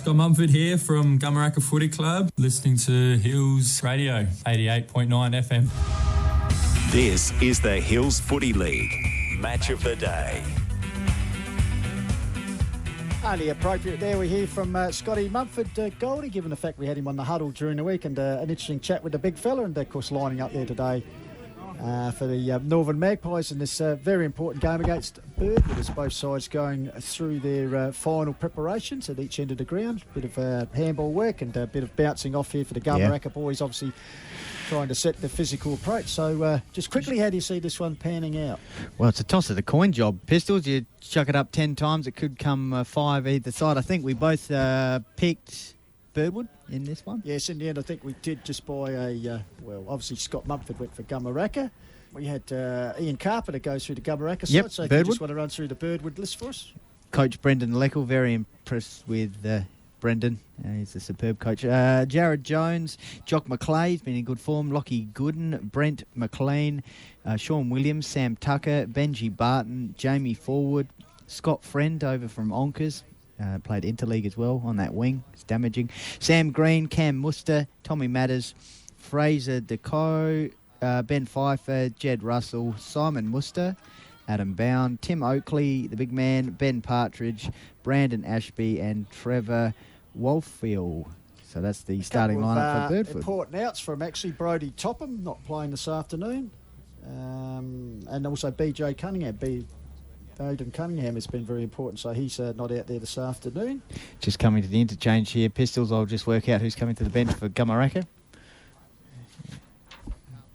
Scott Mumford here from Gumeracha Footy Club, listening to Hills Radio, 88.9 FM. This is the Hills Footy League Match of the Day. Only appropriate there we hear from Scotty Mumford, Goldie, given the fact we had him on the huddle during the week, and an interesting chat with the big fella, and of course lining up there today for the Northern Magpies in this very important game against Birdwood, as both sides going through their final preparations at each end of the ground. A bit of handball work and a bit of bouncing off here for the Gumeracha boys, obviously trying to set the physical approach. So just quickly, how do you see this one panning out? Well, it's a toss of the coin job. Pistols, you chuck it up 10 times, it could come 5 either side. I think we both picked Birdwood in this one. Yes, in the end I think we did, just by obviously Scott Mumford went for Gumeracha. We had Ian Carpenter goes through the Gumeracha side, so Birdwood. you just want to run through the Birdwood list for us? Coach Brendan Leckel, very impressed with Brendan. He's a superb coach. Jared Jones, Jock McClay, he's been in good form. Lockie Gooden, Brent McLean, Sean Williams, Sam Tucker, Benji Barton, Jamie Forward, Scott Friend over from Onkers. Played Interleague as well on that wing. It's damaging. Sam Green, Cam Muster, Tommy Matters, Fraser Deco, Ben Pfeiffer, Jed Russell, Simon Muster, Adam Bound, Tim Oakley, the big man, Ben Partridge, Brandon Ashby and Trevor Wolfield. So that's the starting lineup for Birdwood. Important outs from actually Brodie Topham, not playing this afternoon. And also BJ Cunningham. Aidan Cunningham has been very important, so he's not out there this afternoon. Just coming to the interchange here, Pistols. I'll just work out who's coming to the bench for Gumeracha.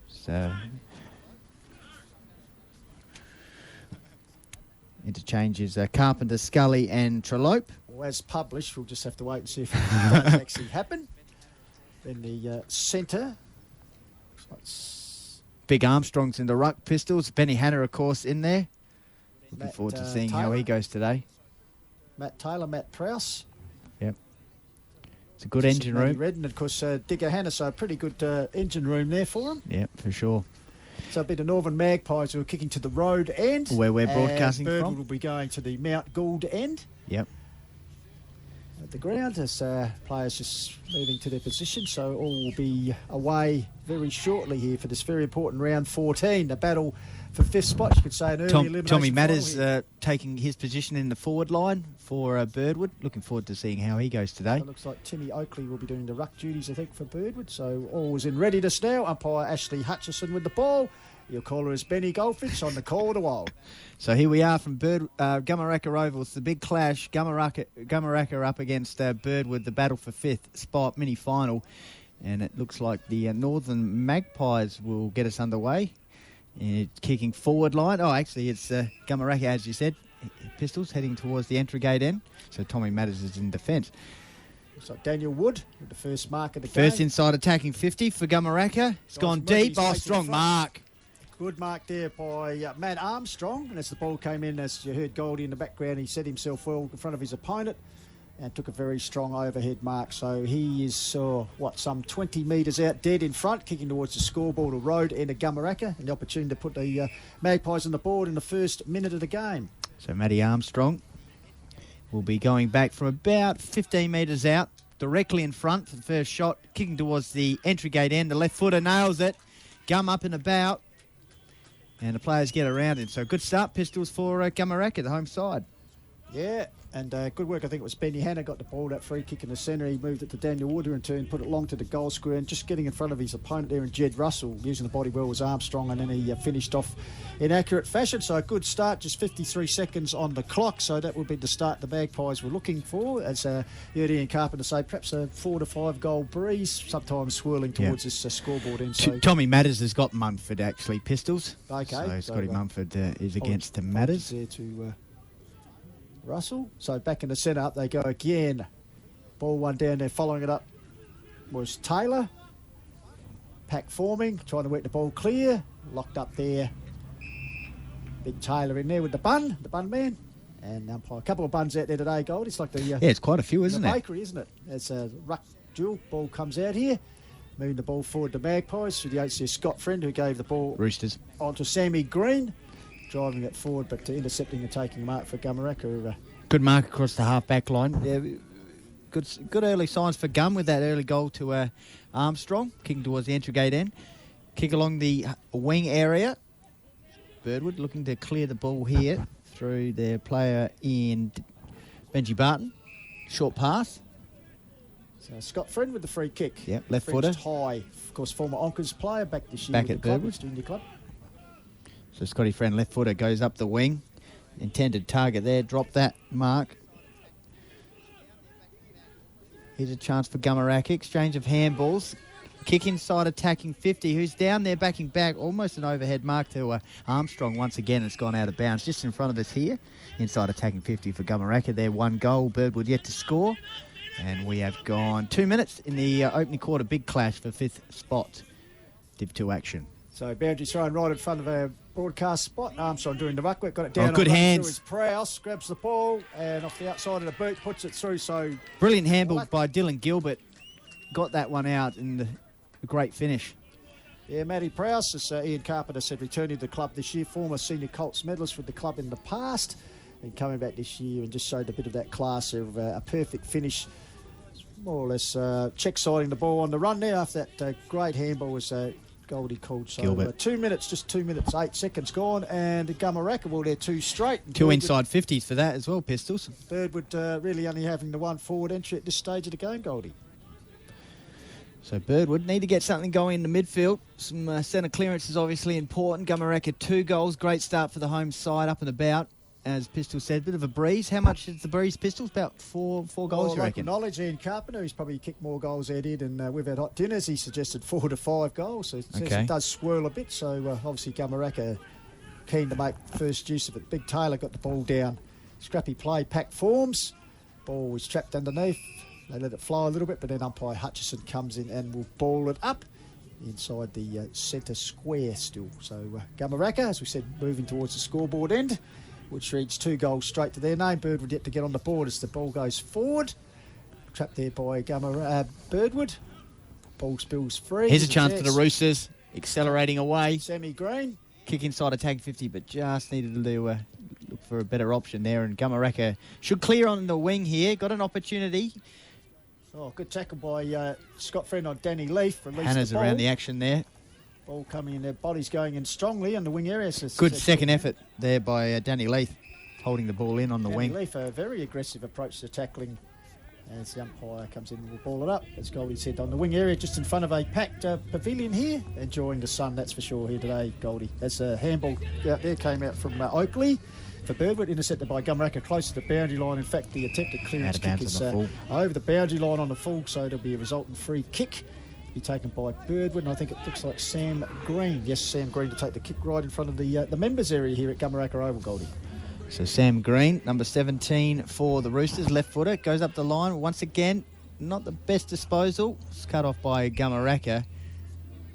So interchange is Carpenter, Scully and Trellope. Well, as published, we'll just have to wait and see if it does actually happen. Then the centre. Big Armstrong's in the ruck, Pistols. Benny Hanna, of course, in there. Looking Matt, forward to seeing Taylor. how he goes today. Matt Taylor, Matt Prowse. Yep. It's a good engine room. Red, and of course Digger Hanna, so a pretty good engine room there for him. Yep, for sure. So a bit of Northern Magpies who are kicking to the road end. Where we're broadcasting Birdwood from. will be going to the Mount Gould end. Yep. At the ground as players just moving to their position, so all will be away very shortly here for this very important round 14, the battle for fifth spot. You could say an early elimination. Tommy Matters taking his position in the forward line for Birdwood. Looking forward to seeing how he goes today. So it looks like Timmy Oakley will be doing the ruck duties, I think, for Birdwood. So all is in readiness now. Umpire Ashley Hutchison with the ball. Your caller is Benny Goldfinch on the call of the wild. So here we are from Gumeracha Oval. It's the big clash. Gumeracha up against Birdwood, the battle for fifth spot, mini-final. And it looks like the Northern Magpies will get us underway. Kicking forward line. Oh, actually, it's Gumeracha, as you said. Pistols heading towards the entry gate end. So Tommy Matters is in defence. Looks like Daniel Wood with the first mark of the game. First inside attacking 50 for Gumeracha. It's gone deep. Oh, strong mark. Good mark there by Matt Armstrong. And as the ball came in, as you heard Goldie in the background, he set himself well in front of his opponent and took a very strong overhead mark. So he is, some 20 metres out, dead in front, kicking towards the scoreboard or road end of Gumeracha, and the opportunity to put the Magpies on the board in the first minute of the game. So Matty Armstrong will be going back from about 15 metres out, directly in front for the first shot, kicking towards the entry gate end. The left footer nails it. Gum up and about. And the players get around him. So good start, Pistols, for Gumeracha, the home side. Yeah, and good work. I think it was Benny Hanna got the ball, that free kick in the centre. He moved it to Daniel Wood, who in turn put it long to the goal square and just getting in front of his opponent there. And Jed Russell, using the body well, was Armstrong, and then he finished off in accurate fashion. So a good start, just 53 seconds on the clock. So that would be the start the Magpies were looking for. As you heard Ian Carpenter say, perhaps a 4 to 5 goal breeze, sometimes swirling towards this scoreboard end. So Tommy Matters has got Mumford, actually, Pistols. Okay. So Scotty Mumford is against the Matters. There to Russell. So back in the centre up they go again. Ball one down there, following it up was Taylor. Pack forming, trying to work the ball clear. Locked up there. Big Taylor in there with the bun man. And umpire, a couple of buns out there today, Gold. It's like the it's quite a few, isn't it? Bakery, isn't it? It's a ruck duel. Ball comes out here. Moving the ball forward to Magpies through the HCS Scott Friend, who gave the ball Roosters onto Sammy Green. Driving it forward, but intercepting and taking mark for Gumeracha. Good mark across the half-back line. Good early signs for Gum with that early goal to Armstrong, kicking towards the entry gate end. Kick along the wing area. Birdwood looking to clear the ball here through their player in Benji Barton. Short pass. So Scott Friend with the free kick. Yep, left footer. High. Of course, former Onkers player back this year. Back at Birdwood. Junior club. So Scotty Friend, left footer, goes up the wing. Intended target there. Drop that mark. Here's a chance for Gumeracha. Exchange of handballs. Kick inside, attacking 50. Who's down there, backing back. Almost an overhead mark to Armstrong once again. It's gone out of bounds just in front of us here. Inside, attacking 50 for Gumeracha. Their one goal. Birdwood yet to score. And we have gone 2 minutes in the opening quarter. Big clash for 5th spot. Div 2 action. So boundary thrown right in front of our broadcast spot. Armstrong doing the ruck work. Got it down. Good hands. His Prowse grabs the ball and off the outside of the boot puts it through. So brilliant handball by Dylan Gilbert. Got that one out in the great finish. Yeah, Matty Prowse, as Ian Carpenter said, returning to the club this year. Former senior Colts medalist with the club in the past. And coming back this year and just showed a bit of that class of a perfect finish. More or less check siding the ball on the run there after that great handball was Goldie called. So Gilbert. 2 minutes, just 2 minutes, 8 seconds gone. And Gumeracha, well, they're two straight. Two inside 50s for that as well, Pistols. Birdwood really only having the one forward entry at this stage of the game, Goldie. So Birdwood need to get something going in the midfield. Some centre clearances obviously important. Gumeracha 2 goals. Great start for the home side, up and about. As Pistol said, bit of a breeze. How much is the breeze, Pistols? About four goals, you reckon? Knowledge, Ian Carpenter, he's probably kicked more goals than he did, and we've had hot dinners. He suggested 4 to 5 goals, so it says it does swirl a bit. So obviously Gumeracha keen to make first use of it. Big Taylor got the ball down. Scrappy play, packed forms. Ball was trapped underneath. They let it fly a little bit, but then umpire Hutchison comes in and will ball it up inside the centre square still. So Gumeracha, as we said, moving towards the scoreboard end, which reads 2 goals straight to their name. Birdwood yet to get on the board as the ball goes forward. Trapped there by Birdwood. Ball spills free. Here's a chance for the Roosters. Accelerating away. Sammy Green. Kick inside, attack 50, but just needed to look for a better option there. And Gumeracha should clear on the wing here. Got an opportunity. Oh, good tackle by Scott Friend on Danny Leaf. Hannah's around the action there. Ball coming in, their body's going in strongly on the wing area. So good second effort there by Danny Leith, holding the ball in on the wing. Danny Leith, a very aggressive approach to tackling as the umpire comes in and will ball it up. As Goldie said, on the wing area, just in front of a packed pavilion here. Enjoying the sun, that's for sure, here today, Goldie. As a handball out there came out from Oakley for Birdwood, intercepted by Gumeracha close to the boundary line. In fact, the attempted clearance kick is over the boundary line on the full, so it'll be a resultant free kick. Be taken by Birdwood, and I think it looks like Sam Green. Yes, Sam Green to take the kick right in front of the members area here at Gumeracha Oval, Goldie. So Sam Green, number 17 for the Roosters, left footer, goes up the line once again. Not the best disposal. It's cut off by Gumeracha,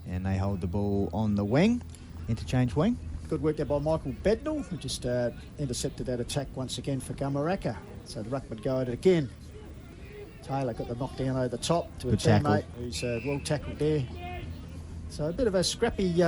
and they hold the ball on the wing, interchange wing. Good work there by Michael Bednall, who just intercepted that attack once again for Gumeracha. So the ruckman go at it again. Taylor got the knockdown over the top to a teammate who's well tackled there. So a bit of a scrappy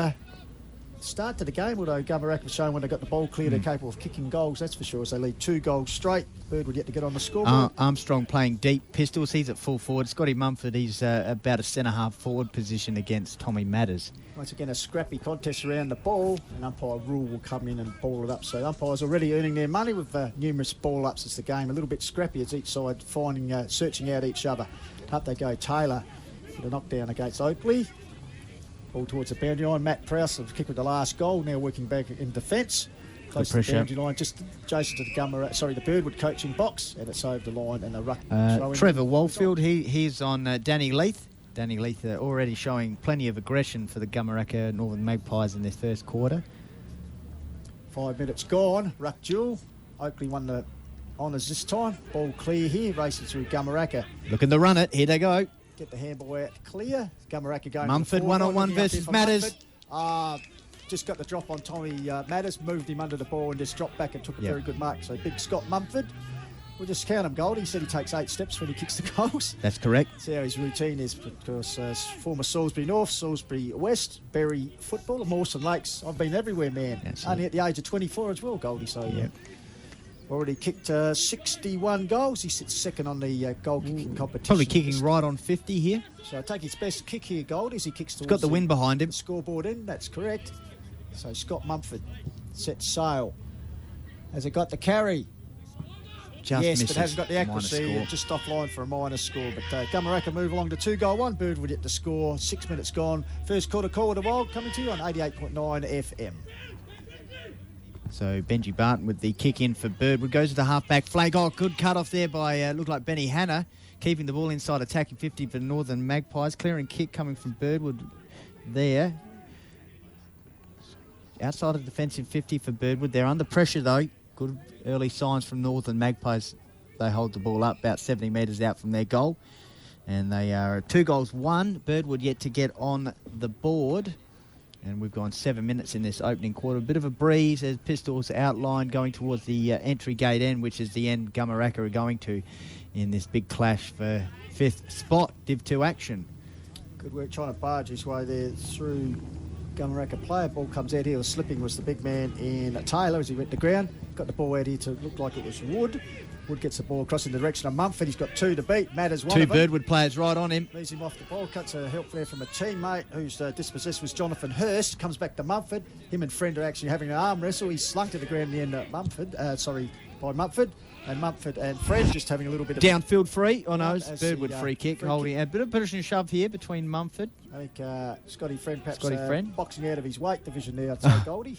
start to the game, although Gumeracha was showing when they got the ball clear they're capable of kicking goals, that's for sure, as they lead 2 goals straight. Birdwood yet to get on the scoreboard. Armstrong playing deep. Pistols, he's at full forward. Scotty Mumford, he's about a centre-half forward position against Tommy Matters. Once again, a scrappy contest around the ball, and umpire Rule will come in and ball it up. So umpires already earning their money with numerous ball-ups as the game. A little bit scrappy as each side finding, searching out each other. Up they go, Taylor with a knockdown against Oakley. Ball towards the boundary line. Matt Prowse, the kick with the last goal, now working back in defence. Close to the boundary line, just adjacent to the Birdwood coaching box, and it's over the line and a ruck. Trevor Walfield, he's on Danny Leith. Danny Leith already showing plenty of aggression for the Gumeracha Northern Magpies in this first quarter. 5 minutes gone. Ruck duel. Oakley won the honours this time. Ball clear here, racing through Gumeracha. Looking to run it. Here they go. Get the handball out clear. Gumeracha going. Mumford one-on-one versus Matters. Just got the drop on Tommy Matters, moved him under the ball and just dropped back and took a very good mark. So big Scott Mumford. We'll just count him, Gold. He said he takes 8 steps when he kicks the goals. That's correct. That's how his routine is, because former Salisbury North, Salisbury West, Berry footballer, Mawson Lakes. I've been everywhere, man. Only at the age of 24 as well, Goldie. So Already kicked 61 goals. He sits second on the goal kicking competition. Probably kicking right on 50 here. So I take his best kick here, Gold, as he kicks towards Got the wind behind him. Scoreboard in, that's correct. So Scott Mumford sets sail. Has it got the carry? Just yes, misses. but hasn't got the accuracy. Just offline for a minor score. But Gumeracha move along to 2-1. Birdwood yet to score. 6 minutes gone. First quarter call with the Wild coming to you on 88.9 FM. So Benji Barton with the kick in for Birdwood. Goes to the half-back flank. Oh, good cut off there by, looked like Benny Hanna. Keeping the ball inside, attacking 50 for Northern Magpies. Clearing kick coming from Birdwood there. Outside of defensive 50 for Birdwood. They're under pressure, though. Good early signs from Northern Magpies. They hold the ball up about 70 metres out from their goal. And they are 2-1. Birdwood yet to get on the board. And we've gone 7 minutes in this opening quarter. A bit of a breeze as Pistols outlined going towards the entry gate end, which is the end Gumeracha are going to in this big clash for 5th spot, Div 2 action. Good work trying to barge his way there through Gumeracha player. Ball comes out here. Slipping was the big man in Taylor as he went to ground. Got the ball out here to look like it was Wood. Wood gets the ball across in the direction of Mumford. He's got 2 to beat. Matters one. 2 Birdwood players right on him. Leaves him off the ball. Cuts a help there from a teammate whose dispossessed was Jonathan Hurst. Comes back to Mumford. Him and Friend are actually having an arm wrestle. He's slunk to the ground in the end by Mumford. And Mumford and Friend just having a little bit of... Downfield free. Oh no, it's Birdwood free kick. Holding a bit of push and shove here between Mumford. I think Scotty Friend perhaps Friend. boxing out of his weight division there, I'd say, Goldie.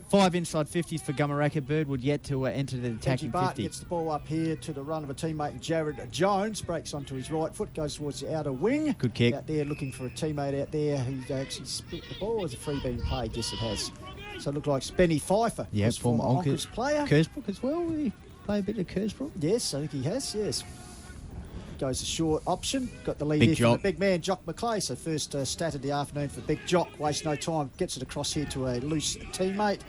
Five inside 50s for Gumeracha. Birdwood yet to enter the attacking 50. Gets the ball up here to the run of a teammate, Jared Jones. Breaks onto his right foot, goes towards the outer wing. Good kick. Out there looking for a teammate out there who's actually split the ball. As a free being played, yes it has. So it looked like Benny Pfeiffer. Yeah, former Onkers player. Kersbrook as well. He play a bit of Kersbrook. Yes, I think he has, yes. Goes the short option. Got the lead Big here Jock. from the big man, Jock McClay. So first stat of the afternoon for Big Jock. Wastes no time. Gets it across here to a loose teammate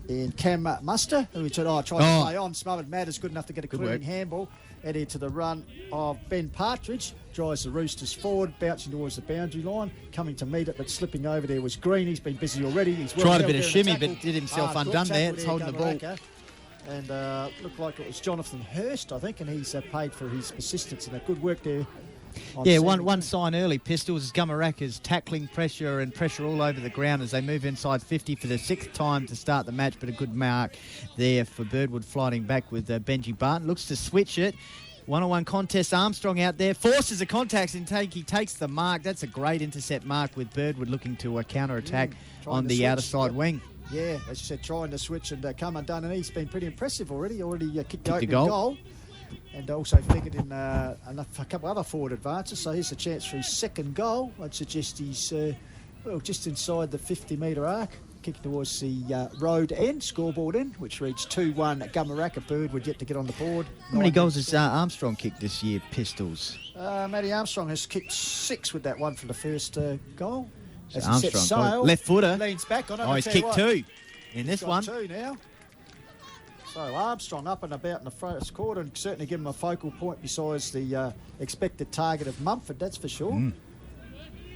in Cam Muster, who tried to play on. Smothered Matters good enough to get a clearing handball. Out here to the run of Ben Partridge. Drives the Roosters forward, bouncing towards the boundary line. Coming to meet it, but slipping over there was Green. He's been busy already. He's tried a bit of shimmy, but did himself undone there. It's holding the ball. And looked like it was Jonathan Hurst, I think, and he's paid for his persistence and a good work there. Yeah, one sign early, Pistols, is Gumeracha's tackling pressure and pressure all over the ground as they move inside 50 for the 6th time to start the match, but a good mark there for Birdwood flying back with Benji Barton. Looks to switch it. 1-on-1 contest, Armstrong out there, forces a contact and he takes the mark. That's a great intercept mark with Birdwood looking to counter-attack on the outer side wing. Yeah, as you said, trying to switch and come undone, and he's been pretty impressive already. Kicked the opening goal. And also figured in a couple other forward advances. So here's a chance for his 2nd goal. I'd suggest he's just inside the 50-metre arc, kicking towards the road end, scoreboard end, which reads 2-1 Gumeracha. Birdwood yet to get on the board. How many goals has Armstrong kicked this year, Pistols? Matty Armstrong has kicked 6 with that one for the first goal. As Armstrong, he sets sail, left footer. Leans back on it. Oh, he's kicked 2 in this one. 2 now. So Armstrong up and about in the first quarter, and certainly give him a focal point besides the expected target of Mumford, that's for sure.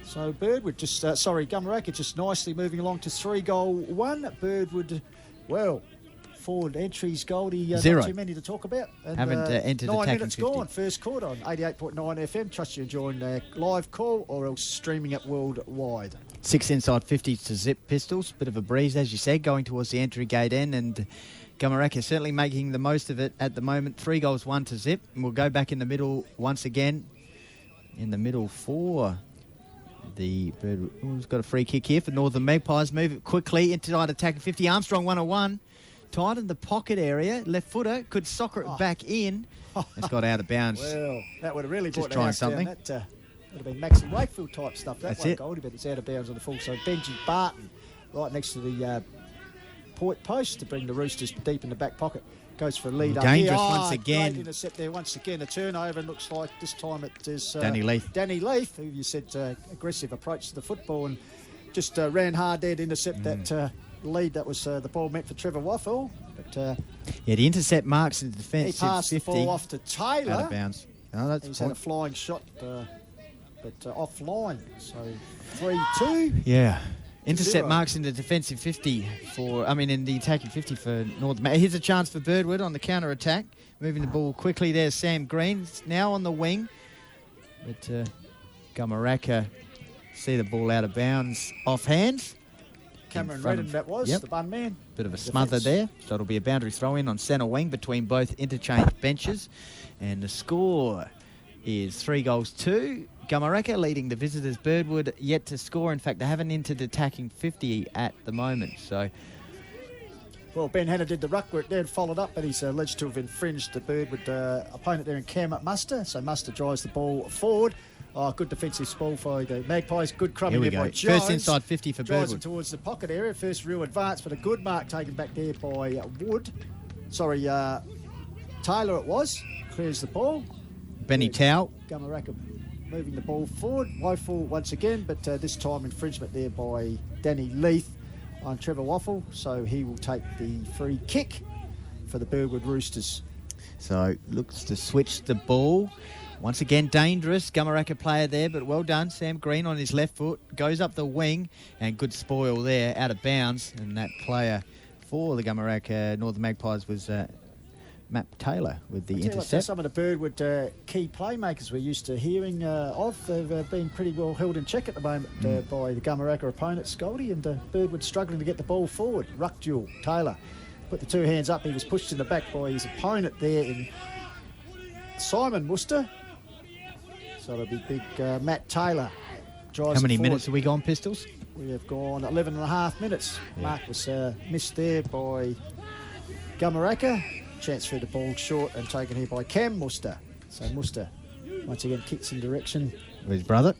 So Birdwood Gumeracha just nicely moving along to 3-1. Birdwood, well, forward entries, Goldie, 0. Not too many to talk about. And, Haven't entered 9 attacking minutes 50. gone, first quarter on 88.9 FM. Trust you're enjoying the live call or else streaming it worldwide. 6 inside 50 to Zip Pistols. Bit of a breeze, as you said, going towards the entry gate end, and Gumeracha certainly making the most of it at the moment. 3-1 to Zip. And we'll go back in the middle once again. In the middle for the Birdwood. Who's got a free kick here for Northern Magpies. Move it quickly inside attacking 50. Armstrong 1-on-1. Tight in the pocket area. Left footer. Could soccer it back in. It's got out of bounds. Well, that would have really Just brought the trying house something. down. That would have been Maxie Wakefield type stuff. That's one, it. Goldie, but it's out of bounds on the full. So Benji Barton right next to the point post to bring the Roosters deep in the back pocket. Goes for a lead up here. Dangerous once again. Great intercept there once again. A turnover, and looks like this time it is Danny Leith. Danny Leith, who you said aggressive approach to the football and just ran hard there to intercept that lead. That was the ball meant for Trevor Waffle. But yeah, the intercept marks in the defence. he passed 50. the ball off to Taylor. Out of bounds. Oh, that's He's the had a point. flying shot, but offline. So 3-2. Yeah. Intercept marks in the defensive 50 in the attacking 50 for North. Here's a chance for Birdwood on the counter attack. Moving the ball quickly there, Sam Green. It's now on the wing. But Gumeracha see the ball out of bounds off hands. Cameron Redden, that was, the bun man. Bit of a smother there. So it'll be a boundary throw in on centre wing between both interchange benches. And the score is 3-2. Gumeracha leading the visitors. Birdwood yet to score. In fact, they haven't entered attacking 50 at the moment. So, well, Ben Hanna did the ruck work there and followed up, but he's alleged to have infringed the Birdwood opponent there in Cam Muster. So Muster drives the ball forward. Oh, good defensive spoil for the Magpies. Good crumbing there by Jones. First inside 50 for Drives Birdwood. him towards the pocket area. First real advance, but a good mark taken back there by Wood. Sorry, Taylor it was. Clears the ball. Benny Tao. Gumeracha moving the ball forward. Woeful once again, but this time infringement there by Danny Leith on Trevor Waffle. So he will take the free kick for the Birdwood Roosters. So looks to switch the ball. Once again, dangerous. Gumeracha player there, but well done. Sam Green on his left foot. Goes up the wing, and good spoil there, out of bounds. And that player for the Gumeracha Northern Magpies was Matt Taylor with the intercept. Some of the Birdwood key playmakers we're used to hearing of. They've been pretty well held in check at the moment by the Gumeracha opponents, Goldie, and Birdwood struggling to get the ball forward. Ruck duel, Taylor put the two hands up. He was pushed in the back by his opponent there in Simon Muster. So it'll be big Matt Taylor. How many minutes have we gone, Pistols? We have gone 11 and a half minutes. Yeah. Mark was missed there by Gumeracha. Chance for the ball short and taken here by Cam Muster. So Muster once again kicks in direction. With his brother.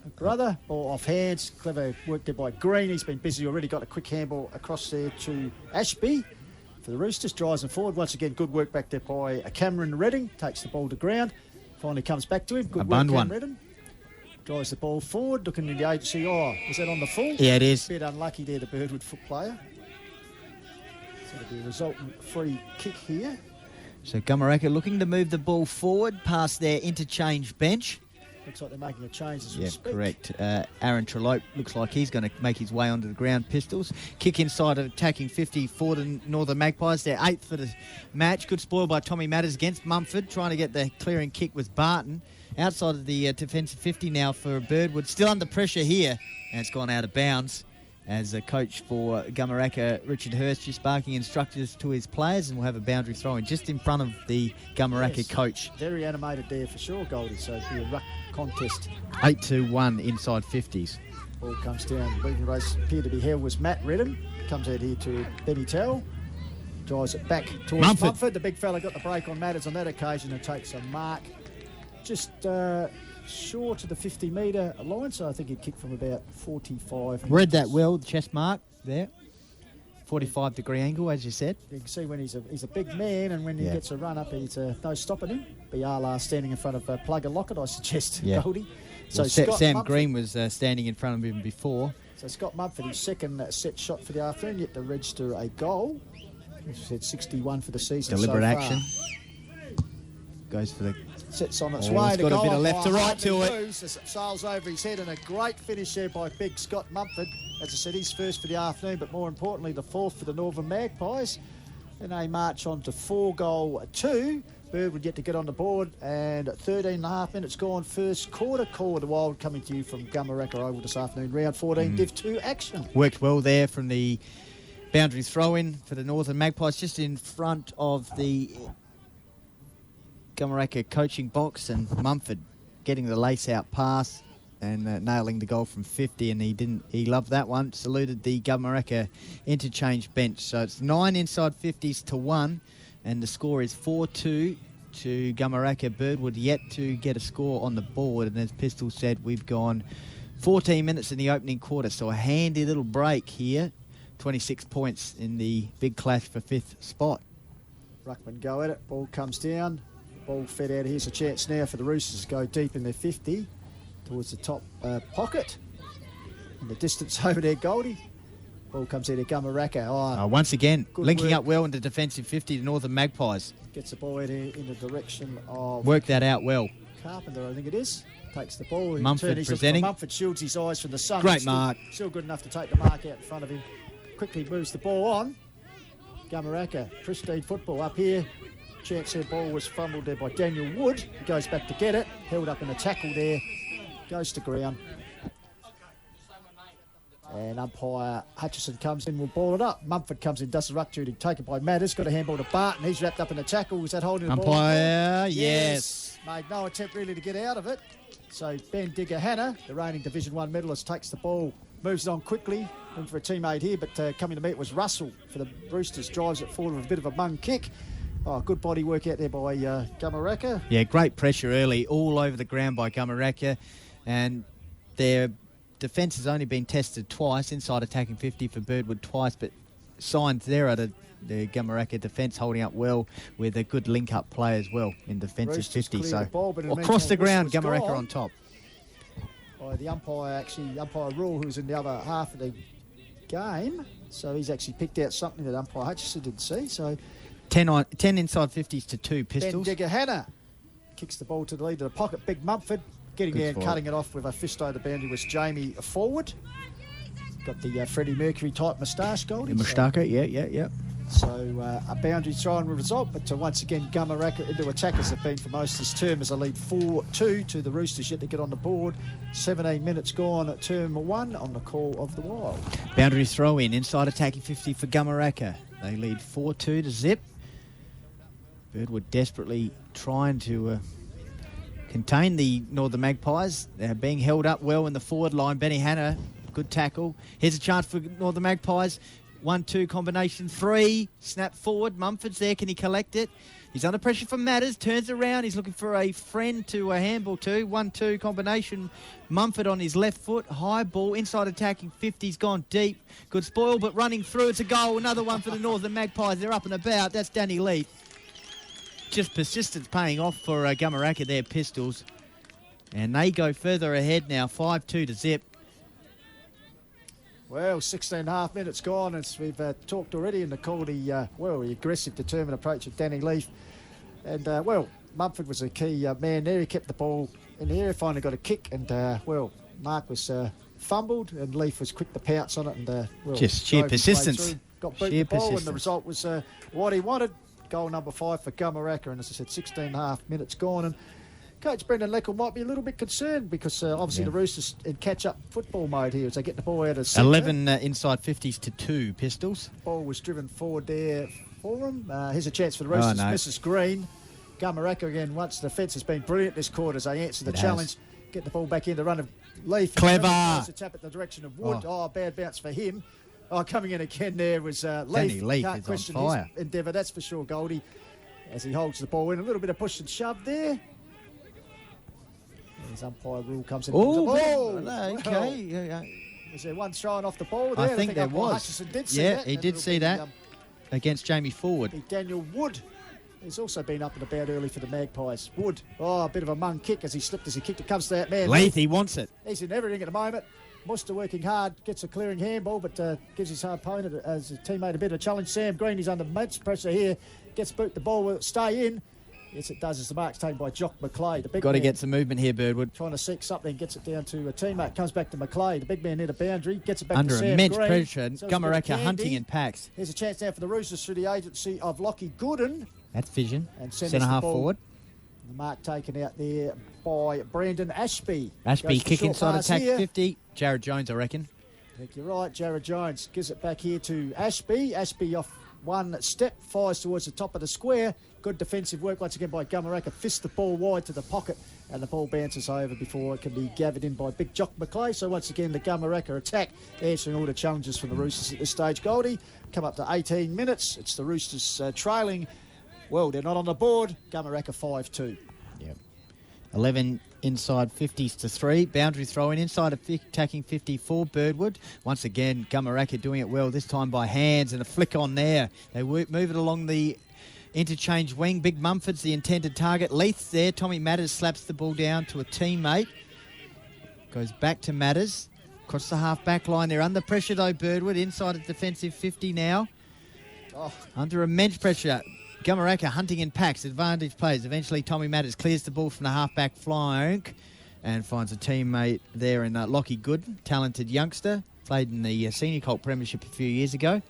Ball off hands. Clever work there by Green. He's been busy already. Got a quick handball across there to Ashby for the Roosters. Drives him forward. Once again, good work back there by Cameron Redding. Takes the ball to ground. Finally comes back to him. Good work, Cameron Redding. Drives the ball forward. Looking in the agency. Oh, is that on the full? Yeah, it is. Bit unlucky there, the Birdwood foot player. So it'll be a resultant free kick here. So Gumeracha looking to move the ball forward past their interchange bench. Looks like they're making a change as we speak. Correct. Aaron Trellope looks like he's going to make his way onto the ground. Pistols. Kick inside of attacking 50 for the Northern Magpies. They're 8th for the match. Good spoil by Tommy Matters against Mumford. Trying to get the clearing kick was Barton. Outside of the defensive 50 now for Birdwood. Still under pressure here. And it's gone out of bounds. As a coach for Gumeracha, Richard Hurst, just barking instructions to his players, and we'll have a boundary throw in just in front of the Gumeracha coach. Very animated there for sure, Goldie, so it'll be a ruck contest. 8-1 inside 50s. Ball comes down. The leading race appeared to be held was Matt Redden. Comes out here to Benny Tell. Drives it back towards Mumford. The big fella got the break on Matters on that occasion and takes a mark. Just short of the 50-metre line, so I think he'd kick from about 45. Read that well, the chest mark there. 45-degree angle, as you said. You can see when he's a big man, and when he gets a run up, he's no stopping him. Biala standing in front of Plugger Lockett, I suggest, Goldie. So well, Sam Mumford, Green was standing in front of him before. So Scott Mumford, his second set shot for the afternoon, yet to register a goal. He's had 61 for the season. Deliberate so far. action. Goes for the... Sits on its way. It's got a bit of left to right to it. As it sails over his head, and a great finish there by big Scott Mumford. As I said, he's first for the afternoon, but more importantly, the fourth for the Northern Magpies. Then they march on to 4-2. Birdwood yet to get on the board, and 13 and a half minutes gone. First quarter. Call of the Wild coming to you from Gumeracha Oval this afternoon. Round 14, Div 2 action. Worked well there from the boundary throw-in for the Northern Magpies, just in front of the Gumeracha coaching box, and Mumford getting the lace-out pass and nailing the goal from 50, and he loved that one. Saluted the Gumeracha interchange bench. So it's 9 inside 50s to 1, and the score is 4-2 to Gumeracha. Birdwood yet to get a score on the board, and as Pistol said, we've gone 14 minutes in the opening quarter, so a handy little break here. 26 points in the big clash for 5th spot. Ruckman go at it. Ball comes down. Ball fed out. Here's a chance now for the Roosters to go deep in their 50 towards the top pocket. In the distance over there, Goldie. Ball comes out of Gumeracha. Once again, linking up well in the defensive 50 to Northern Magpies. Gets the ball out in the direction of... Worked that out well. Carpenter, I think it is, takes the ball. Mumford presenting. Mumford shields his eyes from the sun. Great mark. Still good enough to take the mark out in front of him. Quickly moves the ball on. Gumeracha, pristine football up here. Chance their ball was fumbled there by Daniel Wood. He goes back to get it. Held up in a tackle there. Goes to ground. And umpire Hutchison comes in, will ball it up. Mumford comes in, does the ruck duty, taken by Matters. Got a handball to Barton. He's wrapped up in the tackle. Was that holding the ball? Umpire, yes. Made no attempt really to get out of it. So Ben Digger-Hanna, the reigning Division 1 medalist, takes the ball, moves it on quickly. Looking for a teammate here, but coming to meet was Russell for the Roosters. Drives it forward with a bit of a mung kick. Oh, good body work out there by Gumeracha. Yeah, great pressure early, all over the ground by Gumeracha. And their defence has only been tested twice, inside attacking 50 for Birdwood twice, but signs there are the Gumeracha defence holding up well with a good link-up play as well in defensive 50. So across the ground, Gumeracha on top. By the umpire Rule, who's in the other half of the game. So he's actually picked out something that umpire Hutchison didn't see. So 10 inside 50s to 2 Pistols. Ben Digger-Hanna kicks the ball to the lead of the pocket. Big Mumford getting Good there and forward. cutting it off with a fist over the boundary was Jamie Forward. Got the Freddie Mercury type moustache, Goldie. The moustache, yeah. So a boundary throw and result, but once again Gumeracha into attack as they've been for most of this term as they lead 4-2 to the Roosters yet to get on the board. 17 minutes gone at term 1 on the call of the Wild. Boundary throw in, inside attacking 50 for Gumeracha. They lead 4-2 to zip. Birdwood desperately trying to contain the Northern Magpies. They're being held up well in the forward line. Benny Hanna, good tackle. Here's a chance for Northern Magpies. 1-2 combination, 3, snap forward. Mumford's there, can he collect it? He's under pressure from Matters, turns around, he's looking for a friend to handball to. 1-2 combination, Mumford on his left foot, high ball, inside attacking 50's gone deep. Good spoil, but running through, it's a goal. Another one for the Northern Magpies, they're up and about. That's Danny Leith. Just persistence paying off for Gumeracha there, Pistols. And they go further ahead now, 5-2 to zip. Well, 16 and a half minutes gone, as we've talked already in the call, the aggressive, determined approach of Danny Leith. And, Mumford was a key man there. He kept the ball in the air, finally got a kick, and, Mark was fumbled, and Leith was quick to pounce on it. And just sheer persistence. Got beat the ball, and the result was what he wanted. Goal number 5 for Gumeracha, and as I said, 16 and a half minutes gone. And Coach Brendan Leckel might be a little bit concerned because obviously the Roosters in catch-up football mode here as they get the ball out of centre. 11 inside 50s to 2 Pistols. Ball was driven forward there for him. Here's a chance for the Roosters. Mrs. Green. Gumeracha again, once the defence has been brilliant this quarter as they answer the challenge. Get the ball back in the run of Leith. Clever. A tap at the direction of Wood. Bad bounce for him. Coming in again there was Leith. Leith Can't is question on fire. his endeavour, that's for sure, Goldie. As he holds the ball in. A little bit of push and shove there. As umpire Rule comes in. Okay. Was there one thrown off the ball there? I think there was. Hutchison did see yeah, that. he did see that against Jamie Forward. Daniel Wood. He's also been up and about early for the Magpies. Wood, a bit of a mung kick as he slipped as he kicked. It comes to that man. Leith, he wants it. He's in everything at the moment. Muster working hard, gets a clearing handball, but gives his opponent, as a teammate, a bit of a challenge. Sam Green is under immense pressure here. Gets boot, the ball will stay in. Yes, it does, as the mark's taken by Jock McLeay. The big Got to man get some movement here, Birdwood. trying to seek something, gets it down to a teammate, comes back to McLeay. The big man near the boundary, gets it back Under to Sam immense Green. pressure, So Gumeracha hunting in packs. Here's a chance now for the Roosters through the agency of Lockie Gooden. That's vision. And sends Centre the half ball. forward. The mark taken out there by Brandon Ashby. Ashby Goes for kick short inside pass attack here. 50. Jared Jones, I reckon. I think you're right. Jared Jones gives it back here to Ashby. Ashby off one step, fires towards the top of the square. Good defensive work once again by Gumeracha. Fists the ball wide to the pocket, and the ball bounces over before it can be gathered in by big Jock McLeay. So once again, the Gumeracha attack answering all the challenges from the Roosters at this stage. Goldie, come up to 18 minutes. It's the Roosters trailing. Well, they're not on the board. Gumeracha 5-2. Yep. 11 inside 50s to 3. Boundary throw in inside attacking 54 Birdwood. Once again, Gumeracha doing it well, this time by hands and a flick on there. They move it along the interchange wing. Big Mumford's the intended target. Leith's there. Tommy Matters slaps the ball down to a teammate. Goes back to Matters. Across the half-back line. They're under pressure though, Birdwood. Inside a defensive 50 now. Under immense pressure. Gumeracha hunting in packs, advantage plays. Eventually, Tommy Matters clears the ball from the half-back flank and finds a teammate there in Lockie Gooden, talented youngster. Played in the Senior Colt Premiership a few years ago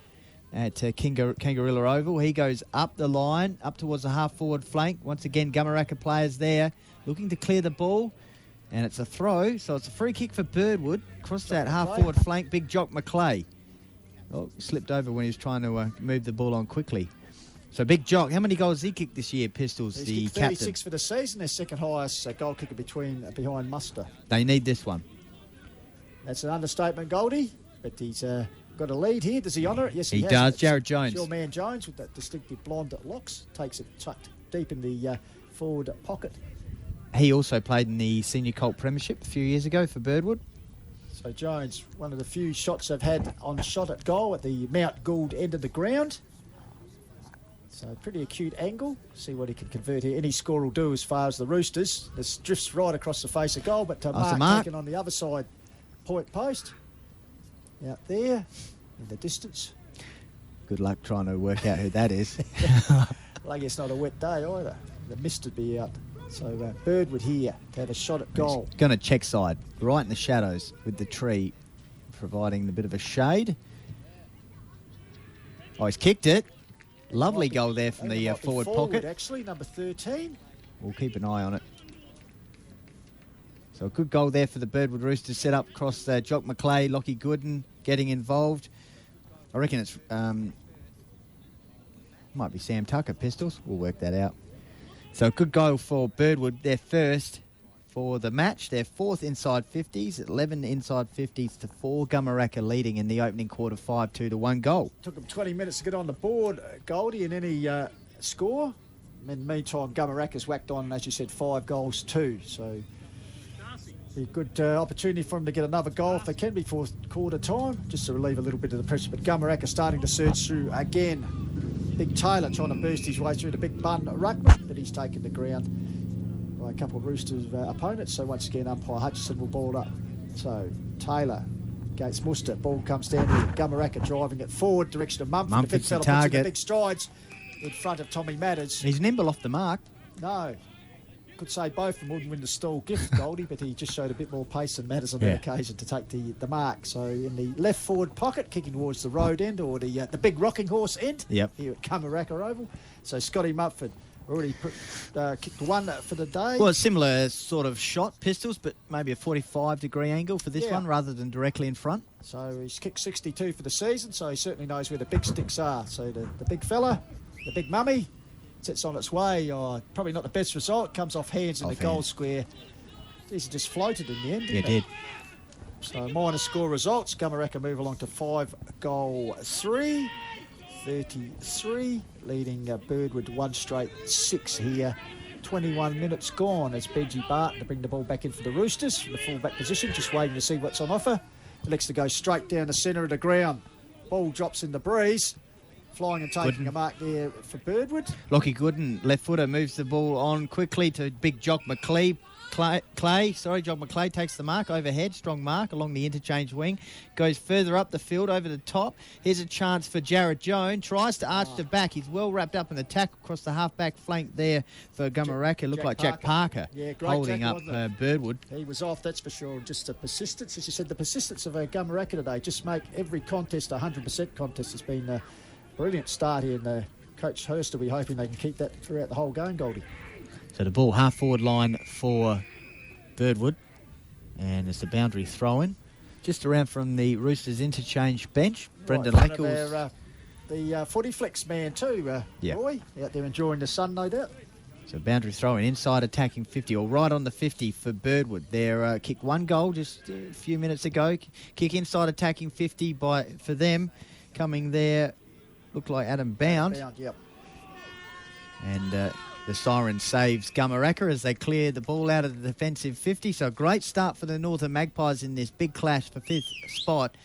at Kangarilla Oval. He goes up the line, up towards the half-forward flank. Once again, Gumeracha players there looking to clear the ball. And it's a throw, so it's a free kick for Birdwood. Across that half-forward flank, Big Jock McClay. Oh, slipped over when he was trying to move the ball on quickly. So Big Jock, how many goals has he kicked this year, Pistols, He's the kicked captain? 36 for the season, their second highest goal kicker behind Muster. They need this one. That's an understatement, Goldie, but he's got a lead here. Does he honour it? Yes, he has. Does. Jared Jones. Your man Jones with that distinctive blonde locks takes it tucked deep in the forward pocket. He also played in the Senior Colt Premiership a few years ago for Birdwood. So Jones, one of the few shots they've had on shot at goal at the Mount Gould end of the ground. So pretty acute angle. See what he can convert here. Any score will do as far as the Roosters. This drifts right across the face of goal, but Mark taken on the other side point post. Out there in the distance. Good luck trying to work out who that is. Like it's not a wet day either. The mist would be out. So Birdwood here to have a shot at goal. He's going to check side, right in the shadows with the tree, providing a bit of a shade. Oh, he's kicked it. Lovely goal there from the forward pocket. Actually, number 13. We'll keep an eye on it. So a good goal there for the Birdwood Roosters, set up across Jock McClay, Lockie Gooden getting involved. I reckon it's might be Sam Tucker, Pistols. We'll work that out. So a good goal for Birdwood. Their first for the match. Their fourth inside 50s, 11 inside 50s to 4. Gumeracha leading in the opening quarter 5-2 to 1 goal. Took them 20 minutes to get on the board, Goldie, in any score. In the meantime, Gumeracha's whacked on, as you said, 5 goals, 2. So be a good opportunity for them to get another goal if they can before quarter time, just to relieve a little bit of the pressure. But Gumeracha starting to surge through again. Big Taylor trying to boost his way through the big bun ruckman, but he's taken the ground by a couple of Roosters opponents. So once again, umpire Hutchison will ball it up. So Taylor against Muster. Ball comes down here. Gumeracha driving it forward, direction of Mumford. Mumford's the big fella the target. puts in the big strides in front of Tommy Matters. He's nimble off the mark. No. Could say both of them wouldn't win the stall gift, Goldie, but he just showed a bit more pace than Matters on that occasion to take the mark. So in the left forward pocket, kicking towards the road end or the big rocking horse end here at Gumeracha Oval. So Scotty Mumford already kicked one for the day. Well, a similar sort of shot, Pistols, but maybe a 45-degree angle for this one rather than directly in front. So he's kicked 62 for the season, so he certainly knows where the big sticks are. So the big fella, the big mummy, sits on its way. Probably not the best result. Comes off hands in the goal square. These just floated in the end, didn't they? Did. So minor score results. Gumeracha move along to 5-3, 33, leading Birdwood 1 straight 6 here. 21 minutes gone as Benji Barton to bring the ball back in for the Roosters from the full-back position, just waiting to see what's on offer. Elects to go straight down the centre of the ground. Ball drops in the breeze. Flying and taking a mark there for Birdwood. Lockie Gooden, left footer, moves the ball on quickly to big Jock McClay. Jock McClay takes the mark overhead, strong mark along the interchange wing, goes further up the field over the top. Here's a chance for Jared Jones, tries to arch the back. He's well wrapped up in the tackle across the half-back flank there for Gumeracha. Looked like Jack Parker holding up Birdwood. He was off, that's for sure. Just the persistence, as you said, the persistence of Gumeracha today. Just make every contest 100% contest. Has been a brilliant start here, and Coach Hurst will be hoping they can keep that throughout the whole game, Goldie. So the ball half-forward line for Birdwood, and it's a boundary throw-in. Just around from the Roosters interchange bench, Brendan Lackles. The footy flex man too, Roy, out there enjoying the sun, no doubt. So boundary throw-in, inside attacking 50, or right on the 50 for Birdwood. They're kicked 1 goal just a few minutes ago. Kick inside attacking 50 for them. Coming there, looked like Adam Bound. Yep. And the siren saves Gumeracha as they clear the ball out of the defensive 50. So a great start for the Northern Magpies in this big clash for 5th spot.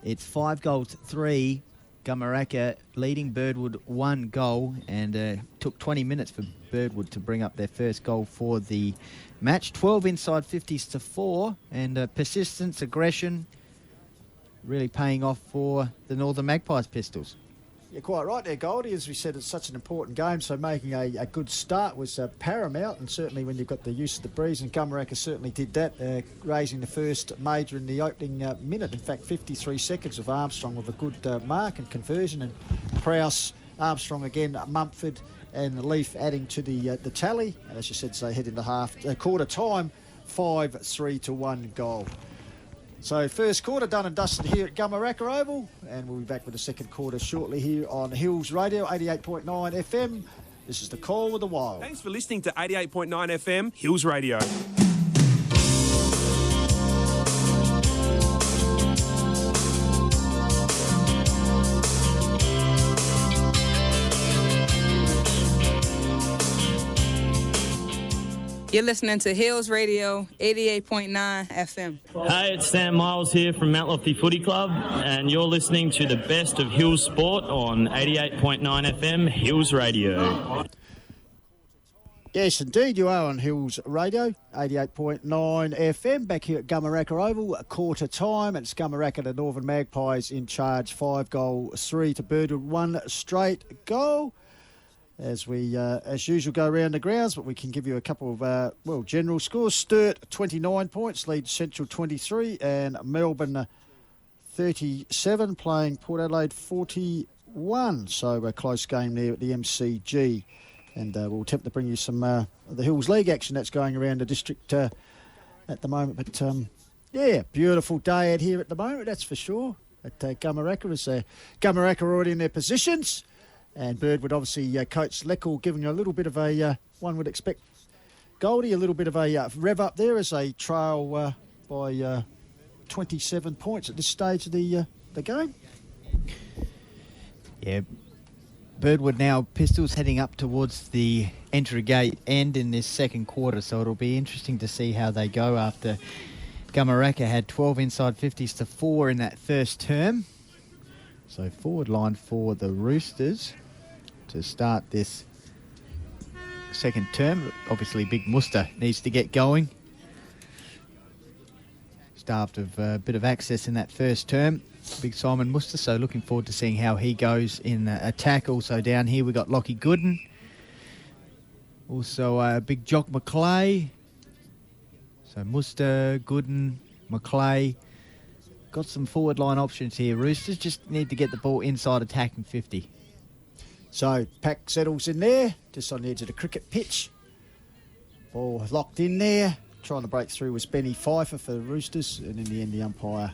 It's 5-3. Gumeracha leading Birdwood 1 goal, and took 20 minutes for Birdwood to bring up their first goal for the match. 12 inside 50s to 4, and persistence, aggression, really paying off for the Northern Magpies, Pistols. You're quite right there, Goldie. As we said, it's such an important game, so making a good start was paramount, and certainly when you've got the use of the breeze, and Gumeracha certainly did that, raising the first major in the opening minute. In fact, 53 seconds of Armstrong with a good mark and conversion, and Prowse, Armstrong again, Mumford and Leaf adding to the tally. And as you said, so head into quarter time, 5-3-1 goal. So first quarter done and dusted here at Gumeracha Oval, and we'll be back with the second quarter shortly here on Hills Radio 88.9 FM. This is the Call with the Wild. Thanks for listening to 88.9 FM Hills Radio. You're listening to Hills Radio 88.9 FM. Hey, it's Sam Miles here from Mount Lofty Footy Club, and you're listening to the best of Hills Sport on 88.9 FM Hills Radio. Yes, indeed, you are on Hills Radio, 88.9 FM, back here at Gumeracha Oval, quarter time. It's Gumeracha, the Northern Magpies in charge, 5-3 to Birdwood, 1 straight goal. As we, as usual, go around the grounds, but we can give you a couple of, general scores. Sturt, 29 points, leads Central 23, and Melbourne 37, playing Port Adelaide 41. So a close game there at the MCG. And we'll attempt to bring you some of the Hills League action that's going around the district at the moment. But, beautiful day out here at the moment, that's for sure, at Gumeracha. As Gumeracha are already in their positions. And Birdwood, obviously, Coach Leckle giving a little bit of a, one would expect, Goldie, a little bit of a rev up there as they trail by 27 points at this stage of the game. Yeah, Birdwood now, Pistols heading up towards the entry gate end in this second quarter, so it'll be interesting to see how they go after Gumeracha had 12 inside 50s to 4 in that first term. So forward line for the Roosters to start this second term. Obviously, Big Muster needs to get going. Starved of a bit of access in that first term, Big Simon Muster, so looking forward to seeing how he goes in attack. Also down here we got Lockie Gooden. Also Big Jock McClay. So Muster, Gooden, McClay. Got some forward line options here. Roosters just need to get the ball inside attacking 50. So Pack settles in there, just on the edge of the cricket pitch. Ball locked in there. Trying to break through was Benny Pfeiffer for the Roosters, and in the end the umpire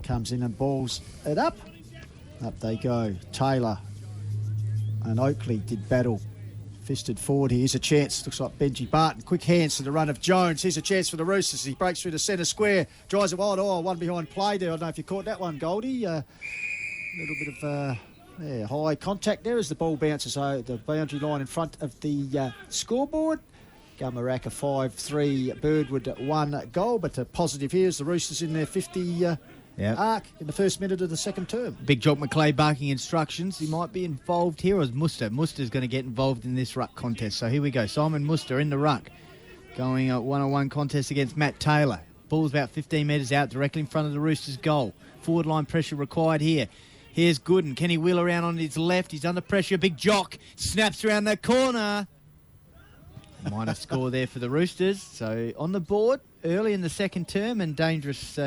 comes in and balls it up. Up they go. Taylor and Oakley did battle. Fisted forward. Here's a chance. Looks like Benji Barton. Quick hands to the run of Jones. Here's a chance for the Roosters. He breaks through the centre square. Drives it wide. Oh, one behind play there. I don't know if you caught that one, Goldie. A little bit of high contact there as the ball bounces over the boundary line in front of the scoreboard. Gumeracha 5-3, Birdwood 1 goal. But the positive here is the Roosters in their 50 arc in the first minute of the second term. Big Jock McClay barking instructions. He might be involved here, or is Muster? Muster's going to get involved in this ruck contest. So here we go. Simon Muster in the ruck. Going a one-on-one contest against Matt Taylor. Ball's about 15 metres out, directly in front of the Roosters' goal. Forward line pressure required here. Here's Gooden. Can he wheel around on his left? He's under pressure. Big Jock snaps around the corner. Minor score there for the Roosters. So on the board early in the second term, and dangerous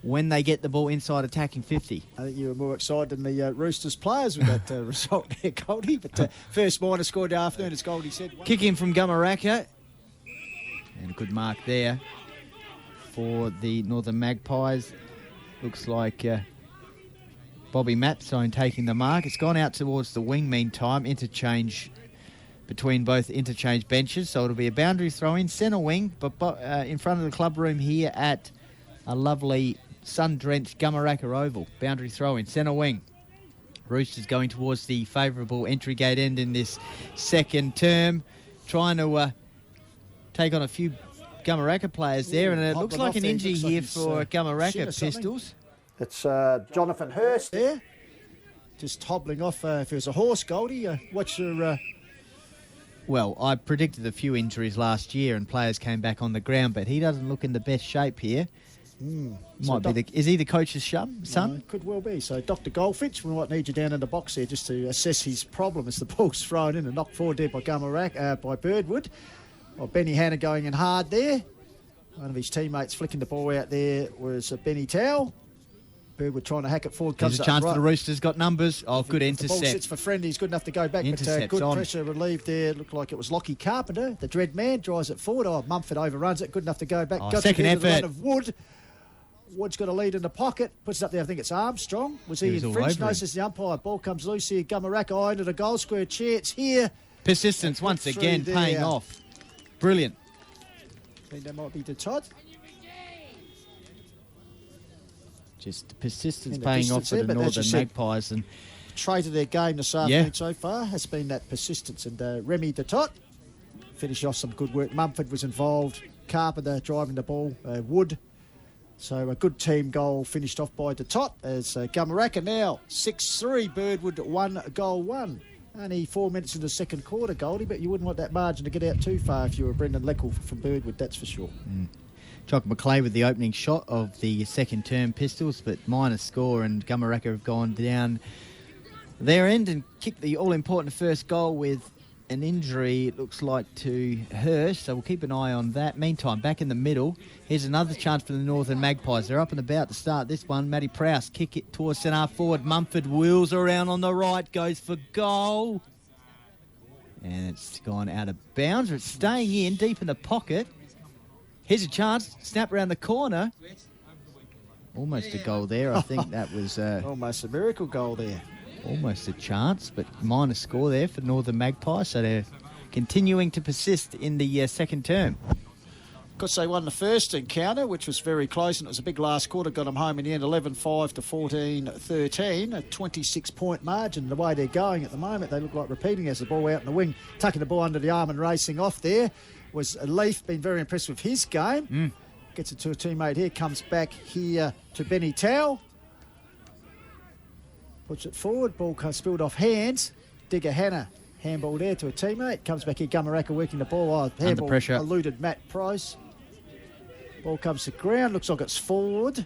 when they get the ball inside attacking 50. I think you were more excited than the Roosters players with that result there, Goldie. But first minor scored afternoon, as Goldie said. Kick in from Gumeracha. And a good mark there for the Northern Magpies. Looks like Bobby Mapstone taking the mark. It's gone out towards the wing meantime. Interchange between both interchange benches. So it'll be a boundary throw in centre wing, but in front of the club room here at a lovely sun-drenched Gumeracha Oval. Boundary throw in centre wing. Roosters going towards the favourable entry gate end in this second term. Trying to take on a few Gumeracha players there, and it looks like an injury here for Gumeracha Pistols. It's Jonathan Hurst there, just hobbling off. If it was a horse, Goldie, what's your... Well, I predicted a few injuries last year and players came back on the ground, but he doesn't look in the best shape here. Might be is he the coach's son? Could well be. So Dr. Goldfinch, we might need you down in the box here just to assess his problem as the ball's thrown in and knocked forward there by by Birdwood. Well, Benny Hanna going in hard there. One of his teammates flicking the ball out there was Benny Towell. Birdwood trying to hack it forward. There's a chance for the Roosters. Got numbers. Oh, good intercept. The ball sits for Friendly. He's good enough to go back. But good pressure relieved there. Looked like it was Lockie Carpenter. The dread man drives it forward. Oh, Mumford overruns it. Good enough to go back. Got second effort. The run of Wood. Wood's got a lead in the pocket. Puts it up there. I think it's Armstrong. Was he in French? Notices the umpire. Ball comes loose here. Gumeracha eye into the goal square. Chance here. Persistence once again paying off. Brilliant. I think that might be to Todd. Just persistence paying off for the Northern Magpies. And trait of their game this afternoon so far has been that persistence. And Remy Detot finished off some good work. Mumford was involved. Carpenter driving the ball. Wood. So a good team goal finished off by Detot as Gumeracha now 6-3. Birdwood 1-1. Only 4 minutes in the second quarter, Goldie, but you wouldn't want that margin to get out too far if you were Brendan Leckel from Birdwood, that's for sure. Jock McClay with the opening shot of the second term Pistols, but minor score, and Gumeracha have gone down their end and kicked the all-important first goal with an injury, it looks like, to Hirsch, so we'll keep an eye on that. Meantime, back in the middle, here's another chance for the Northern Magpies. They're up and about to start this one. Matty Prowse kick it towards centre forward. Mumford wheels around on the right, goes for goal. And it's gone out of bounds. It's staying in, deep in the pocket. Here's a chance, snap around the corner. Almost a goal there. I think that was... almost a miracle goal there. Almost a chance, but minor score there for Northern Magpies, so they're continuing to persist in the second term. Of course, they won the first encounter, which was very close, and it was a big last quarter, got them home in the end, 11-5 to 14-13, a 26-point margin. The way they're going at the moment, they look like repeating as the ball out in the wing, tucking the ball under the arm and racing off there. Was Leaf, been very impressed with his game. Gets it to a teammate here, comes back here to Benny Towell. Puts it forward, ball spilled off hands. Digger Hanna, handball there to a teammate. Comes back here, Gumeracha working the ball. Handball under pressure. Eluded Matt Price. Ball comes to ground, looks like it's forward.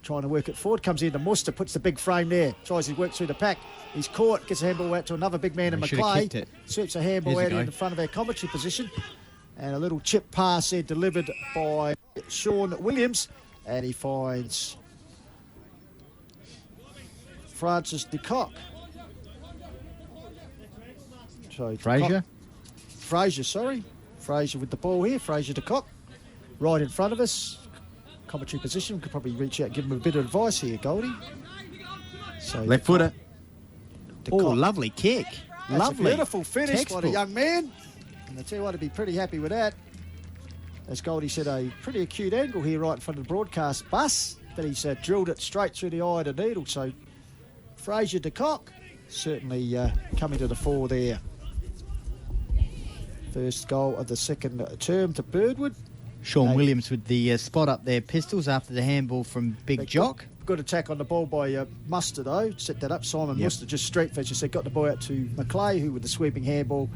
Trying to work it forward, comes into Muster, puts the big frame there. Tries to work through the pack. He's caught, gets a handball out to another big man in McClay. Sweeps a handball out in front of our commentary position. And a little chip pass there delivered by Sean Williams. And he finds Francis de Kock. Fraser, sorry. Fraser with the ball here. Fraser de Kock. Right in front of us. Commentary position. We could probably reach out and give him a bit of advice here, Goldie. So left footer. Oh, lovely kick. That's lovely. A beautiful finish Textbook. by the young man. And I tell you what, I'd be pretty happy with that. As Goldie said, a pretty acute angle here right in front of the broadcast bus. But he's drilled it straight through the eye of the needle. So Fraser de Kock certainly coming to the fore there. First goal of the second term to Birdwood. Sean Williams with the spot up there, Pistols, after the handball from Big Jock. Good attack on the ball by Muster, though. Set that up. Simon Muster just straight, as you said, got the ball out to McClay, who with the sweeping handball.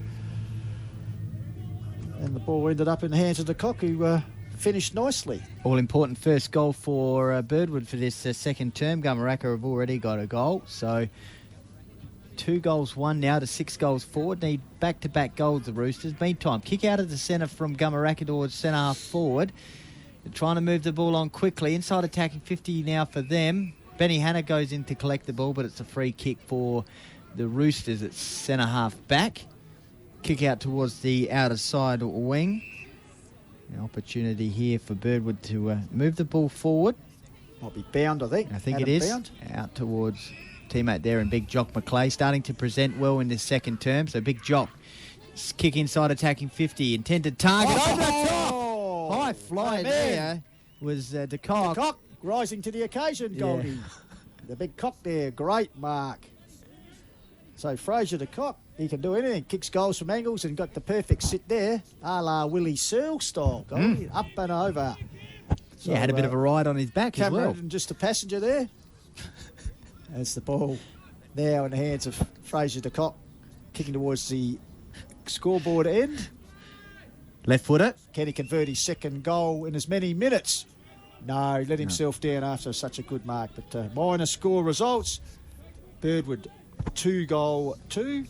And the ball ended up in the hands of de Kock, who finished nicely. All-important first goal for Birdwood for this second term. Gumeracha have already got a goal, so 2 goals, 1 now to 6 goals forward. Need back-to-back goals, the Roosters. Meantime, kick out of the centre from Gumeracha towards centre half forward. They're trying to move the ball on quickly. Inside attacking 50 now for them. Benny Hanna goes in to collect the ball, but it's a free kick for the Roosters at centre half back. Kick out towards the outer side wing. An opportunity here for Birdwood to move the ball forward. Might be bound, I think. I think it is. Bound. Out towards teammate there and Big Jock McClay, starting to present well in this second term. So Big Jock, kick inside attacking 50, intended target. Over the top! High fly there was de Kock. De Kock rising to the occasion, Goldie. Yeah. The big cock there, great mark. So Fraser de Kock, he can do anything. Kicks goals from angles and got the perfect sit there, a la Willie Searle style. Goldie, up and over. So, had a bit of a ride on his back as well. And just a passenger there. As the ball now in the hands of Fraser de Kock, kicking towards the scoreboard end. Left footer. Can he convert his second goal in as many minutes? No, he let himself down after such a good mark. But minor score results. Birdwood 2-2.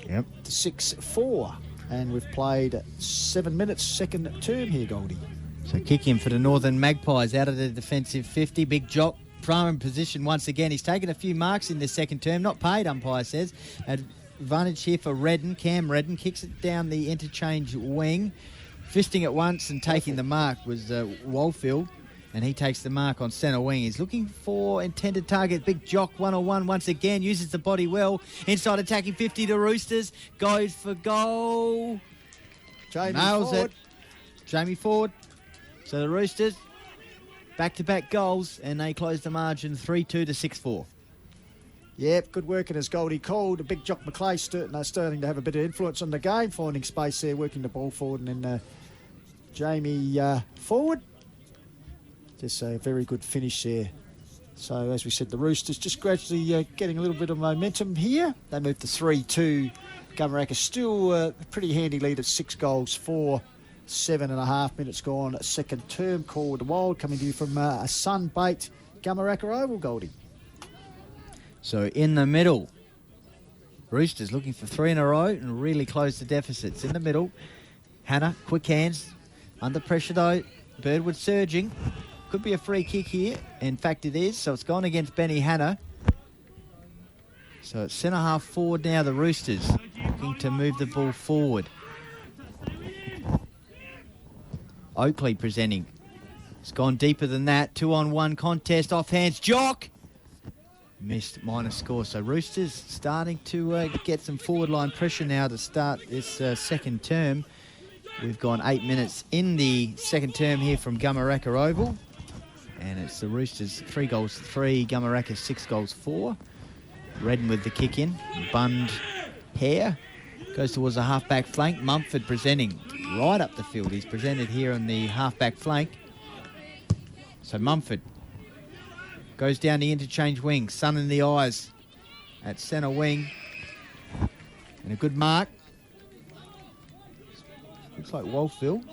Yep. To 6-4. And we've played 7 minutes, second term here, Goldie. So kick in for the Northern Magpies out of the defensive 50. Big Jock, prime position once again. He's taken a few marks in the second term. Not paid, umpire says. Advantage here for Redden. Cam Redden kicks it down the interchange wing. Fisting it once and taking the mark was Walfield. And he takes the mark on centre wing. He's looking for intended target. Big Jock 1-on-1 once again. Uses the body well. Inside attacking 50 to Roosters. Goes for goal. Nails it. Jamie Ford. So the Roosters, back-to-back goals, and they close the margin 3-2 to 6-4. Yep, good working as Goldie called. Big Jock McClay starting to have a bit of influence on the game, finding space there, working the ball forward, and then Jamie forward. Just a very good finish there. So, as we said, the Roosters just gradually getting a little bit of momentum here. They moved to 3-2. Gumeracha still pretty handy lead at 6 goals for 7.5 minutes gone. Second term call with the Wild coming to you from a sun-baked Gumeracha Oval, Goldie. So, in the middle, Roosters looking for 3 in a row and really close the deficits. In the middle, Hannah, quick hands. Under pressure, though. Birdwood surging. Could be a free kick here. In fact, it is. So it's gone against Benny Hanna. So it's centre-half forward now, the Roosters, looking to move the ball forward. Oakley presenting. It's gone deeper than that. 2-on-1 contest. Off hands. Jock! Missed, minor score. So Roosters starting to get some forward line pressure now to start this second term. We've gone 8 minutes in the second term here from Gumeracha Oval. And it's the Roosters 3 goals 3, Gumeracha 6 goals 4. Redden with the kick in. Bund Hare goes towards the half-back flank. Mumford presenting right up the field. He's presented here on the half-back flank. So Mumford goes down the interchange wing. Sun in the eyes at centre wing. And a good mark. Looks like Walfield.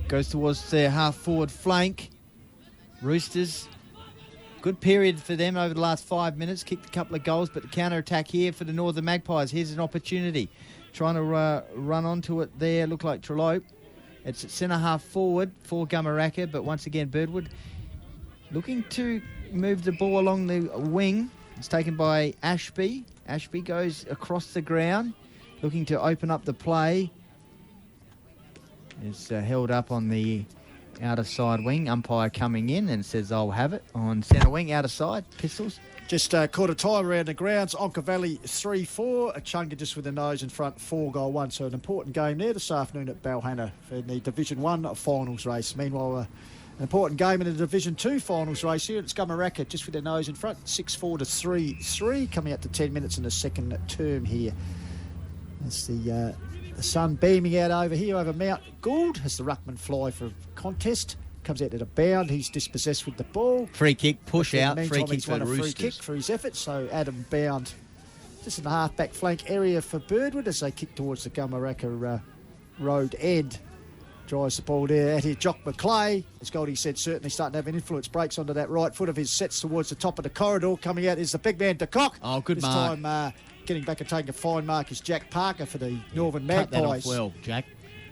Goes towards their half-forward flank. Roosters, good period for them over the last 5 minutes. Kicked a couple of goals, but the counter-attack here for the Northern Magpies. Here's an opportunity. Trying to run onto it there. Look like Trelope. It's at centre-half forward for Gumeracha, but once again, Birdwood looking to move the ball along the wing. It's taken by Ashby. Ashby goes across the ground, looking to open up the play. It's held up on the outer side wing. Umpire coming in and says, I'll have it on centre wing, outer side. Pistols. Just quarter time around the grounds. Onka Valley 3-4. A Chunga just with the nose in front, 4-1. So an important game there this afternoon at Balhanna for the Division 1 finals race. Meanwhile, an important game in the Division 2 finals race here. It's Gumeracha just with their nose in front, 6-4 to 3-3. Coming out to 10 minutes in the second term here. That's the sun beaming out over here over Mount Gould as the ruckman fly for a contest. Comes out at a bound. He's dispossessed with the ball. Free kick, push out. Free kick for the Roosters. Free kick for his efforts. So Adam Bound just in the half-back flank area for Birdwood as they kick towards the Gumeracha road end. Drives the ball there at here. Jock McClay, as Goldie said, certainly starting to have an influence. Breaks onto that right foot of his, sets towards the top of the corridor. Coming out is the big man, De Kock. Oh, good this mark. Time, getting back and taking a fine mark is Jack Parker for the Northern Cut Magpies. that off well, Jack.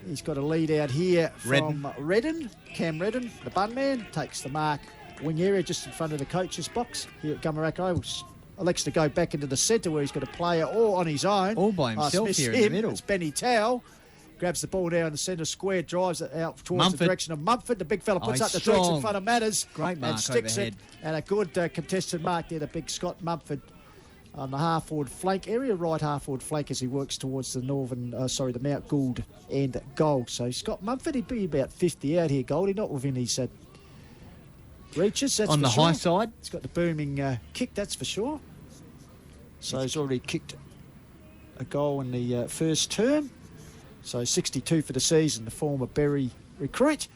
He's got a lead out here from Redden. Cam Redden, the bun man, takes the mark. Wing area just in front of the coach's box here at Gumeracha Oval. Elects to go back into the centre where he's got a player all on his own. All by himself here in the middle. It's Benny Towell. Grabs the ball down the centre square, drives it out towards the direction of Mumford. The big fella puts up the drinks in front of Matters. Great mark and sticks overhead. it. And a good contested mark there, the big Scott Mumford on the half-forward flank area, right half-forward flank as he works towards the the Mount Gould end goal. So Scott Mumford, he'd be about 50 out here, Goldie, not within his reaches, that's on the for sure. high side. He's got the booming kick, that's for sure. So he's already kicked a goal in the first term. So 62 for the season, the former Berry recruit.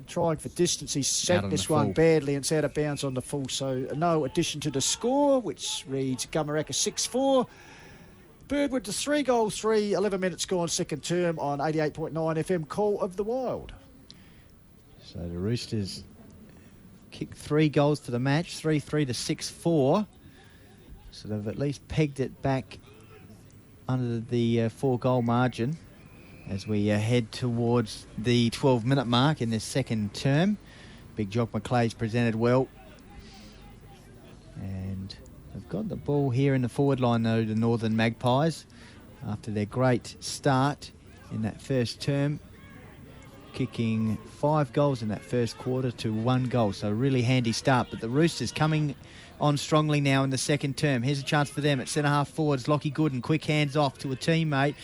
Trying for distance, he's sent this one badly and it's out of bounds on the full. So no addition to the score, which reads Gumeracha 6-4. Birdwood to 3 goals, 11 minutes gone, second term on 88.9 FM, Call of the Wild. So the Roosters kicked 3 goals to the match, 3-3 to 6-4. So they've at least pegged it back under the 4-goal margin as we head towards the 12-minute mark in this second term. Big Jock McClay's presented well. And they've got the ball here in the forward line, though, the Northern Magpies, after their great start in that first term, kicking 5 goals in that first quarter to 1 goal. So a really handy start. But the Roosters coming on strongly now in the second term. Here's a chance for them at centre-half forwards. Lockie Gooden, quick hands off to a teammate.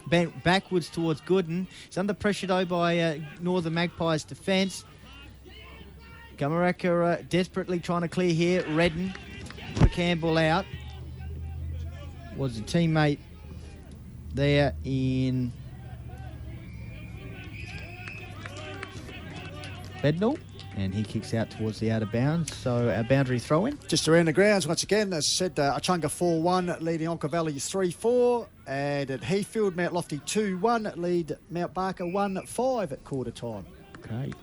Bent backwards towards Gooden. He's under pressure, though, by Northern Magpies defence. Gumeracha desperately trying to clear here. Redden, quick handball out. Was a teammate there in Bednall, and he kicks out towards the out of bounds. So a boundary throw in. Just around the grounds once again, as I said, Achunga 4-1, leading Onka Valley 3-4, and at Heathfield, Mount Lofty 2-1, lead Mount Barker 1-5 at quarter time. Okay.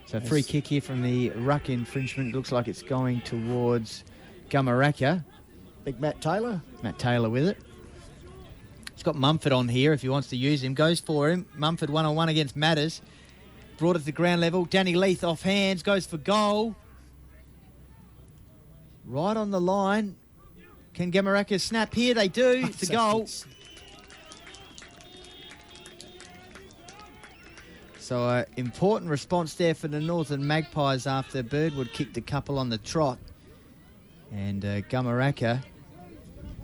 So free kick here from the ruck infringement. Looks like it's going towards Gumeracha. Big Matt Taylor. Matt Taylor with it. He's got Mumford on here if he wants to use him. Goes for him. Mumford 1-on-1 against Matters. Brought it to ground level. Danny Leith off hands. Goes for goal. Right on the line. Can Gumeracha snap here? They do. It's a goal. So important response there for the Northern Magpies after Birdwood kicked a couple on the trot. And Gumeracha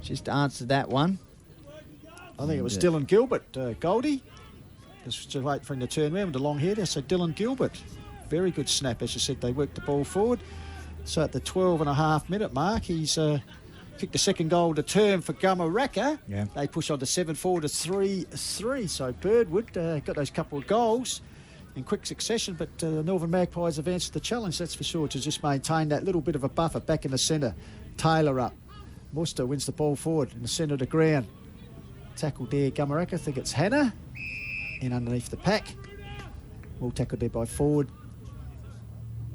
just answered that one. I think it was Dylan Gilbert, Goldie. Just wait for him to turn around with the long hair there. So Dylan Gilbert, very good snap. As you said, they worked the ball forward. So at the 12.5-minute mark, he's kicked the second goal to term for Gumeracha. Yeah. They push on to 7-4 to 3-3. So Birdwood got those couple of goals in quick succession, but the Northern Magpies have answered the challenge, that's for sure, to just maintain that little bit of a buffer back in the centre. Taylor up. Muster wins the ball forward in the centre of the ground. Tackled there, Gumeracha. I think it's Hannah in underneath the pack. Well tackled there by forward.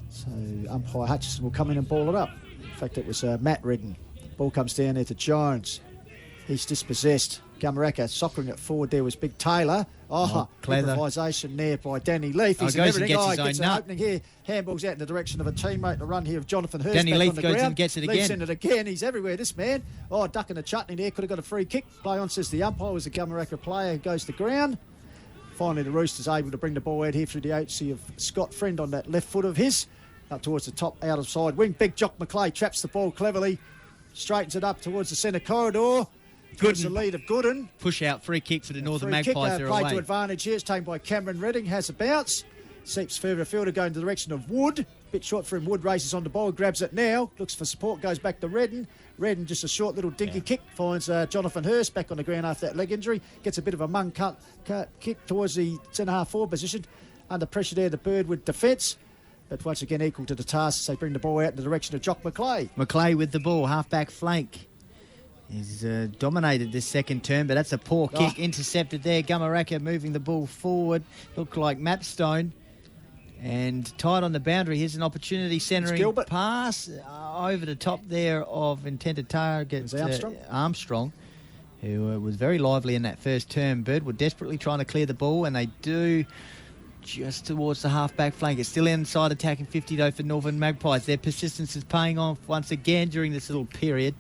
So umpire Hutchison will come in and ball it up. In fact, it was Matt Redden. Ball comes down there to Jones. He's dispossessed. Gumeracha soccering it forward there was Big Taylor. Improvisation there by Danny Leith. He's goes and gets his gets own an nut. opening here. Handball's out in the direction of a teammate. The run here of Jonathan Hurst. Danny back Leith on the goes ground. and gets it again. Leith's in it again. He's everywhere, this man. Oh, ducking a chutney there. Could have got a free kick. Play on, says the umpire. Was a Gumeracha player who goes to ground. Finally, the Roosters able to bring the ball out here through the agency of Scott Friend on that left foot of his. Up towards the top, out of side wing. Big Jock McClay traps the ball cleverly. Straightens it up towards the centre corridor. Gooden. The lead of Gooden. Push out, free kick for the Northern Free Magpies. kick, They're played away. to advantage here. It's taken by Cameron Redding. Has a bounce. Seeps further afield, going to the direction of Wood. Bit short for him. Wood races on the ball. Grabs it now. Looks for support. Goes back to Redden. Redden just a short little dinky kick. Finds Jonathan Hurst back on the ground after that leg injury. Gets a bit of a mung cut kick towards the centre-half forward position. Under pressure there, the Birdwood defence. But once again, equal to the task as they bring the ball out in the direction of Jock McClay. McClay with the ball, half-back flank. He's dominated this second term, but that's a poor kick. Intercepted there. Gumeracha moving the ball forward. Looked like Mapstone. And tied on the boundary. Here's an opportunity centering pass over the top there of intended target Armstrong, who was very lively in that first term. Birdwood desperately trying to clear the ball, and they do just towards the half-back flank. It's still inside attacking 50, though, for Northern Magpies. Their persistence is paying off once again during this little period.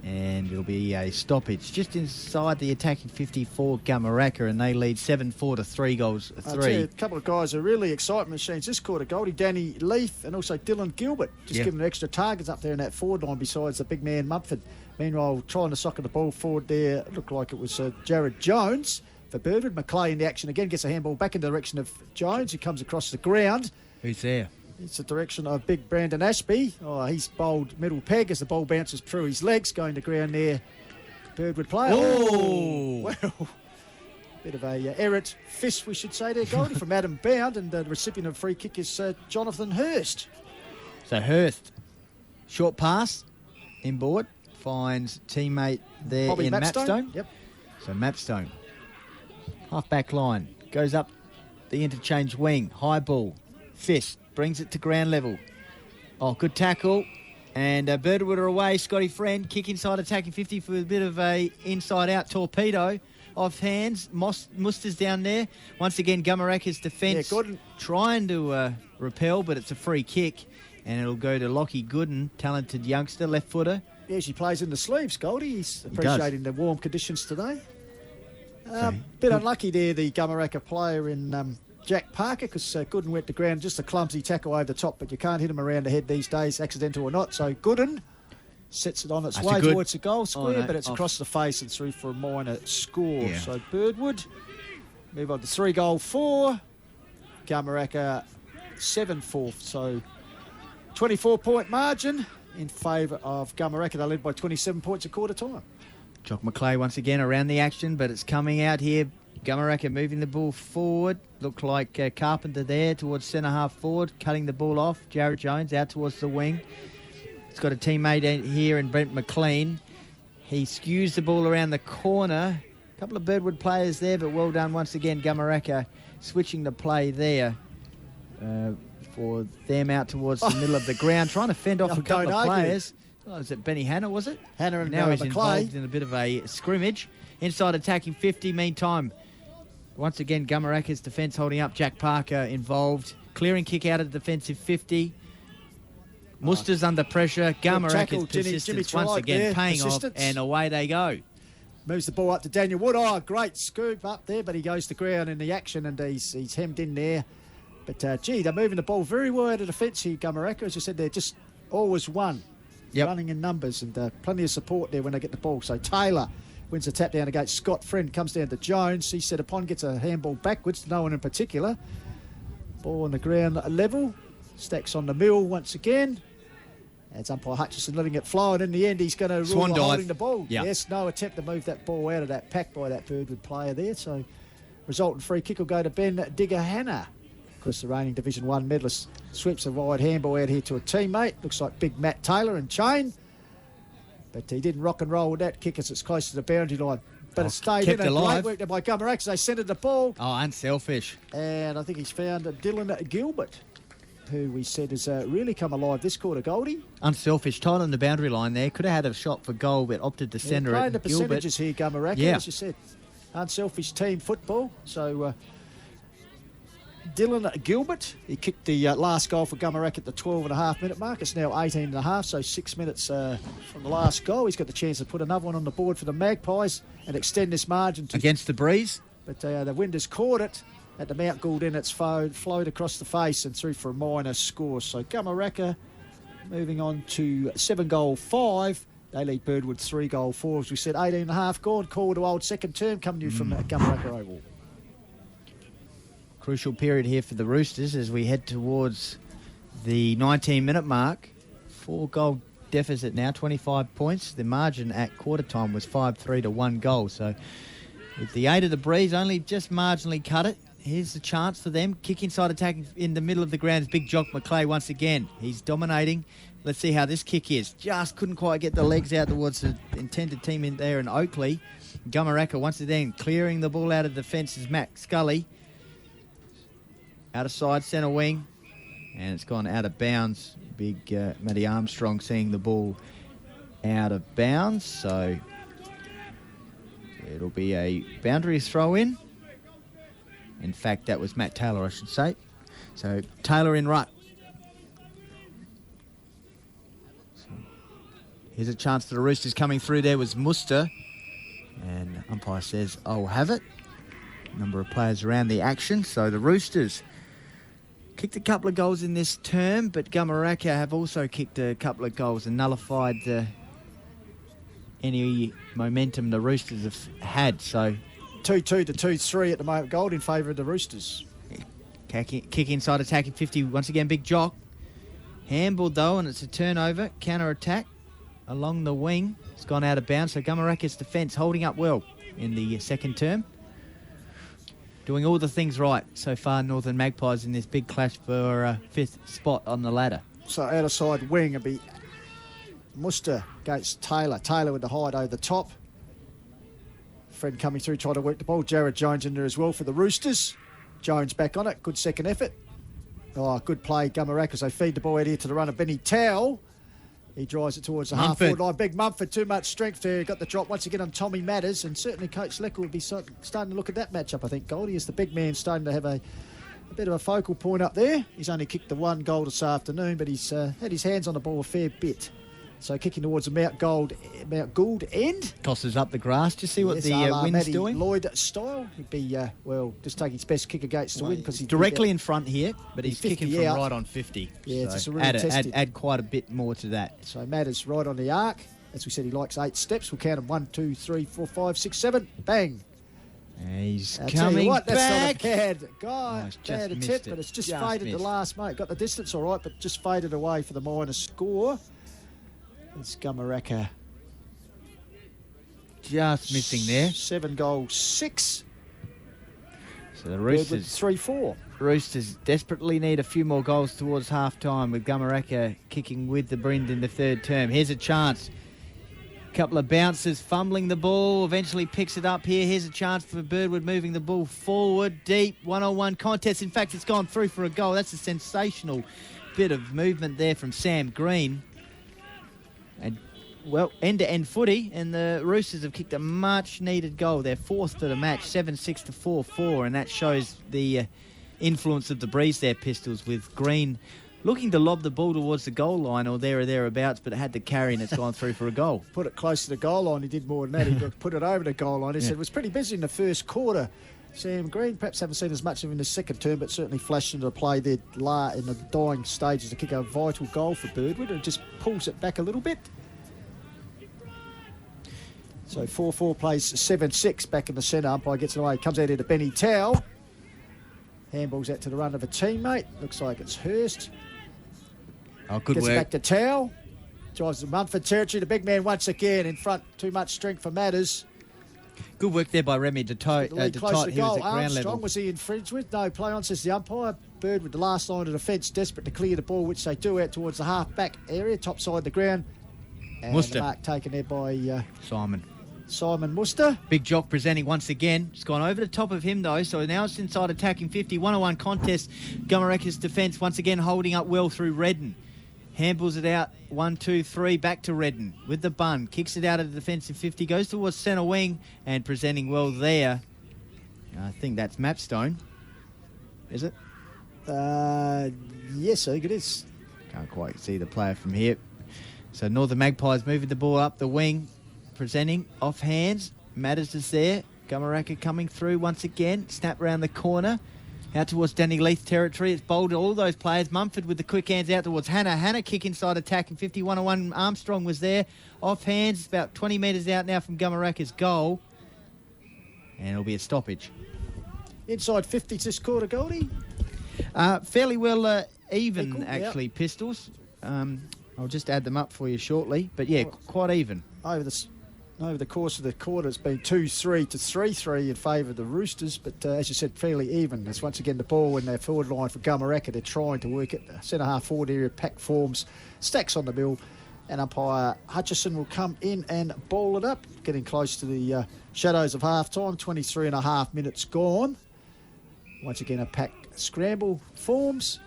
And it'll be a stoppage just inside the attacking 50 for Gumeracha, and they lead 7-4 to 3 goals. A couple of guys are really excitement machines this quarter. Goldie, Danny Leith, and also Dylan Gilbert. Just giving extra targets up there in that forward line besides the big man Mumford. Meanwhile, trying to soccer the ball forward there, it looked like it was Jared Jones for Birdwood. McClay in the action again, gets a handball back in the direction of Jones, who comes across the ground. Who's there? It's the direction of big Brandon Ashby. Oh, he's bowled middle peg as the ball bounces through his legs, going to ground there. Birdwood player. Oh! Well, bit of a errant fist, we should say there, Goldie, from Adam Bound, and the recipient of free kick is Jonathan Hurst. So Hurst, short pass, inboard, finds teammate there Bobby in Mapstone. Yep. So Mapstone. Half-back line. Goes up the interchange wing. High ball. Fist. Brings it to ground level. Oh, good tackle. And Birdwood are away. Scotty Friend. Kick inside attacking 50 for a bit of a inside-out torpedo. Off hands. Muster's down there. Once again, Gumeracha's defence trying to repel, but it's a free kick. And it'll go to Lockie Gooden, talented youngster, left footer. Yes, he plays in the sleeves, Goldie. He's appreciating the warm conditions today. Bit unlucky there, the Gumeracha player in Jack Parker, because Gooden went to ground, just a clumsy tackle over the top, but you can't hit him around the head these days, accidental or not. So Gooden sets it on its way towards the goal square, but it's across the face and through for a minor score. Yeah. So Birdwood move on to 3-4. Gumeracha 7-4. So 24-point margin in favour of Gumeracha. They led by 27 points at quarter time. Jock McClay once again around the action, but it's coming out here. Gumeracha moving the ball forward. Looked like Carpenter there towards centre-half forward, cutting the ball off. Jared Jones out towards the wing. He's got a teammate here in Brent McLean. He skews the ball around the corner. A couple of Birdwood players there, but well done once again. Gumeracha switching the play there for them out towards the middle of the ground, trying to fend off a couple of players. Oh, is it Benny Hanna, was it? Hanna and now he's McClay. Involved in a bit of a scrimmage. Inside attacking 50, meantime. Once again, Gumeracha's defence holding up. Jack Parker involved. Clearing kick out of the defensive 50. Muster's under pressure. Gumeracha's persistence once again paying off, and away they go. Moves the ball up to Daniel Wood. Oh, great scoop up there, but he goes to ground in the action, and he's hemmed in there. But, they're moving the ball very well out of defence here, Gumeracha. As you said, they're just always one. Yep. Running in numbers, and plenty of support there when they get the ball. So Taylor wins the tap down against Scott. Friend comes down to Jones. He set upon, gets a handball backwards to no one in particular. Ball on the ground level. Stacks on the mill once again. As umpire Hutchison letting it flow, and in the end he's going to rule holding the ball. Yep. Yes, no attempt to move that ball out of that pack by that Birdwood player there. So resultant free kick will go to Ben Digger-Hanna. Of course, the reigning Division 1 medalist sweeps a wide handball out here to a teammate. Looks like big Matt Taylor and Chain. But he didn't rock and roll with that kick as it's close to the boundary line. But it stayed in. Great work there by Gumeracha. They centred the ball. Oh, unselfish. And I think he's found Dylan Gilbert, who we said has really come alive this quarter, Goldie. Unselfish, tight on the boundary line there. Could have had a shot for goal, but opted to centre it. The percentages here, Gumeracha, as you said. Unselfish team football. So Dylan Gilbert, he kicked the last goal for Gumeracha at the 12.5-minute mark. It's now 18.5, so 6 minutes from the last goal. He's got the chance to put another one on the board for the Magpies and extend this margin to against the breeze. But the wind has caught it at the Mount Gouldin. It's flowed across the face and through for a minor score. So Gumeracha moving on to 7-5. They lead Birdwood 3-4. As we said, 18.5 gone. Call to old second term coming to you from Gumeracha Oval. Crucial period here for the Roosters as we head towards the 19-minute mark. 4-goal deficit now, 25 points. The margin at quarter time was 5-3 to 1 goal. So with the aid of the breeze, only just marginally cut it. Here's the chance for them. Kick inside attacking in the middle of the ground is big Jock McClay once again. He's dominating. Let's see how this kick is. Just couldn't quite get the legs out towards the intended team in there in Oakley. Gumeracha once again clearing the ball out of the fence is Matt Scully. Out of side, centre wing. And it's gone out of bounds. Big Matty Armstrong seeing the ball out of bounds. So it'll be a boundary throw in. In fact, that was Matt Taylor, I should say. So Taylor in ruck. So here's a chance for the Roosters coming through. There was Muster. And umpire says, I'll have it. Number of players around the action. So the Roosters kicked a couple of goals in this term, but Gumeracha have also kicked a couple of goals and nullified any momentum the Roosters have had. So 2-2 to 2-3 at the moment, Gold in favour of the Roosters. Kick inside attacking 50. Once again, big Jock. Handball though, and it's a turnover. Counter attack along the wing. It's gone out of bounds. So Gumeracha's defence holding up well in the second term. Doing all the things right so far, Northern Magpies in this big clash for fifth spot on the ladder. So out of side wing, it'll be Muster against Taylor. Taylor with the hide over the top. Fred coming through, trying to work the ball. Jared Jones in there as well for the Roosters. Jones back on it. Good second effort. Oh, good play, Gumeracha, as they feed the ball out here to the runner, Benny Towell. He drives it towards the half-forward line. Big Mumford, too much strength there. Got the drop once again on Tommy Matters, and certainly Coach Lecker will be starting to look at that matchup, I think, Goldie, as the big man starting to have a bit of a focal point up there. He's only kicked the one goal this afternoon, but he's had his hands on the ball a fair bit. So kicking towards the Mount Gould end. Tosses up the grass. Do you see what the wind's Matty doing? Lloyd style. He'd be, just take his best kick against the wind, because he's directly in front here, but he's kicking from out. right on 50. Yeah, so it's just really add quite a bit more to that. So Matters right on the arc. As we said, he likes 8 steps. We'll count them 1, 2, 3, 4, 5, 6, 7. Bang. He's I'll coming tell you what, back. That's not a bad guy. Oh, bad attempt, but it's just faded missed. the last, mate. Got the distance all right, but just faded away for the minor score. It's Gumeracha. Just missing there. 7 goals, 6. So the Roosters 3-4. Roosters desperately need a few more goals towards half-time, with Gumeracha kicking with the Brind in the third term. Here's a chance. Couple of bouncers fumbling the ball, eventually picks it up here. Here's a chance for Birdwood moving the ball forward. Deep, one-on-one contest. In fact, it's gone through for a goal. That's a sensational bit of movement there from Sam Green. And, well, end-to-end footy, and the Roosters have kicked a much-needed goal. They're fourth to the match, 7-6 to 4-4, and that shows the influence of the breeze there, Pistols, with Green looking to lob the ball towards the goal line or there or thereabouts, but it had the carry and it's gone through for a goal. Put it close to the goal line. He did more than that. He put it over the goal line. He said it was pretty busy in the first quarter. Sam Green, perhaps haven't seen as much of him in the second term, but certainly flashed into play there in the dying stages to kick a vital goal for Birdwood, and it just pulls it back a little bit. So 4-4 plays 7-6 back in the centre. Umpire gets it away. Comes out here to Benny Towell. Handballs out to the run of a teammate. Looks like it's Hurst. Oh, good Gets work. it back to Towell. Drives the Mumford territory. The big man once again in front. Too much strength for Matters. Good work there by Remy Close to the He goal. was at ground Armstrong, level. was he infringed with? No, play on, says the umpire. Bird with the last line of defence, desperate to clear the ball, which they do out towards the half-back area, top side of the ground. And Muster. the mark taken there by Simon Muster. Big Jock presenting once again. It's gone over the top of him, though, so now it's inside attacking 50. 1-on-1 contest. Gumeracha's defence once again holding up well through Redden. Handballs it out, 1, 2, 3, back to Redden with the bun. Kicks it out of the defensive 50, goes towards centre wing and presenting well there. I think that's Mapstone. Is it? Yes, I think it is. Can't quite see the player from here. So Northern Magpies moving the ball up the wing, presenting off hands. Matters is there. Gumeracha coming through once again. Snap round the corner. Out towards Danny Leith territory. It's bowled all those players. Mumford with the quick hands out towards Hannah. Hannah kick inside attack and 51-1. Armstrong was there. Off hands. It's about 20 metres out now from Gumeracha's goal. And it'll be a stoppage. Inside 50 this quarter, Goldie. Fairly well even, Equal, actually, yep. Pistols. I'll just add them up for you shortly. But, yeah, quite even. Over the course of the quarter, it's been 2-3 to 3-3 in favour of the Roosters, but as you said, fairly even. It's once again the ball in their forward line for Gumeracha. They're trying to work it. Centre-half forward area, pack forms, stacks on the bill, and umpire Hutchison will come in and bowl it up. Getting close to the shadows of half-time, 23 and a half minutes gone. Once again, a pack scramble forms,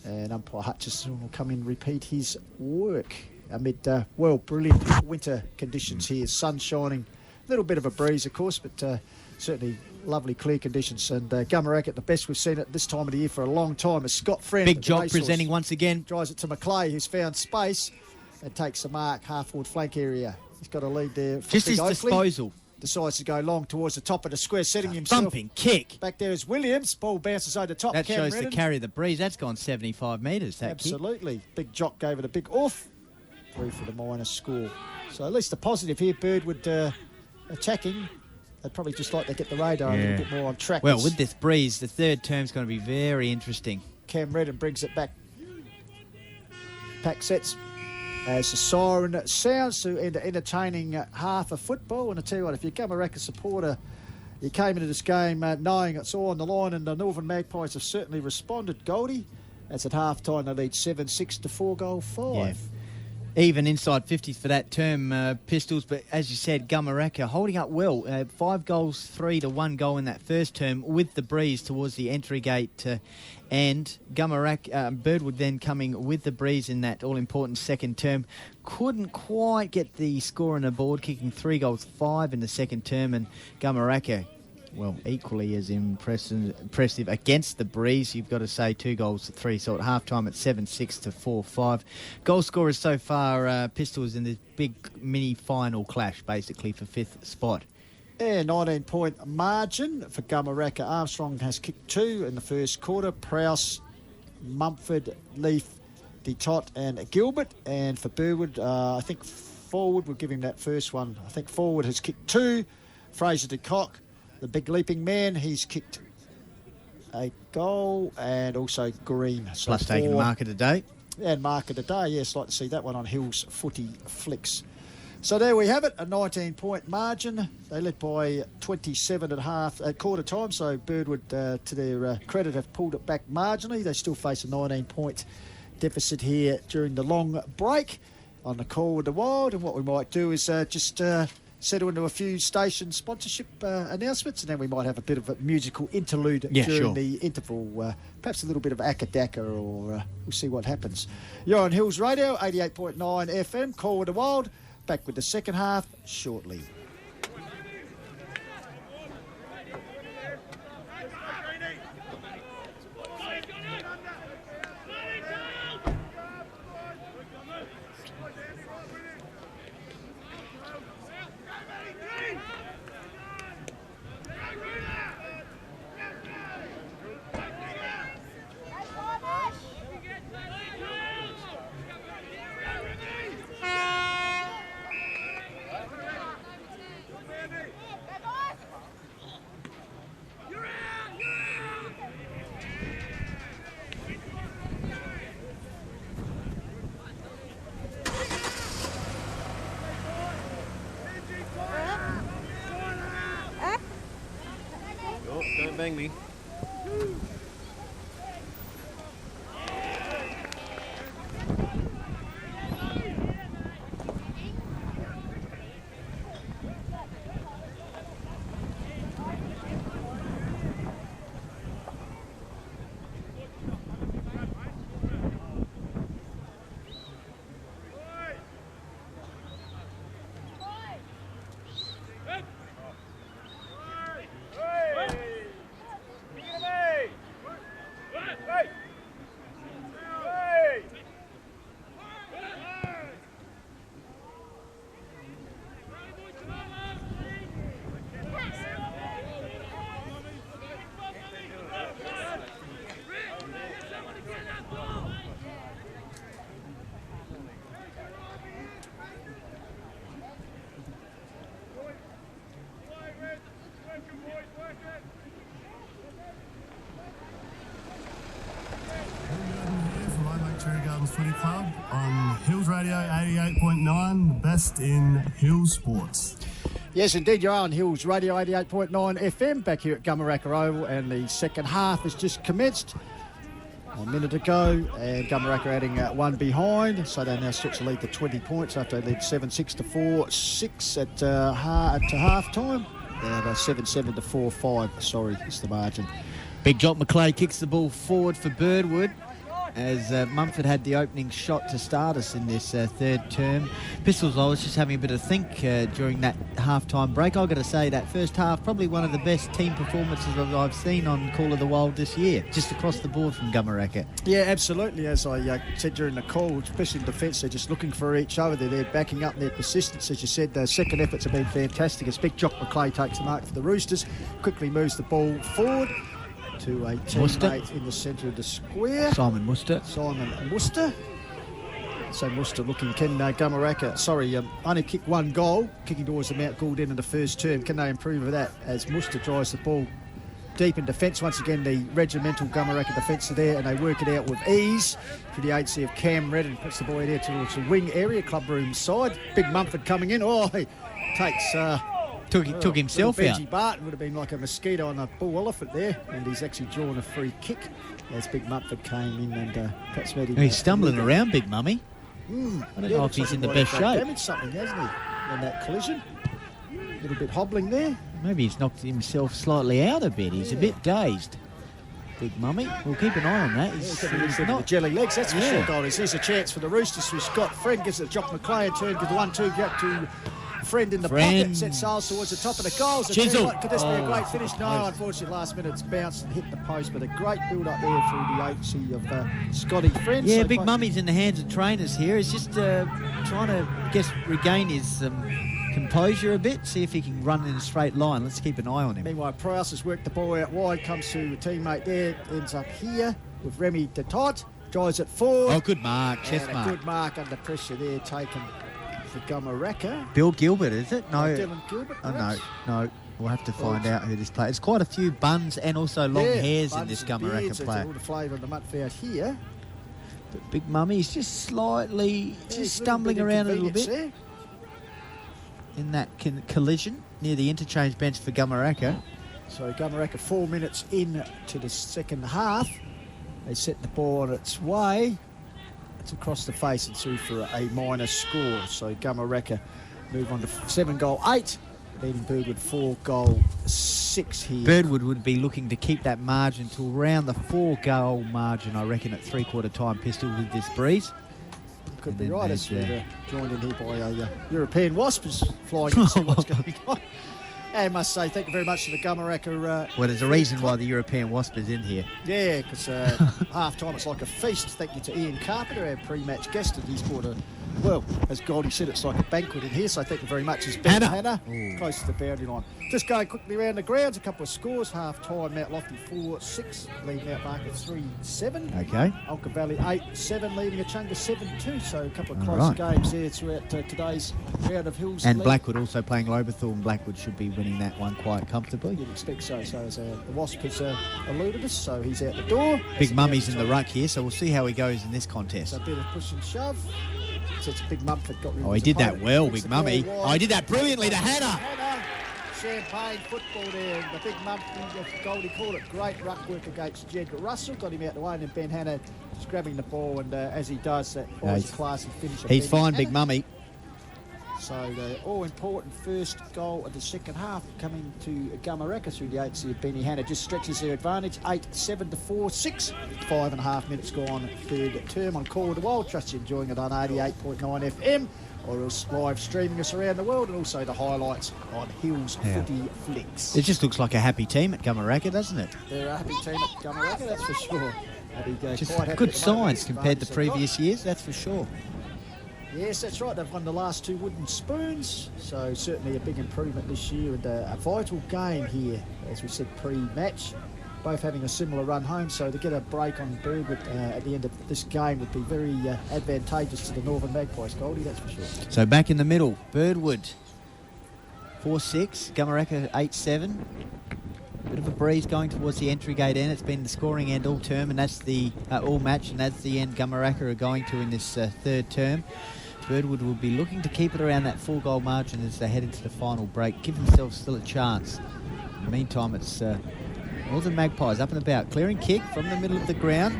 and umpire Hutchison will come in and repeat his work. Amid, brilliant winter conditions here. Sun shining, a little bit of a breeze, of course, but certainly lovely clear conditions. And Gumeracha at the best we've seen it this time of the year for a long time. As Scott Friend, Big Jock presenting once again. Drives it to Maclay, who's found space and takes the mark, half-forward flank area. He's got a lead there. Just his Oakley. disposal. Decides to go long towards the top of the square, setting himself. Thumping kick. Back there is Williams. Ball bounces over the top. That Cam shows Redden. the carry of the breeze. That's gone 75 metres, that Absolutely. Big Jock gave it a big oof. 3 for the minor score. So at least a positive here. Birdwood attacking. They'd probably just like to get the radar a little bit more on track. Well, with this breeze, the third term's going to be very interesting. Cam Redden brings it back. Pack sets as the siren sounds to end an entertaining half of football. And I tell you what, if you're a Gumeracha supporter, you came into this game knowing it's all on the line, and the Northern Magpies have certainly responded, Goldie. That's at half-time. They lead 7-6 to 4-5. Yeah. Even inside 50s for that term, Pistols. But as you said, Gumeracha holding up well. 5 goals, 3 to 1 goal in that first term with the breeze towards the entry gate. And Gumeracha, Birdwood then coming with the breeze in that all-important second term. Couldn't quite get the score on the board, kicking 3 goals, 5 in the second term. And Gumeracha, well, equally as impressive against the breeze. You've got to say 2 goals to 3. So at half-time it's 7-6 to 4-5. Goal scorers so far, Pistols in this big mini-final clash, basically, for 5th spot. Yeah, 19-point margin for Gumeracha. Armstrong has kicked 2 in the first quarter. Prowse, Mumford, Leaf, DeTott and Gilbert. And for Birdwood, I think forward, we'll give him that first one. I think forward has kicked 2. Fraser de Kock, the big leaping man, he's kicked a goal, and also Green. So plus taking the mark of the day. And mark of the day, yes, like to see that one on Hills Footy Flicks. So there we have it, a 19-point margin. They led by 27 at half at quarter time, so Birdwood, to their credit, have pulled it back marginally. They still face a 19-point deficit here during the long break on the call with the Wild. And what we might do is just settle into a few station sponsorship announcements, and then we might have a bit of a musical interlude during the interval. Perhaps a little bit of Akadaka, or we'll see what happens. You're on Hills Radio, 88.9 FM, Call with the Wild. Back with the second half shortly. Don't bang me. Footy Club on Hills Radio 88.9, the best in Hills Sports. Yes, indeed, you're on Hills Radio 88.9 FM, back here at Gumeracha Oval, and the second half has just commenced a minute ago, and Gumeracha adding one behind, so they now stretch the lead to 20 points after they led 7-6 to 4-6 at half-time. Now 7-7 to 4-5, sorry, is the margin. Big Jock McClay kicks the ball forward for Birdwood, as Mumford had the opening shot to start us in this third term. Pistols, I was just having a bit of think during that half-time break. I've got to say that first half, probably one of the best team performances I've seen on Call of the Wild this year, just across the board from Gumeracha. Yeah, absolutely. As I said during the call, especially in defence, they're just looking for each other. They're backing up their persistence. As you said, the second efforts have been fantastic. As Big Jock McClay takes the mark for the Roosters, quickly moves the ball forward to a teammate in the centre of the square. Simon Muster. So Muster looking, can Gumeracha, only kick one goal, kicking towards the Mount Gould end of the first term. Can they improve with that as Muster drives the ball deep in defence? Once again, the regimental Gumeracha defence are there, and they work it out with ease through the agency of Cam Redden. Puts the ball in there towards the wing area, club room side. Big Mumford coming in. Oh, he takes... Took himself out. Benji Barton would have been like a mosquito on a bull elephant there, and he's actually drawn a free kick as Big Mumford came in and perhaps made him... He's stumbling around, Big Mummy. I don't know if he's in the best shape. Damaged something, hasn't he, in that collision? A little bit hobbling there. Maybe he's knocked himself slightly out a bit. He's a bit dazed. Big Mummy. We'll keep an eye on that. He's not jelly legs, that's for sure, Goldies. Here's a chance for the Roosters through Scott Friend. Gives it to Jock McLean. Turn, gives the 1-2 get to Friend in the pocket. Sets sails towards the top of the goals. Chisel. Could this be a great finish? No, unfortunately, last minute it's bounced and hit the post, but a great build up there through the agency of Scotty Friend. Yeah, so Big Mummy's in the hands of trainers here. He's just trying to, I guess, regain his composure a bit, see if he can run in a straight line. Let's keep an eye on him. Meanwhile, Prowse has worked the ball out wide, comes to a teammate there, ends up here with Remy Detot, drives it forward. Oh, good mark, chest mark. Good mark under pressure there, taken for Gumeracha. Bill Gilbert, is it? No. Dylan Gilbert, oh, no. We'll have to find out who this player is. There's quite a few buns and also long hairs in this Gumeracha player. All the flavour of the mud out here. But Big Mummy's just slightly, just stumbling around a little bit. There. In that collision near the interchange bench for Gumeracha. So Gumeracha 4 minutes into the second half. They set the ball on its way. It's across the face and through for a minor score. So Gumeracha move on to 7-8. Leading Birdwood 4-6 here. Birdwood would be looking to keep that margin to around the 4-goal margin, I reckon, at three-quarter time pistol with this breeze. Could be right, as we're joined in here by a European Wasp who's flying to see what's going on. And I must say thank you very much to the Gumeracha. Well, there's a reason why the European Wasp is in here. Yeah, because half-time it's like a feast. Thank you to Ian Carpenter, our pre-match guest, and he's brought a, well, as Goldie said, it's like a banquet in here, so thank you very much. It's Ben Hanna, close to the boundary line. Just going quickly around the grounds, a couple of scores. Half-time, Mount Lofty 4-6, leading Mount Market 3-7. Okay. Onka Valley 8-7, leading Achunga 7-2, so a couple of close games there throughout today's round of Hills. And Blackwood also playing Loberthorne. Blackwood should be winning that one quite comfortably. You'd expect so. So as the Wasp has eluded us, so he's out the door. Big Mummy's in the ruck here, so we'll see how he goes in this contest. So a bit of push and shove. So it's Big Mumford got rid of he did that well, Big Mummy. Oh, he did that brilliantly to Hannah. Champagne football there. The Big Mumford, Goldie called it great ruck work against Jed Russell. Got him out the way, and then Ben Hanna just grabbing the ball, and as he does, that always a classy finish. He's fine, Big Mummy. So the all-important first goal of the second half coming to Gumeracha through the agency of Benny Hanna. Just stretches their advantage, 8-7 to 4-6. 5.5 minutes gone, third term on Call of the Wild. Trust you're enjoying it on 88.9 FM, or else live streaming us around the world, and also the highlights on Hills Footy Flicks. It just looks like a happy team at Gumeracha, doesn't it? They're a happy team at Gumeracha, that's for sure. Just good signs compared to previous years, that's for sure. Yes, that's right. They've won the last 2 wooden spoons, so certainly a big improvement this year, and a vital game here, as we said pre-match. Both having a similar run home, so to get a break on Birdwood at the end of this game would be very advantageous to the Northern Magpies, Goldie, that's for sure. So back in the middle, Birdwood 4-6, Gumeracha 8-7. Bit of a breeze going towards the entry gate end. It's been the scoring end all term, and that's the all match, and that's the end Gumeracha are going to in this third term. Birdwood will be looking to keep it around that 4-goal margin as they head into the final break, give themselves still a chance. In the meantime, it's Northern Magpies up and about, clearing kick from the middle of the ground.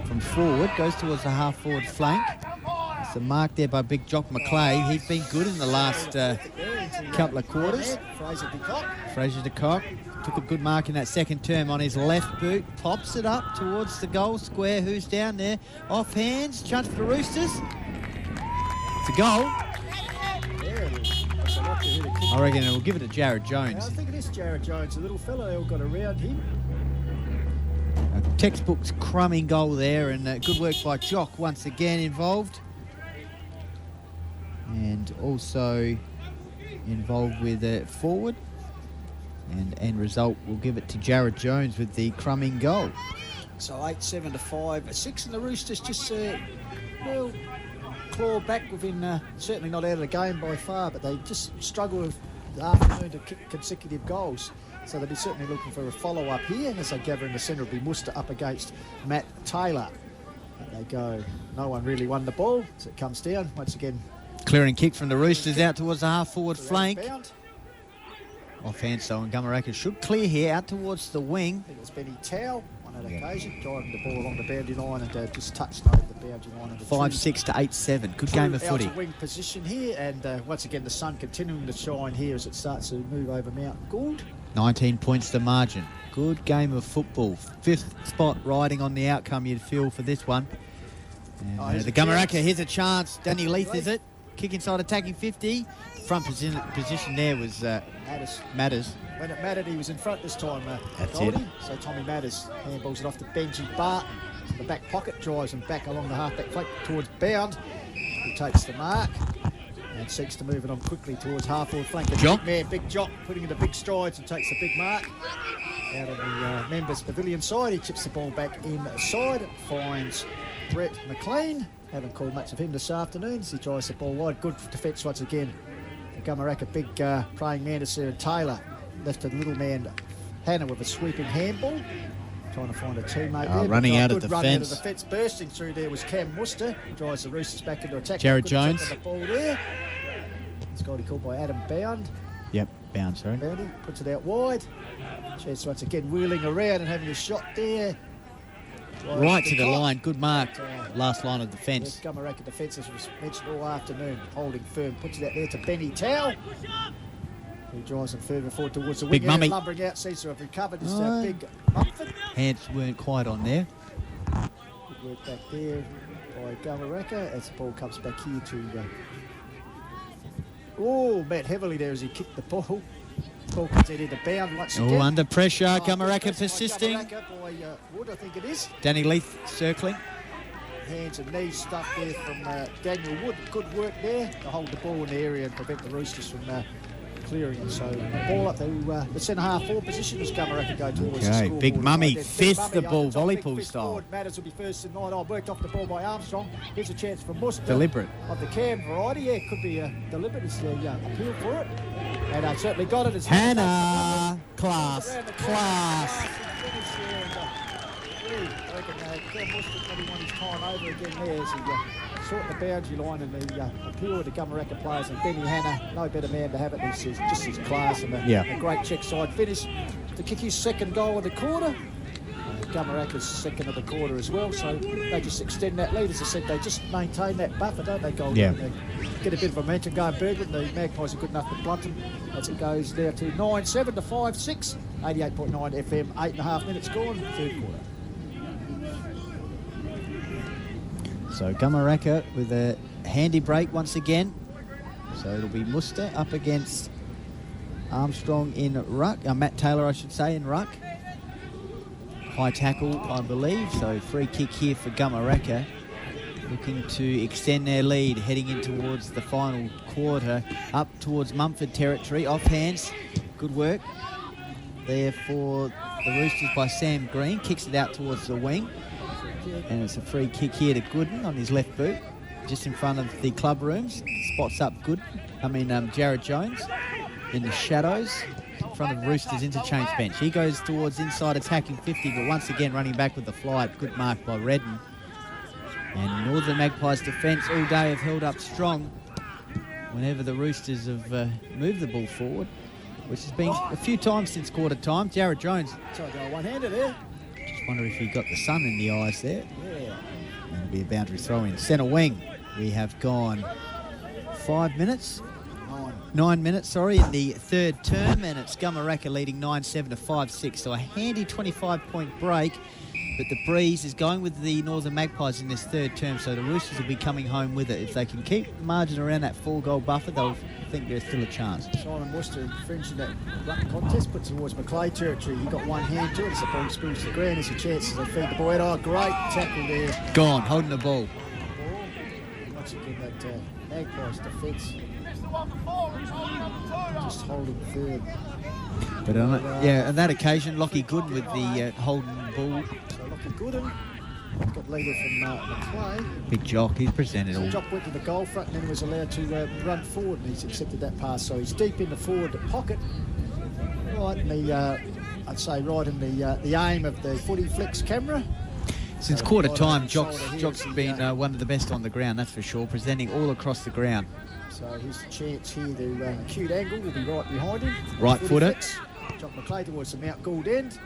From forward, goes towards the half-forward flank. It's a mark there by big Jock McLeay. He's been good in the last couple of quarters. Fraser de Kock took a good mark in that second term on his left boot. Pops it up towards the goal square. Who's down there? Off hands. Chance for the Roosters. It's a goal. I reckon we'll give it to Jared Jones. I think it is Jared Jones. A little fella they all got around him. A textbook's crumbing goal there, and good work by Jock once again involved. And also involved with forward. And end result, we'll give it to Jared Jones with the crumbing goal. So 8-7 to 5-6, and the Roosters just claw back within, certainly not out of the game by far, but they just struggle with the afternoon to kick consecutive goals. So they'll be certainly looking for a follow-up here as they gather in the centre. Will be Worcester up against Matt Taylor. And they go, no one really won the ball, so it comes down once again. Clearing kick from the Roosters out towards the half-forward flank. Offhand, so and Gumeracha should clear here out towards the wing. I think it was Benny Towell on that occasion, driving the ball along the boundary line and just touched over the boundary line. 5-6 to 8-7. Good game of footy. Out of wing position here, and once again the sun continuing to shine here as it starts to move over Mount Gould. 19 points to margin. Good game of football. 5th spot riding on the outcome, you'd feel, for this one. And, the Gumeracha, here's a chance. Danny Leith, is it? Kick inside, attacking 50. Front position there was Matters. When it mattered, he was in front this time, That's Goldie. it. So Tommy Matters handballs it off to Benji Barton. The back pocket drives him back along the half-back flank towards Bound, who takes the mark and seeks to move it on quickly towards half-forward flank. Big Jock, putting in the big strides and takes the big mark. Out of the members' pavilion side, he chips the ball back inside, finds Brett McLean. Haven't called much of him this afternoon as he tries the ball wide. Good defence once again. The Gumeracha, big praying man to Sarah Taylor. Left a little man, Hannah, with a sweeping handball. Trying to find a teammate there. Running out of defence. Run out of defence. Bursting through there was Cam Worcester. Drives the Roosters back into attack. Jared Good Jones. check on the ball there. It's got to be called by Adam Bound. Yep, Bound, sorry. Boundy puts it out wide. Chance once again wheeling around and having a shot there. Right to the line. Good mark. Last line of defence. Gumeracha defence, as was mentioned all afternoon, holding firm. Puts it out there to Benny Towell. He drives him further forward towards the wing. Big Mummy. Lumbering out, seems to have recovered. It's Big Mumford. Hands weren't quite on there. Good work back there by Gumeracha as the ball comes back here to... Matt heavily there as he kicked the ball. Ball comes out into Bound once again. Under pressure. Gumeracha persisting. Gumeracha by Wood, I think it is. Danny Leith circling. Hands and knees stuff there from Daniel Wood. Good work there to hold the ball in the area and prevent the Roosters from clearing it. So ball up to the centre half forward position as Gumeracha go towards the scoreboard. Big Mummy Big fists the Mummy ball over the top, big volleyball fist style. forward. Matters will be first tonight. Worked off the ball by Armstrong. Here's a chance for Muster. Deliberate. Of the Cam variety. Yeah, it could be deliberate. It's the appeal for it. And certainly got it. As Hannah. Class. I reckon Cam Muster probably won his time over again there as he sort the boundary line and the appeal of the Gumeracha players, and Benny Hannah, no better man to have it. This is just his class and a great check side finish to kick his second goal of the quarter. Gumeracha's second of the quarter as well, so they just extend that lead. As I said, they just maintain that buffer, don't they, Gold? Yeah. They get a bit of momentum going, Birdwood. The Magpies are good enough to blunt them as it goes there to 9-7 to 5-6. 88.9 FM, 8.5 minutes gone, third quarter. So Gumeracha with a handy break once again. So it'll be Muster up against Armstrong in ruck. Matt Taylor, I should say, in ruck. High tackle, I believe. So free kick here for Gumeracha. Looking to extend their lead, heading in towards the final quarter. Up towards Mumford territory. Off hands. Good work there for the Roosters by Sam Green. Kicks it out towards the wing. And it's a free kick here to Gooden on his left boot, just in front of the club rooms. Spots up Jared Jones in the shadows in front of Roosters interchange bench. He goes towards inside attacking 50, but once again running back with the flight. Good mark by Redden. And Northern Magpies defence all day have held up strong whenever the Roosters have moved the ball forward, which has been a few times since quarter time. Jared Jones. Tried to go one-hander there. Wonder if he got the sun in the eyes there. Yeah. That'll be a boundary throw in. Centre wing. We have gone 5 minutes. 9 minutes, in the third term, and it's Gumeracha leading 9-7 to 5-6. So a handy 25-point break, but the breeze is going with the Northern Magpies in this third term, so the Roosters will be coming home with it. If they can keep the margin around that 4-goal buffer, they'll think there's still a chance. Simon Worcester infringing that ruck contest, puts towards Macleay territory. He got one hand to it as the ball spills to the ground. There's a chance as they feed the ball out. Oh, great tackle there. Gone, holding the ball. Once again, that Magpies defence just holding third. But on that occasion, Lockie Gooden with the holding the ball. So Lockie Gooden got leader from Macleay. Big Jock, he's presented all. Jock went to the goal front and then was allowed to run forward, and he's accepted that pass. So he's deep in the forward pocket, right in the, I'd say right in the aim of the footy flex camera. Since quarter time, Jock's been one of the best on the ground, that's for sure, presenting all across the ground. So here's the chance here to acute angle will be right behind him. Right footer. Jock Macleay towards the Mount Gould end.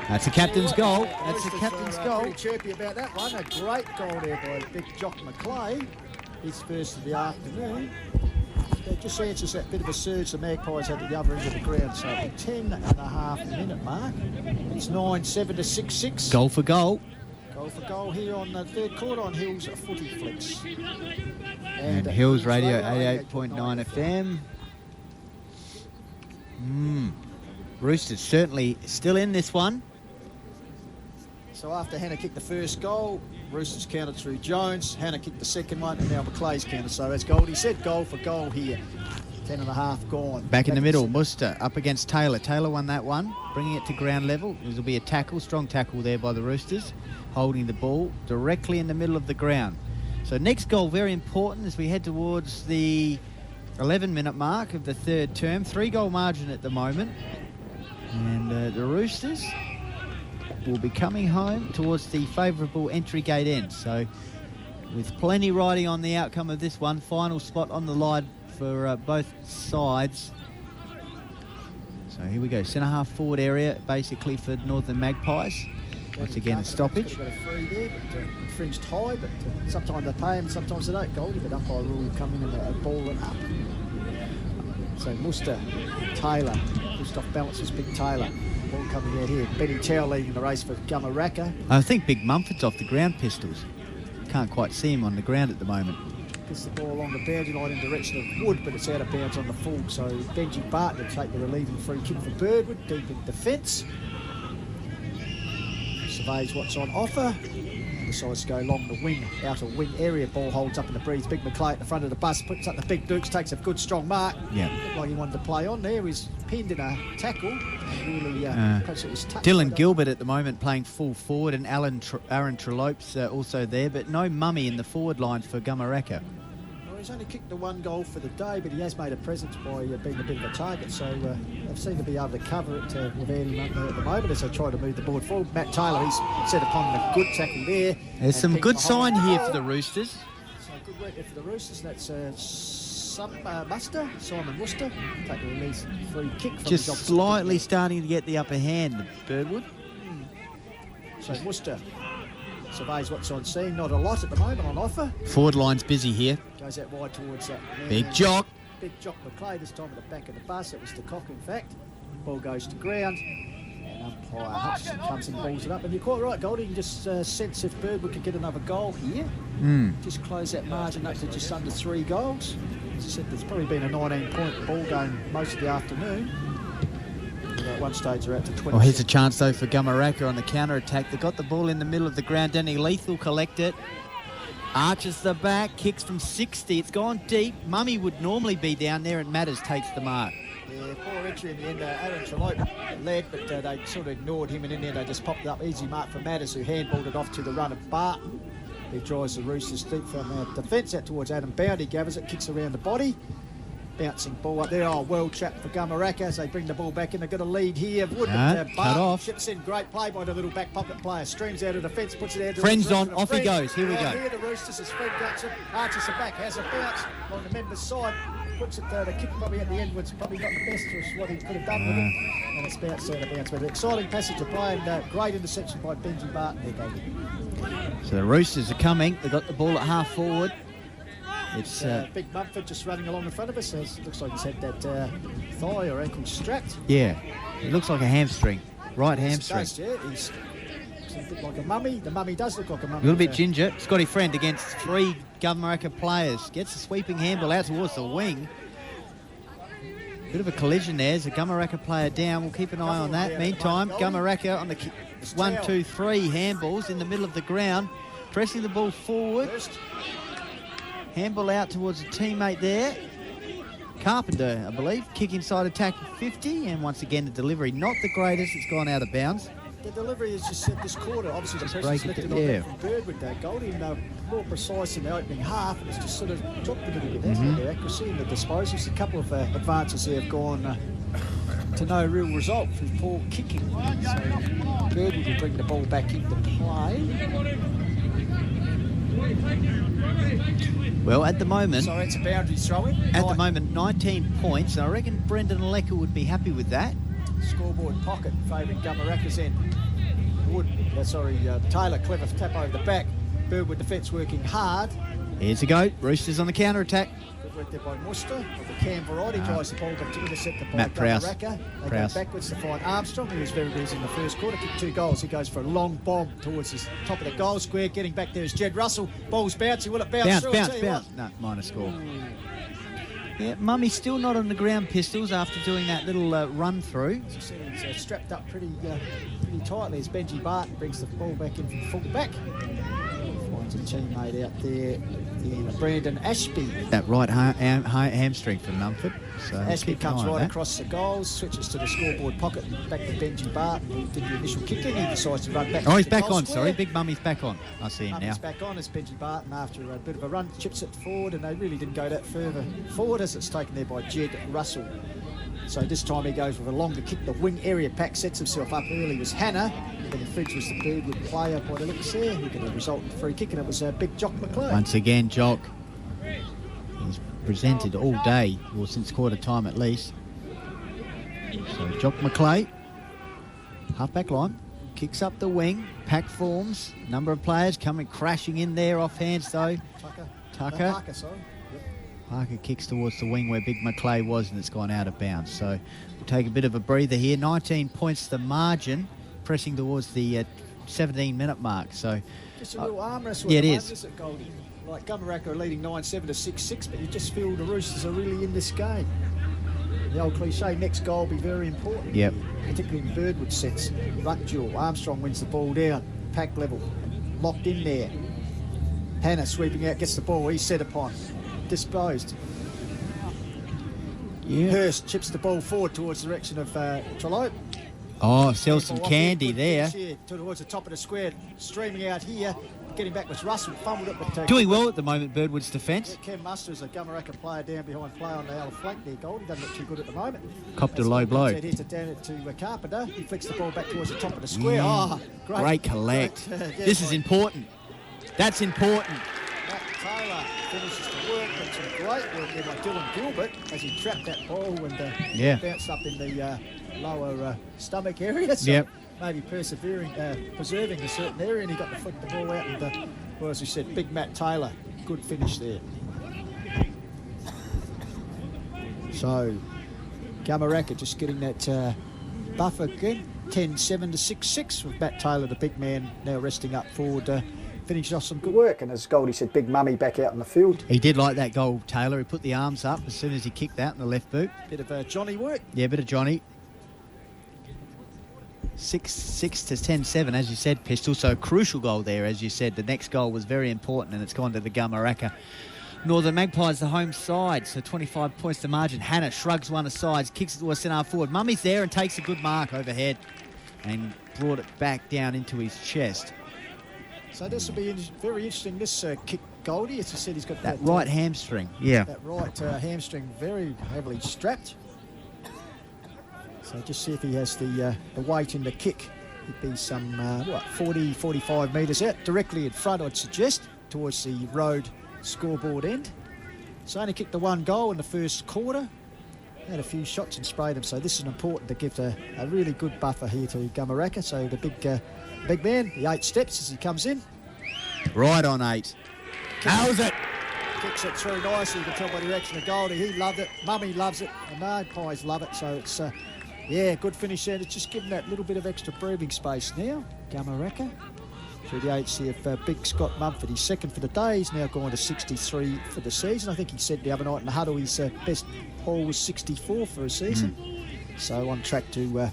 That's the captain's goal. That's the Roosters captain's are, goal. Pretty chirpy about that one. A great goal there by big Jock McClay. His first of the afternoon. That just answers that bit of a surge the Magpies had at the other end of the ground. So at the 10.5-minute mark, it's 9-7 to 6-6. Goal for goal. Goal for goal here on the third quarter on Hills Footy Flicks. And Hills Radio 88.9 FM. Roosters certainly still in this one. So after Hannah kicked the first goal, Roosters counted through Jones. Hannah kicked the second one, and now McClay's counted. So as Goldie said, goal for goal here. 10.5 gone. Back in the middle, Muster up against Taylor. Taylor won that one, bringing it to ground level. This will be a tackle, strong tackle there by the Roosters, holding the ball directly in the middle of the ground. So next goal, very important as we head towards the 11-minute mark of the third term. 3-goal margin at the moment. And the Roosters will be coming home towards the favourable entry gate end. So with plenty riding on the outcome of this one, final spot on the line for both sides. So here we go, centre-half forward area basically for Northern Magpies. Once again, a stoppage. Got a free there, but infringed high, but sometimes they pay him, sometimes they don't. Goldie, but umpire rule come in and a ball and up. So Muster, Taylor, just off balance was Big Taylor. Ball coming out here. Benny Towell leading the race for Gumeracha. I think Big Mumford's off the ground, Pistols. Can't quite see him on the ground at the moment. Gets the ball along the boundary line in direction of Wood, but it's out of bounds on the full. So Benji Barton will take the relieving free kick for Birdwood, deep in defence. Surveys what's on offer. Decides to go along the wing, outer wing area. Ball holds up in the breeze. Big McClay at the front of the bus, puts up the big Dukes, takes a good strong mark. Yeah. Looked like he wanted to play on there. He's pinned in a tackle. Really, perhaps it was touched. Dylan Gilbert at the moment playing full forward, and Aaron Trelopes also there, but no Mummy in the forward line for Gumeracha. Well, he's only kicked the one goal for the day, but he has made a presence by being a bit of a target. So they've seemed to be able to cover it without him up there at the moment as they try to move the board forward. Matt Taylor, he's set upon a good tackle there. There's some good sign here for the Roosters. So good work there for the Roosters. That's Simon Muster. Take the release free kick from Just slightly starting to get the upper hand, Birdwood. So Muster surveys what's on scene. Not a lot at the moment on offer. Forward line's busy here. Goes out wide towards that man. Big Jock. Big Jock McClay, this time at the back of the bus. It was the cock, in fact. Ball goes to ground. And umpire Hutchison comes and balls it up. And you're quite right, Goldie. You can just sense if Birdwood could get another goal here. Just close that margin up to just under 3 goals. As I said, there's probably been a 19-point ball game most of the afternoon. At one stage they're out to 20. Oh, here's a chance though for Gumeracha on the counter-attack. They got the ball in the middle of the ground. Danny Leith will collect it. Arches the back, kicks from 60. It's gone deep. Mummy would normally be down there, and Matters takes the mark. Yeah, poor entry in the end. Aaron Trelopes led, but they sort of ignored him, and in there they just popped it up. Easy mark for Matters, who handballed it off to the run of Barton. He drives the Roosters deep from defence out towards Adam Bound. He gathers it, kicks around the body. Bouncing ball up there. Oh, well trapped for Gumeracha as they bring the ball back in. They've got a lead here. Wood, cut off. Chips in. Great play by the little back pocket player. Streams out of defence, puts it out. Friends on, off he goes. Here we go. Here the Roosters as Fred guts it. Arches it back, has a bounce along the member's side. Puts it, the kick probably at the end was probably not the best of what he could have done with it. And it's bounced out of bounce. But an exciting passage of play and great interception by Benji Barton there, So the Roosters are coming. They've got the ball at half forward. It's Big Mumford just running along in front of us. So it looks like he's had that thigh or ankle strapped. Yeah, it looks like a hamstring. Right hamstring. Does, yeah. He's a bit like a mummy. The mummy does look like a mummy. A little bit ginger. Scotty Friend against 3 Gumeracha players. Gets a sweeping handball out towards the wing. Bit of a collision there. There's a Gumeracha player down. We'll keep an eye on that. Meantime, Gumeracha on the 1, 2, 3 handballs in the middle of the ground. Pressing the ball forward. Handball out towards a teammate there. Carpenter, I believe. Kick inside attack 50. And once again, the delivery not the greatest. It's gone out of bounds. The delivery is just this quarter. Obviously, the pressure's lifted on that from Birdwood there. Goldie, more precise in the opening half. And it's just sort of dropped a little bit there. The accuracy and the disposals. A couple of advances there have gone to no real result through poor kicking. So Birdwood will bring the ball back into play. Well, at the moment... Sorry, it's a boundary throw-in. At the moment, 19 points. I reckon Brendan Lecker would be happy with that. scoreboard pocket favouring Gumeracha's end. Taylor, clever tap over the back. Birdwood defence working hard. Here's a go. Roosters on the counter-attack. Good work there by Muster of the Cam variety. Tries the ball but intercepted by Matt Prowse. Gumeracha. They go backwards to find Armstrong, who was very busy in the first quarter. Kicked 2 goals. He goes for a long bomb towards the top of the goal square. Getting back there is Jed Russell. Ball's bouncing. Will it bounce through? Bounce. No, minor score. Yeah, Mummy's still not on the ground, Pistols, after doing that little run through. As you see, he's strapped up pretty tightly as Benji Barton brings the ball back in from full back. Finds a teammate out there in Brandon Ashby. That right hamstring for Mumford. So Ashby comes right across the goals, switches to the scoreboard pocket and back to Benji Barton, who did the initial kicking. He decides to run back. Oh, he's back on, sorry. Big Mummy's back on. I see him now. He's back on as Benji Barton, after a bit of a run, chips it forward, and they really didn't go that further forward as it's taken there by Jed Russell. So this time he goes with a longer kick. The wing area pack sets himself up early was Hannah. But the fridge was the Birdwood player by the looks there, who got a resultant free kick, and it was Big Jock McLean. Once again, Jock. He's presented all day, or since quarter time at least. So Jock McLean, half-back line, kicks up the wing, pack forms, number of players coming crashing in there off hands though. Tucker. Parker, sorry. Yep. Parker kicks towards the wing where Big McLean was, and it's gone out of bounds. So we'll take a bit of a breather here. 19 points the margin, pressing towards the 17-minute mark. So just a little arm wrestle. Yeah, it is. Isn't it, Goldie? Like Gumeracha are leading 9-7 to 6-6, but you just feel the Roosters are really in this game. The old cliche, next goal will be very important. Yep. Particularly in Birdwood sense. Ruck duel. Armstrong wins the ball down. Pack level. Locked in there. Hannah sweeping out, gets the ball. He's set upon. Disposed. Yeah. Hurst chips the ball forward towards the direction of Trello. Oh, sells some candy there. Towards the top of the square. Streaming out here. Getting back was Russell. Fumbled it. But, doing well at the moment, Birdwood's defence. Ken Muster is a Gumeracha player down behind play on the outer flank there. Goldie doesn't look too good at the moment. Copped a low blow. Here's it down to Carpenter. He flicks the ball back towards the top of the square. Oh, great collect. This is important. That's important. Matt Taylor finishes the work. But some great work there by Dylan Gilbert as he trapped that ball and bounced up in the lower stomach area. So maybe preserving a certain area, and he got to flick the ball out. And well, as we said, big Matt Taylor, good finish there. So Gumeracha just getting that buffer again, 10-7 to 6-6 with Matt Taylor, the big man, now resting up forward. Finished off some good work, and as Goldie said, Big Mummy back out in the field. He did like that goal, Taylor. He put the arms up as soon as he kicked that in the left boot. Bit of Johnny work. Yeah, a bit of Johnny. 6 to 10-7, as you said, Pistol. So a crucial goal there, as you said. The next goal was very important, and it's gone to the Gumeracha Northern Magpies, the home side. So 25 points to margin. Hannah shrugs one aside, kicks it to a centre forward. Mummy's there and takes a good mark overhead and brought it back down into his chest. So this will be very interesting, this kick, Goldie. As you said, he's got that right hamstring. Yeah. That right hamstring very heavily strapped. So just see if he has the weight in the kick. It'd be some, 40, 45 metres out, directly in front, I'd suggest, towards the road scoreboard end. So only kicked the one goal in the first quarter. Had a few shots and sprayed them, so this is important to give a really good buffer here to Gumeracha. So the big man, the 8 steps as he comes in. Right on 8. How's it? Kicks it through nicely. You can tell by the reaction of Goldie. He loved it. Mummy loves it. The Magpies love it. So it's, good finish there. It's just giving that little bit of extra breathing space now. Gumeracha through the 8s here of Big Scott Mumford. He's second for the day. He's now gone to 63 for the season. I think he said the other night in the huddle his best haul was 64 for a season. So on track to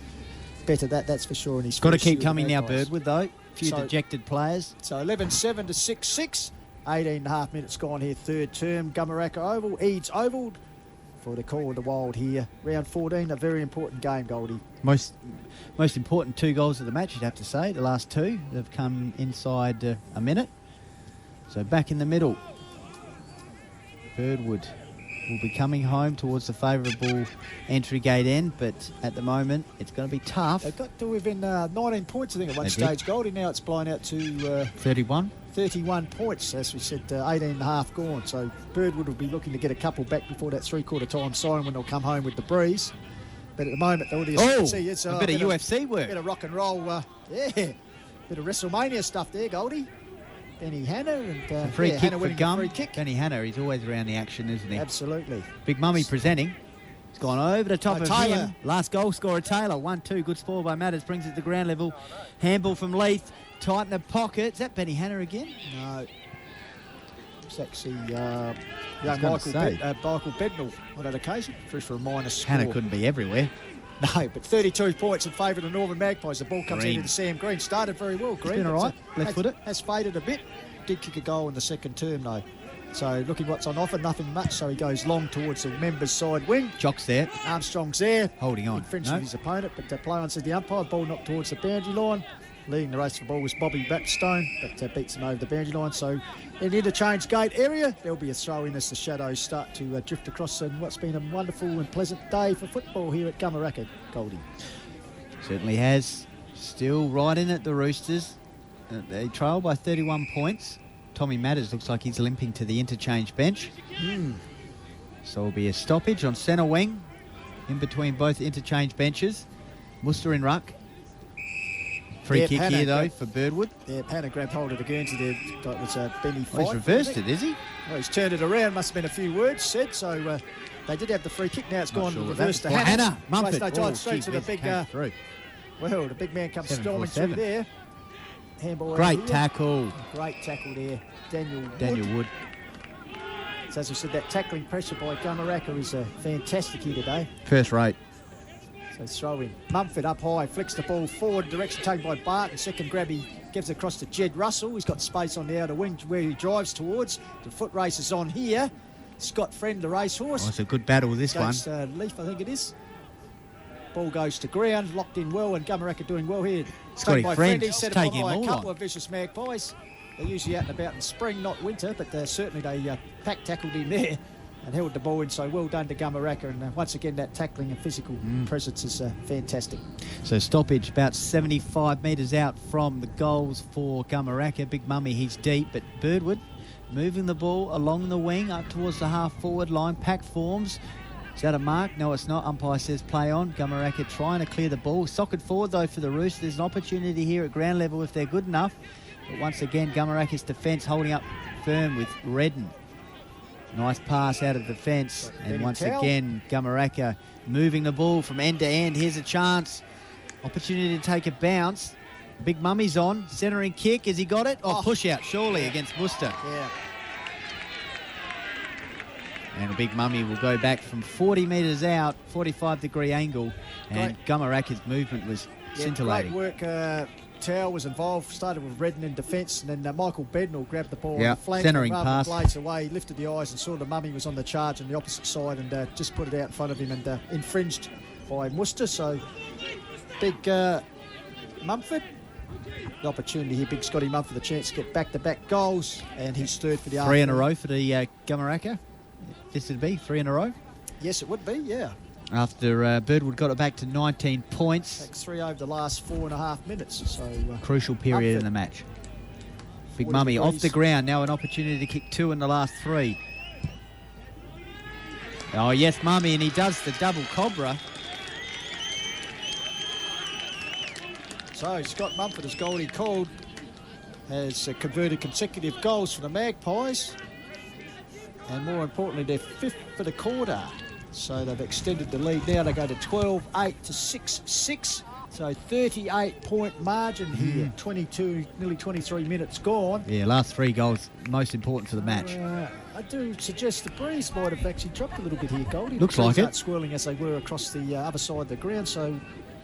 better that's for sure. And he's got to keep coming now, Birdwood, though. A few dejected players. So 11-7 to 6-6. 18.5 minutes gone here, third term. Gumeracha Oval, Eads Oval for the call of the Wild here. Round 14, a very important game, Goldie. Most important 2 goals of the match, you'd have to say. The last 2 have come inside a minute. So back in the middle. Birdwood will be coming home towards the favourable entry gate end, but at the moment it's going to be tough. They got to within 19 points, I think, at one stage, Goldie. Now it's blown out to 31 points, as we said, 18.5 gone. So Birdwood will be looking to get a couple back before that three-quarter time siren when they'll come home with the breeze. But at the moment, all you can see is a bit of UFC work. A bit of rock and roll. Bit of WrestleMania stuff there, Goldie. Benny Hanna and free kick Hanna for winning Gum. the free kick. Benny Hanna, he's always around the action, isn't he? Absolutely. Big Mummy presenting. It's gone over the top of Taylor. him. Last goal scorer, Taylor. 1-2. Good spoil by Matters. Brings it to ground level. Handball from Leith. Tighten the pocket. Is that Benny Hanna again? No. It's actually Michael Bednall on that occasion. Through for a minus score. Hanna couldn't be everywhere. No, but 32 points in favour of the Northern Magpies. The ball comes Green. into Sam Green. Started very well, Green. He's been all right. Left footed. Has faded a bit. Did kick a goal in the second term, though. So looking what's on offer, nothing much. So he goes long towards the members' side wing. Jock's there. Armstrong's there. Holding on. Infringed with his opponent, but the play on says the umpire. Ball knocked towards the boundary line. Leading the race for the ball was Bobby Backstone, but beats him over the boundary line. So in the interchange gate area, there'll be a throw-in as the shadows start to drift across in what's been a wonderful and pleasant day for football here at Gumeracha, Goldie. Certainly has. Still right in at the Roosters. They trail by 31 points. Tommy Matters looks like he's limping to the interchange bench. So it'll be a stoppage on centre wing in between both interchange benches. Muster in ruck. Free kick here, though, for Birdwood. Yeah, Panna grabbed hold of the Guernsey there. It was Benny Fife. He's reversed it, is he? Well, he's turned it around. Must have been a few words said. So they did have the free kick. Now it's gone reverse to Hanna. Hanna, Mumford. Straight to the big... well, the big man comes storming through there. Handball Great tackle. Great tackle there. Daniel Wood. So as we said, that tackling pressure by Gumeracha is fantastic here today. First rate. So throw in. Mumford up high, flicks the ball forward, direction taken by Barton. Second grab, he gives it across to Jed Russell. He's got space on the outer wing where he drives towards. The foot race is on here. Scott Friend, the racehorse. Oh, it's a good battle, this one. Leaf, I think it is. Ball goes to ground, locked in well, and Gumeracha doing well here. Scotty Friend set taking by him a all couple of vicious Magpies. They're usually out and about in spring, not winter, but certainly they pack tackled him there and held the ball in. So well done to Gumeracha, and once again that tackling and physical presence is fantastic. So stoppage about 75 metres out from the goals for Gumeracha. Big Mummy, he's deep, but Birdwood moving the ball along the wing up towards the half-forward line. Pack forms. Is that a mark? No, it's not. Umpire says play on. Gumeracha trying to clear the ball. Socket forward, though, for the Roosters. There's an opportunity here at ground level if they're good enough. But once again, Gumeracha's defence holding up firm with Redden. Nice pass out of the fence. And once again, Gumeracha moving the ball from end to end. Here's a chance. Opportunity to take a bounce. Big Mummy's on. Centering kick. Has he got it? Oh, push out, surely, against Muster. Yeah. And the Big Mummy will go back from 40 metres out, 45-degree angle. And Gumeracha's movement was scintillating. Great work. Towell was involved, started with Redden in defence, and then Michael Bednall grabbed the ball on the flank. Centering pass. Blades away, lifted the eyes and saw the Mummy was on the charge on the opposite side and just put it out in front of him and infringed by Muster. So big Mumford. The opportunity here, big Scotty Mumford, the chance to get back-to-back goals, and he's third for the Three in a row for the Gumeracha. This would be 3 in a row. Yes, it would be, yeah. After Birdwood got it back to 19 points. Takes 3 over the last 4.5 minutes. So crucial period in the match. Big Mummy off the ground. Now an opportunity to kick 2 in the last 3. Oh, yes, Mummy, and he does the double Cobra. So Scott Mumford, as Goldie called, has converted consecutive goals for the Magpies. And more importantly, they're 5th for the quarter. So they've extended the lead now. They go to 12-8 to 6-6. So 38-point margin here. 22, nearly 23 minutes gone. Yeah, last 3 goals, most important for the match. I do suggest the breeze might have actually dropped a little bit here, Goldie. Looks like it. Swirling as they were across the other side of the ground. So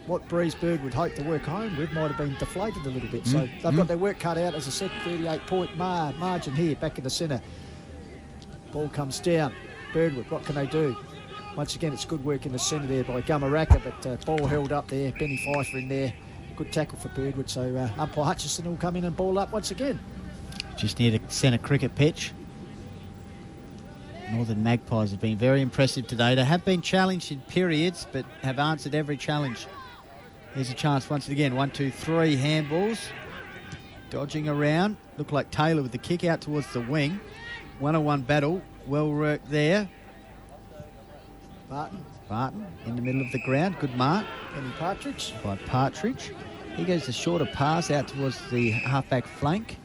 what Breeze Bird would hope to work home with might have been deflated a little bit. So they've got their work cut out. As I said, 38-point margin here, back in the centre. Ball comes down. Birdwood, what can they do? Once again, it's good work in the centre there by Gumeracha, but ball held up there. Benny Pfeiffer in there. Good tackle for Birdwood. So umpire Hutchison will come in and ball up once again. Just near the centre cricket pitch. Northern Magpies have been very impressive today. They have been challenged in periods, but have answered every challenge. Here's a chance once again. 1, 2, 3 handballs. Dodging around. Look like Taylor with the kick out towards the wing. 1-on-1 battle. Well worked there. Barton in the middle of the ground. Good mark. Penny Partridge. By Partridge. He goes the shorter pass out towards the halfback flank.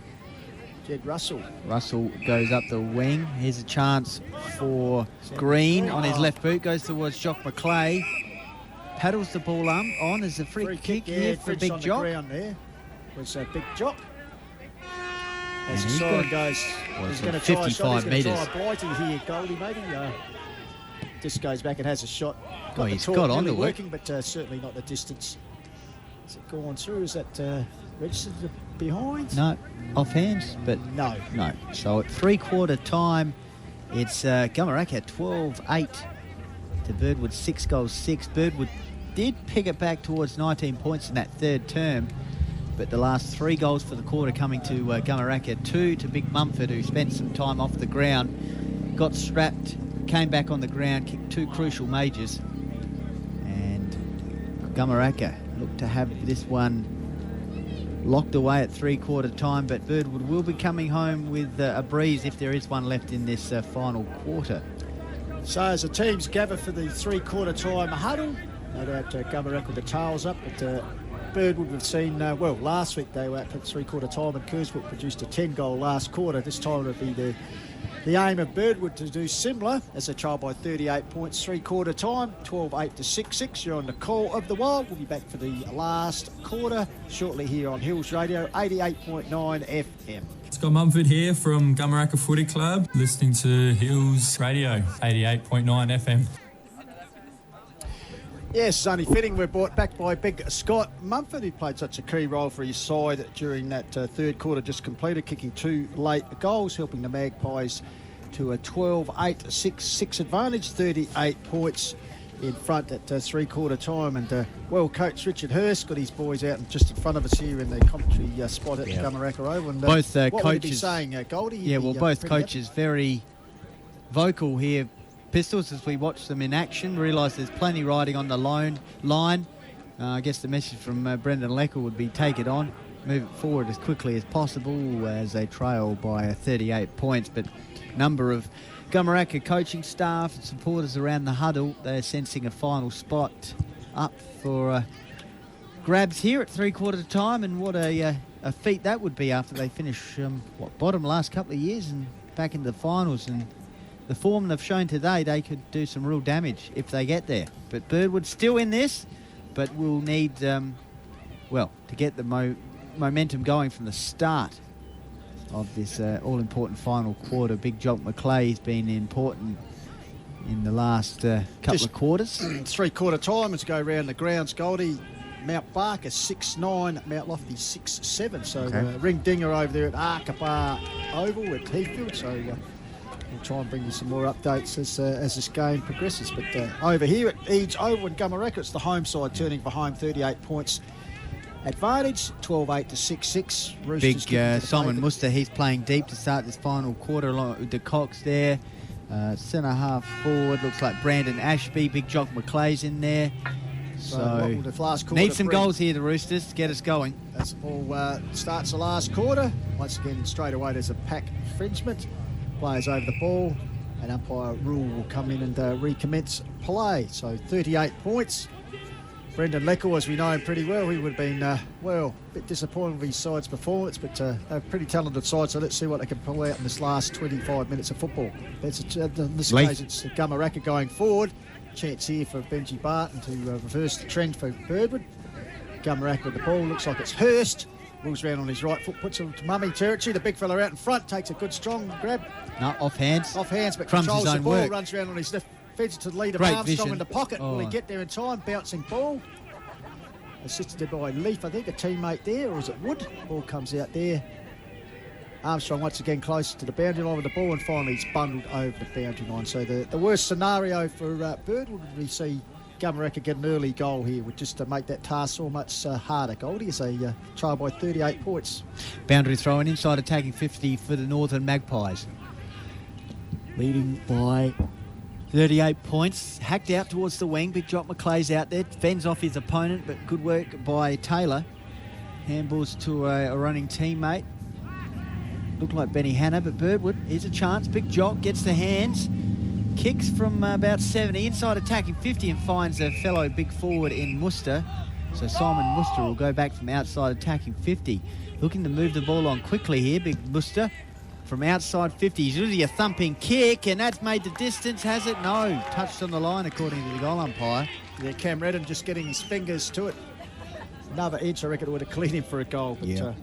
Jed Russell. Russell goes up the wing. Here's a chance for Green on his left boot. Goes towards Jock McClay. Paddles the ball on. There's a free kick here for Big Jock. There was Big Jock. As the he's side goes, he's going to try a shot. He's going to try a blighty here, Goldie maybe. Just goes back and has a shot. He's got on the working, but certainly not the distance. Is it gone through? Is that registered behind? No, off hands, but no. So at 3/4 time, it's Gumeracha 12-8 to Birdwood 6-6. Birdwood did pick it back towards 19 points in that third term, but the last 3 goals for the quarter coming to Gumeracha, 2 to Big Mumford, who spent some time off the ground, got strapped, came back on the ground, kicked 2 crucial majors, and Gumeracha looked to have this one locked away at 3/4 time, but Birdwood will be coming home with a breeze if there is one left in this final quarter. So as the teams gather for the 3/4 time huddle, no doubt Gumeracha with the tails up, but Birdwood we've seen, last week they were at 3/4 time and Kersbrook produced a 10-goal last quarter. This time it'll be the aim of Birdwood to do similar as they trail by 38 points 3/4 time, 12-8 to 6-6. You're on the call of the Wild. We'll be back for the last quarter shortly here on Hills Radio 88.9 FM. Scott Mumford here from Gumeracha Footy Club, listening to Hills Radio 88.9 FM. Yes, it's only fitting we're brought back by Big Scott Mumford, who played such a key role for his side during that third quarter just completed, kicking 2 late goals, helping the Magpies to a 12-8 6-6 advantage, 38 points in front at 3/4 time. And well-coached Richard Hurst got his boys out and just in front of us here in the commentary spot at the Gumeracha Oval. And, both what coaches would you be saying, Goldie? Yeah, well, both coaches very vocal here, Pistols, as we watch them in action, realise there's plenty riding on the line. I guess the message from Brendan Lecker would be take it on, move it forward as quickly as possible as they trail by 38 points. But number of Gumeracha coaching staff and supporters around the huddle, they're sensing a final spot up for grabs here at 3/4 time, and what a feat that would be after they finish bottom last couple of years and back into the finals. And the form they've shown today, they could do some real damage if they get there. But Birdwood's still in this, but will need, to get the momentum going from the start of this all-important final quarter. Big Jock McClay has been important in the last couple of quarters. 3/4 time, let's go around the grounds, Goldie. Mount Barker 6-9, Mount Lofty 6-7. So ring dinger over there at Arkaba Oval at Heathfield. So we'll try and bring you some more updates as this game progresses. But over here at Eads Oval in Gumeracha, it's the home side turning for home, 38 points advantage, 12-8 to 6-6. Big Simon Muster, he's playing deep to start this final quarter along with the Cox there. Centre half forward, looks like Brandon Ashby. Big Jock McClay's in there. So need some goals here, the Roosters, to get us going. As the ball starts the last quarter, once again straight away there's a pack infringement. Players over the ball, and umpire rule will come in and recommence play. So 38 points. Brendan Lecker, as we know him pretty well, he would have been, a bit disappointed with his side's performance, but they're a pretty talented side, so let's see what they can pull out in this last 25 minutes of football. In this case, it's Gumeracha going forward. Chance here for Benji Barton to reverse the trend for Birdwood. Gumeracha with the ball, looks like it's Hurst. Rolls round on his right foot, puts him to mummy territory. The big fella out in front takes a good strong grab. No, off hands, but controls the ball, work. Runs round on his left, feeds it to the lead of Great Armstrong vision. in the pocket. Will he get there in time? Bouncing ball. Assisted by Leaf, I think, a teammate there, or is it Wood? Ball comes out there. Armstrong once again closer to the boundary line with the ball, and finally it's bundled over the boundary line. So the worst scenario for Birdwood would be see Gumeracha get an early goal here, would just to make that task so much harder. Goldie as they trail by 38 points. Boundary throw and inside attacking 50 for the Northern Magpies. Leading by 38 points. Hacked out towards the wing. Big Jock McClay's out there. Fends off his opponent, but good work by Taylor. Handballs to a running teammate. Looked like Benny Hanna, but Birdwood, here's a chance. Big Jock gets the hands. Kicks from about 70, inside attacking 50 and finds a fellow big forward in Muster. So Simon Muster will go back from outside attacking 50. Looking to move the ball on quickly here, big Muster. From outside 50, he's really a thumping kick, and that's made the distance, has it? No, touched on the line according to the goal umpire. Yeah, Cam Redden just getting his fingers to it. Another inch, I reckon it would have cleaned him for a goal. But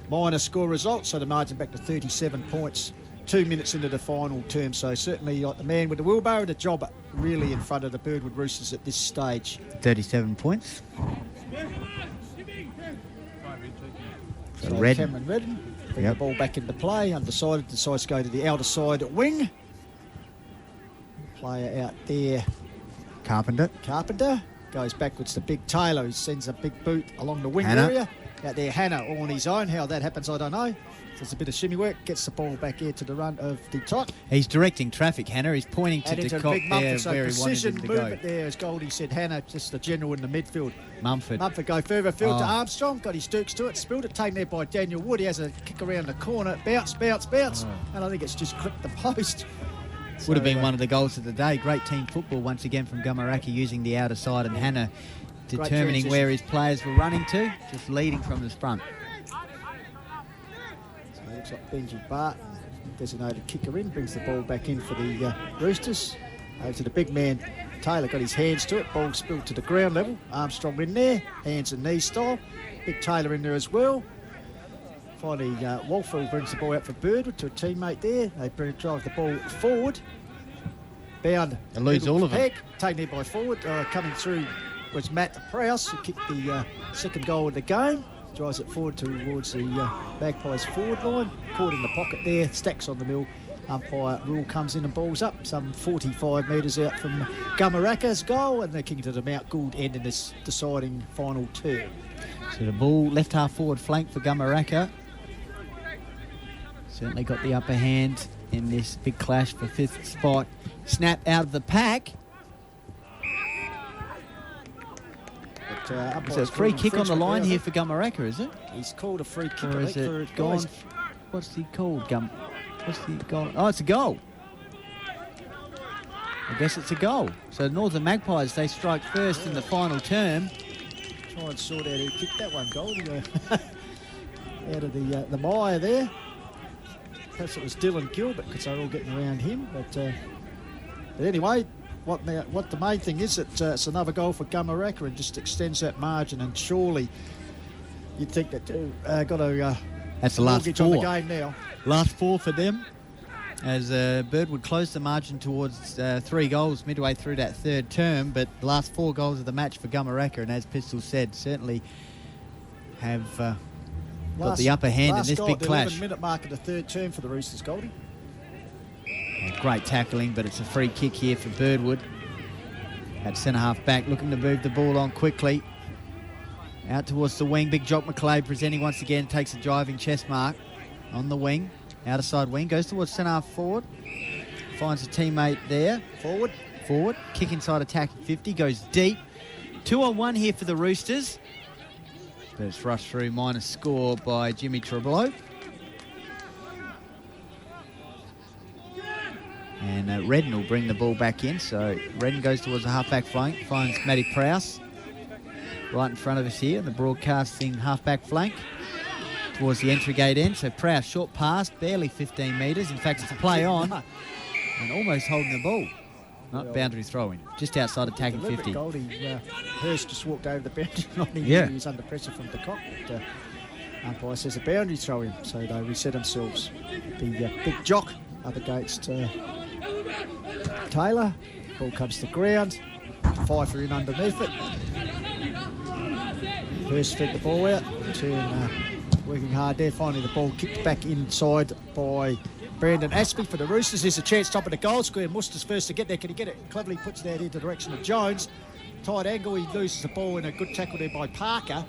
minor score result, so the margin back to 37 points. 2 minutes into the final term, so certainly like the man with the wheelbarrow, the job really in front of the Birdwood Roosters at this stage. 37 points. So Cameron Redden bring the ball back into play, undecided, decides to go to the outer side wing. Player out there. Carpenter goes backwards to Big Taylor, who sends a big boot along the wing area. Out there, Hannah all on his own. How that happens, I don't know. There's a bit of shimmy work, gets the ball back here to the run of the top. He's directing traffic, Hannah. He's pointing to the cock there so where he wanted him to go. Movement there, as Goldie said. Hannah, just the general in the midfield. Mumford go further field to Armstrong. Got his Dukes to it. Spilled it, taken there by Daniel Wood. He has a kick around the corner. Bounce. And I think it's just clipped the post. Would have been one of the goals of the day. Great team football once again from Gumeracha, using the outer side, and Hannah determining where his players were running to, just leading from the front. So it looks like Benji Barton, designated kicker in, brings the ball back in for the Roosters. Over to the big man, Taylor got his hands to it, ball spilled to the ground level. Armstrong in there, hands and knees style. Big Taylor in there as well. Finally, Walfield brings the ball out for Birdwood to a teammate there. They drive the ball forward. Bound. And lose all of them. Taken there by forward. Coming through was Matt Prowse, who kicked the second goal of the game. Drives it forward towards the Magpies forward line. Caught in the pocket there. Stacks on the mill. Umpire rule comes in and balls up. Some 45 metres out from Gumeracha's goal. And they're kicking to the Mount Gould end in this deciding final term. So the ball, left half forward flank for Gumeracha. Certainly got the upper hand in this big clash for fifth spot. Snap out of the pack. But, so it's a free kick on the line here for Gumeracha, is it? He's called a free kick. Or is it gone? What's he called? What's the goal? Oh, it's a goal. I guess it's a goal. So Northern Magpies, they strike first in the final term. Try and sort out who kicked that one, Goldie. Out of the mire there. Perhaps it was Dylan Gilbert, because they're all getting around him. But anyway, what the main thing is that it's another goal for Gumeracha and just extends that margin. And surely you'd think that got to that's the last four. On the game now. Last four for them, as Birdwood closed the margin towards 3 goals midway through that third term. But the last 4 goals of the match for Gumeracha, and as Pistol said, certainly have got the upper hand in this big clash. 11-minute mark of the third term for the Roosters, Goldie. Great tackling, but it's a free kick here for Birdwood. At centre-half back, looking to move the ball on quickly. Out towards the wing, big Jock McLeod presenting once again, takes a driving chest mark on the wing. Outer side wing, goes towards centre-half forward. Finds a teammate there. Forward. Kick inside attack 50, goes deep. 2-on-1 here for the Roosters. But it's rushed through, minus score by Jimmy Treblow. And Redden will bring the ball back in. So Redden goes towards the half-back flank, finds Matty Prowse right in front of us here, the broadcasting half-back flank towards the entry gate end. So Prowse, short pass, barely 15 metres. In fact, it's a play on and almost holding the ball. Not boundary throwing, just outside attacking 50. Goldie, Hurst just walked over the boundary line. He was under pressure from the cock. But, umpire says a boundary throw in, so they reset themselves. The big Jock up against Taylor. Ball comes to ground. Pfeiffer in underneath it. Hurst fed the ball out. Turn working hard there. Finally, the ball kicked back inside by Brandon Aspey for the Roosters. There's a chance top of the goal square. Muster's first to get there. Can he get it? Cleverly puts that in the direction of Jones. Tight angle. He loses the ball in a good tackle there by Parker.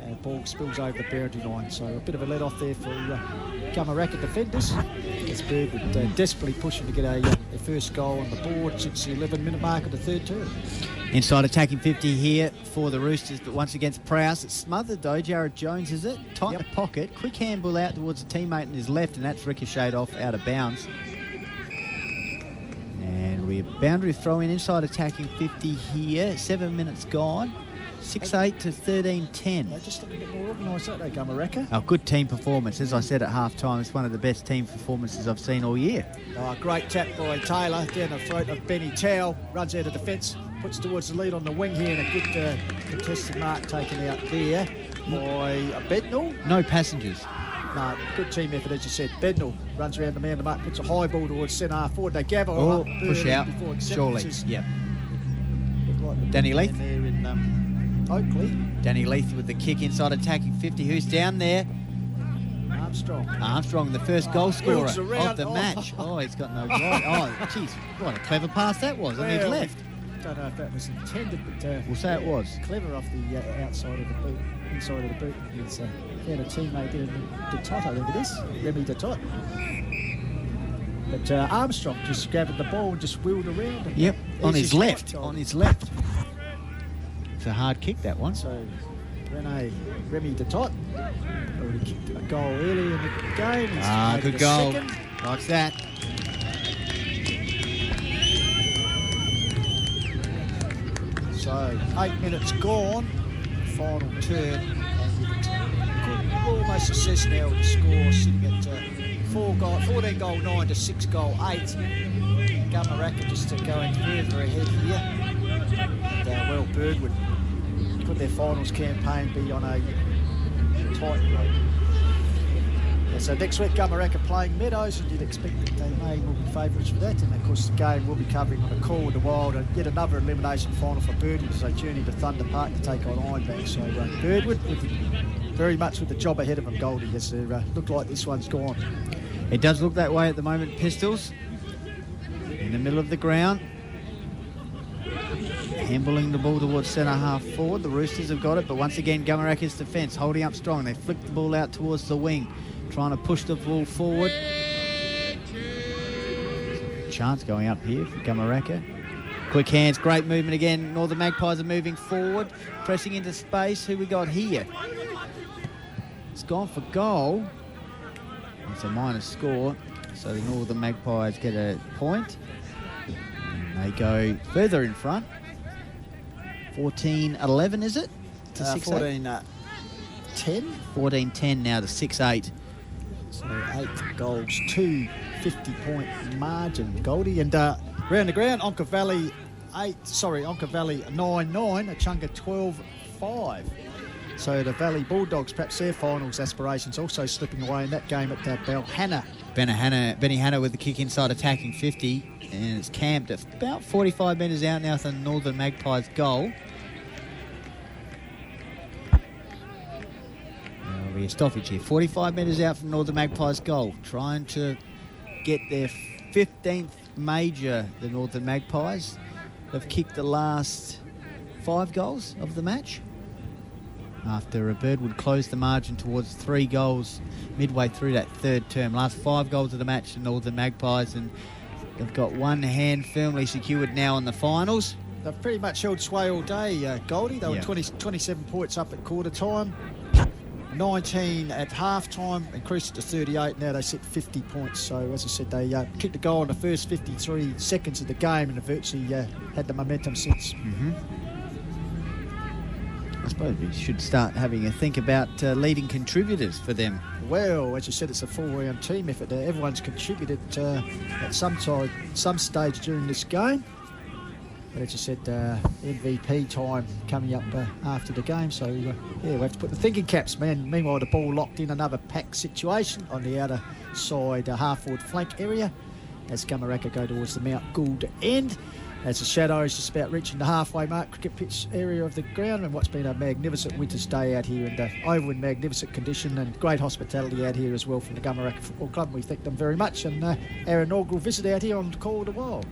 And ball spills over the boundary line. So a bit of a let off there for Gumeracha defenders. As Birdwood desperately pushing to get their first goal on the board since the 11-minute mark of the third term. Inside attacking 50 here for the Roosters, but once against Prowse. It's smothered though. Jared Jones, is it? Tight in the pocket. Quick handball out towards a teammate in his left, and that's ricocheted off out of bounds. And we you. Boundary throw in inside attacking 50 here. 7 minutes gone. 6-8 to 13-10. They're just a bit more organised, aren't they, Gumeracha? Oh, good team performance. As I said at half-time, it's one of the best team performances I've seen all year. Oh, great tap by Taylor down the throat of Benny Towell. Runs out of defence, puts towards the lead on the wing here, and a good contested mark taken out there by Bednall. No passengers. No, good team effort, as you said. Bednall runs around the man of the mark, puts a high ball towards centre half forward. They gather up. Push out. Surely. Yep. Danny Leith. There in Oakley. Danny Leith with the kick inside attacking 50. Who's down there? Armstrong, the first goal scorer of the match. Oh, he's got no right. Oh, jeez, what a clever pass that was on his left. Don't know if that was intended, but we'll say it was. Clever off the outside of the boot, inside of the boot. He's found a teammate there, Detot, I think it is, Remy Detot. But Armstrong just grabbed the ball and just wheeled around. And yep, on his left. On his left. It's a hard kick, that one. So Remy Detot already kicked a goal early in the game. Good goal. Likes that. So 8 minutes gone, final turn, and you could almost assess now the score sitting at 14 goal 9 to 6 goal 8. Gumeracha just going further ahead here. And, Birdwood could their finals campaign be on a tight road. Yeah, so next week Gumeracha playing Meadows, and you'd expect that they may will be favourites for that. And of course the game will be covering on a call with the Wild, and yet another elimination final for Birdwood as they journey to Thunder Park to take on Ironbank. So Birdwood very much with the job ahead of them, Goldie, as they look like this one's gone. It does look that way at the moment. Pistols in the middle of the ground, handballing the ball towards centre half forward. The Roosters have got it, but once again Gumeracha's defence holding up strong. They flick the ball out towards the wing, trying to push the ball forward. Chance going up here for Gumeracha. Quick hands, great movement again. Northern Magpies are moving forward, pressing into space. Who we got here? It's gone for goal. It's a minus score, so the Northern Magpies get a point. And they go further in front. 14-11, is it? To 14-10. 14-10 now to 6-8. So 8 goals, 2 50-point margin, Goldie. And round the ground, Onka Valley 9-9, Achunga 12-5. So the Valley Bulldogs, perhaps their finals aspirations also slipping away in that game at Belhanna. Benny Hanna with the kick inside attacking 50, and it's camped at about 45 metres out now from Northern Magpies goal. There'll be a stoppage here. 45 metres out from Northern Magpies goal, trying to get their 15th major, the Northern Magpies. They've kicked the last 5 goals of the match, after Birdwood closed the margin towards 3 goals midway through that third term. Last 5 goals of the match, the Northern Magpies, and they've got one hand firmly secured now in the finals. They've pretty much held sway all day, Goldie. They were 27 points up at quarter time, 19 at half time, increased it to 38. Now they sit 50 points. So as I said, they kicked a goal in the first 53 seconds of the game and have virtually had the momentum since. I suppose we should start having a think about leading contributors for them. Well, as you said, it's a full-round team effort. Everyone's contributed at some stage during this game. But as you said, MVP time coming up after the game. So, we have to put the thinking caps, man. Meanwhile, the ball locked in another pack situation on the outer side half-forward flank area as Gumeracha go towards the Mount Gould end. As the shadow is just about reaching the halfway mark cricket pitch area of the ground, and what's been a magnificent winter's day out here, and over in magnificent condition and great hospitality out here as well from the Gumeracha Football Club. We thank them very much, and our inaugural visit out here on Call of the Wild.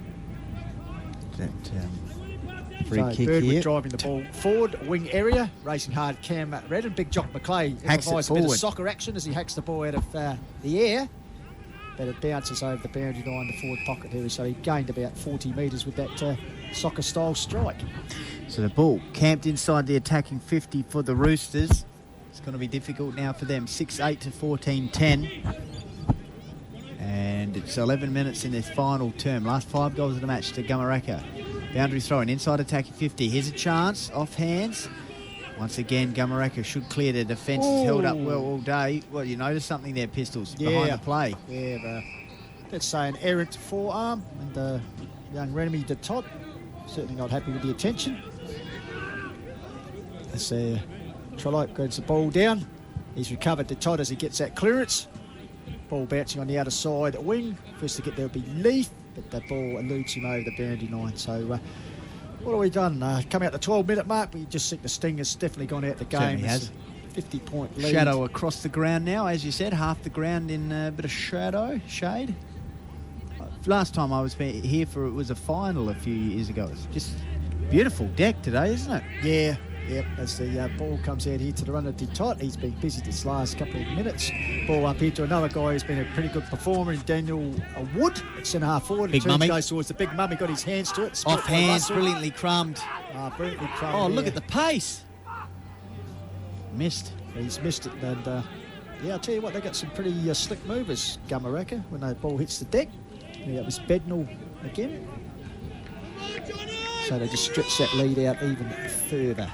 Free kick Birdwood here. Driving the ball forward, wing area, racing hard Cam Redden. Big Jock McClay provides a bit of soccer action as he hacks the ball out of the air. But it bounces over the boundary line, the forward pocket here, so he gained about 40 metres with that soccer-style strike. So the ball camped inside the attacking 50 for the Roosters. It's going to be difficult now for them. 6-8 to 14-10. And it's 11 minutes in this final term. Last 5 goals of the match to Gumeracha. Boundary throwing, inside attacking 50. Here's a chance, off hands. Once again, Gumeracha should clear their defence. It's held up well all day. Well, you notice something there, Pistols, behind the play. Yeah, let's say an errant forearm. And young Remy de Tot, certainly not happy with the attention. As Trollope grabs the ball down. He's recovered de Tot as he gets that clearance. Ball bouncing on the outer side wing. First to get there will be Leaf, but the ball eludes him over the boundary line. So what have we done? Come out the 12-minute mark, we just think the sting has definitely gone out the game. Certainly has. 50-point lead. Shadow across the ground now, as you said, half the ground in a bit of shade. Last time I was here for it was a final a few years ago. It's just beautiful deck today, isn't it? Yeah. Yep, as the ball comes out here to the runner, de Tot. He's been busy this last couple of minutes. Ball up here to another guy who's been a pretty good performer in Daniel Wood at centre-half forward. Big Mummy. Goes towards the Big Mummy, got his hands to it. Off hands, brilliantly crumbed. Brilliantly crumbed. Oh, look at the pace. Missed. He's missed it. And, I'll tell you what, they got some pretty slick movers, Gumeracha, when the ball hits the deck. Yeah, it was Bednall again. So they just stretch that lead out even further.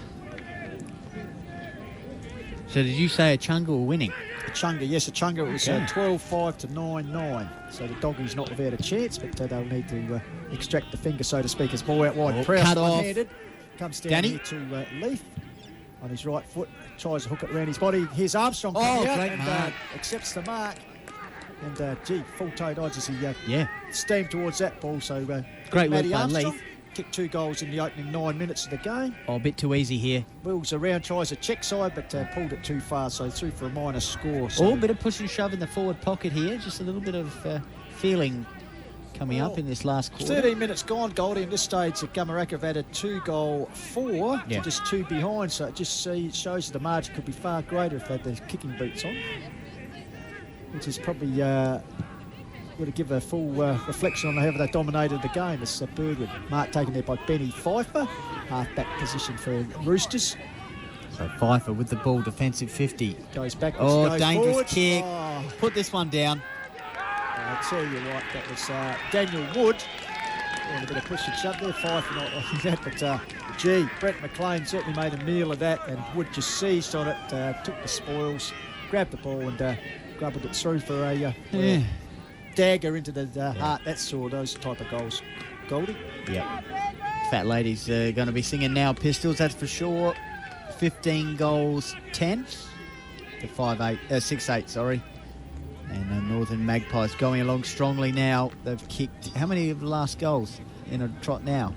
So did you say Achunga were winning? Achunga, yes, Achunga. It was 12-5 to 9-9. So the Doggies not without a chance, but they'll need to extract the finger, so to speak, as ball out wide. Prowse cut off. One-handed. Comes down here to Leaf on his right foot. Tries to hook it around his body. Here's Armstrong coming out and accepts the mark. And, full-toe dodge as he steamed towards that ball. So great work by Armstrong Leaf. Kicked 2 goals in the opening 9 minutes of the game. Oh, a bit too easy here. Wheels around, tries a check side, but pulled it too far, so through for a minor score. So a bit of push and shove in the forward pocket here. Just a little bit of feeling coming up in this last quarter. 13 minutes gone, Goldie. In this stage, Gumeracha have added 2-goal 4 to just 2 behind, so it just shows that the margin could be far greater if they had their kicking boots on, which is probably would give a full reflection on how they dominated the game. It's Birdwood. Mark taken there by Benny Pfeiffer, half-back position for Roosters. So Pfeiffer with the ball, defensive 50. Goes back. Oh, dangerous forwards. kick. Put this one down. I'll tell you what, that was Daniel Wood. A bit of push and shove there, Pfeiffer not like that, but Brett McLean certainly made a meal of that, and Wood just seized on it, took the spoils, grabbed the ball and grubbled it through for a dagger into the heart. That's all those type of goals. Goldie? Yep. Fat lady's going to be singing now, Pistols, that's for sure. 15 goals, 10 to 6-8, sorry. And the Northern Magpies going along strongly now. They've kicked, how many of the last goals in a trot now?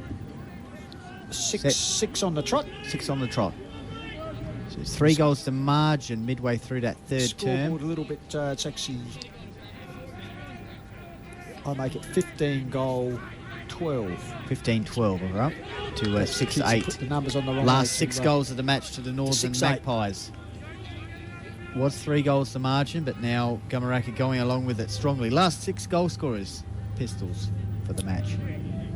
Six on the trot. 6 on the trot. So it's 3 goals to margin midway through that third term. A little bit, it's actually, I make it 15 goal 12. 15-12, all right, to 6-8. Put the numbers on the wrong last 6 goals of the match to the Northern Magpies. Was 3 goals to margin, but now Gumeracha going along with it strongly. Last 6 goal scorers, Pistols, for the match.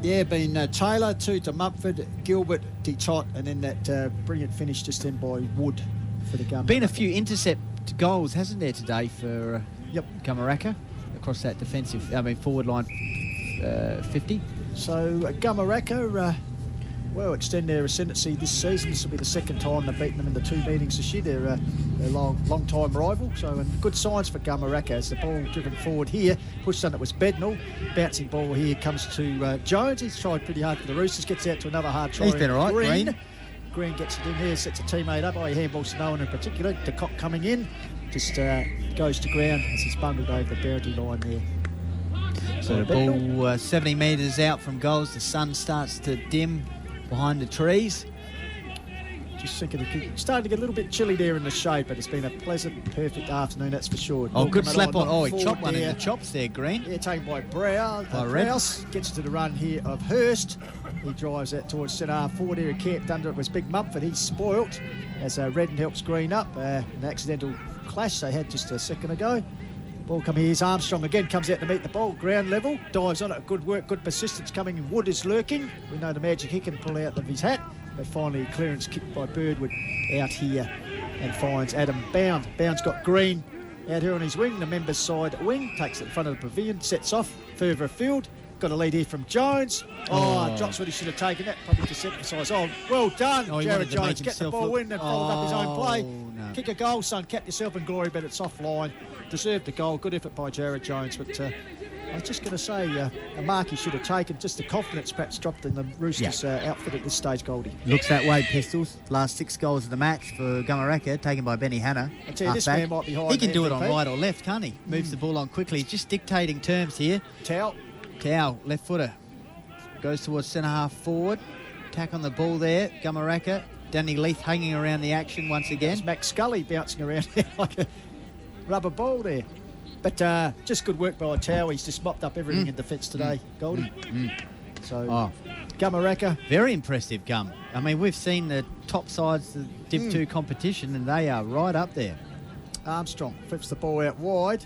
Yeah, been Taylor, 2 to Mumford, Gilbert, de Tot, and then that brilliant finish just then by Wood for the Gumeracha. Been a few intercept goals, hasn't there, today for Gumeracha across that forward line 50. So Gumeracha will extend their ascendancy this season. This will be the second time they've beaten them in the 2 meetings this year. They're a long-time rival. So good signs for Gumeracha as the ball driven forward here. Pushed on it was Bednall. Bouncing ball here comes to Jones. He's tried pretty hard for the Roosters. Gets out to another hard try. He's been all right, Green gets it in here, sets a teammate up. Handballs to no one in particular. De Kock coming in. Just goes to ground as he's bundled over the boundary line there. So the ball 70 metres out from goals. The sun starts to dim behind the trees. Just thinking it's starting to get a little bit chilly there in the shade, but it's been a pleasant, perfect afternoon, that's for sure. Oh, good slap on. Oh, he chopped one in the chops there, Green. Yeah, taken by Browse. Gets to the run here of Hurst. He drives that towards centre forward here. Camped under it was Big Mumford. He's spoilt as Redden helps Green up. An accidental clash they had just a second ago. Ball coming here's Armstrong again, comes out to meet the ball, ground level, dives on it, good work, good persistence coming in. Wood is lurking. We know the magic he can pull out of his hat, but finally clearance kicked by Birdwood out here and finds Adam Bound. Bound's got Green Out here on his wing, the members' side wing, takes it in front of the pavilion, sets off, further afield. Got a lead here from Jones. Drops what he should have taken it. Probably just emphasise. Well done, Jared Jones. Get the ball in and followed up his own play. No. Kick a goal, son. Kept yourself in glory, but it's offline. Deserved the goal. Good effort by Jared Jones. But I was just going to say, a mark he should have taken. Just the confidence perhaps dropped in the Roosters outfit at this stage, Goldie. Looks that way, Pistols. Last 6 goals of the match for Gumeracha, taken by Benny Hanna. I tell you, this man might be high. He can do it on right or left, can't he? Moves the ball on quickly. He's just dictating terms here. Towel, left footer. Goes towards centre half forward. Tack on the ball there. Gumeracha. Danny Leith hanging around the action once again. It's Max Scully bouncing around like a rubber ball there. But just good work by Tao. He's just mopped up everything in defence today, Goldie. So, Gumeracha. Very impressive, Gum. I mean, we've seen the top sides of the Div 2 competition, and they are right up there. Armstrong flips the ball out wide.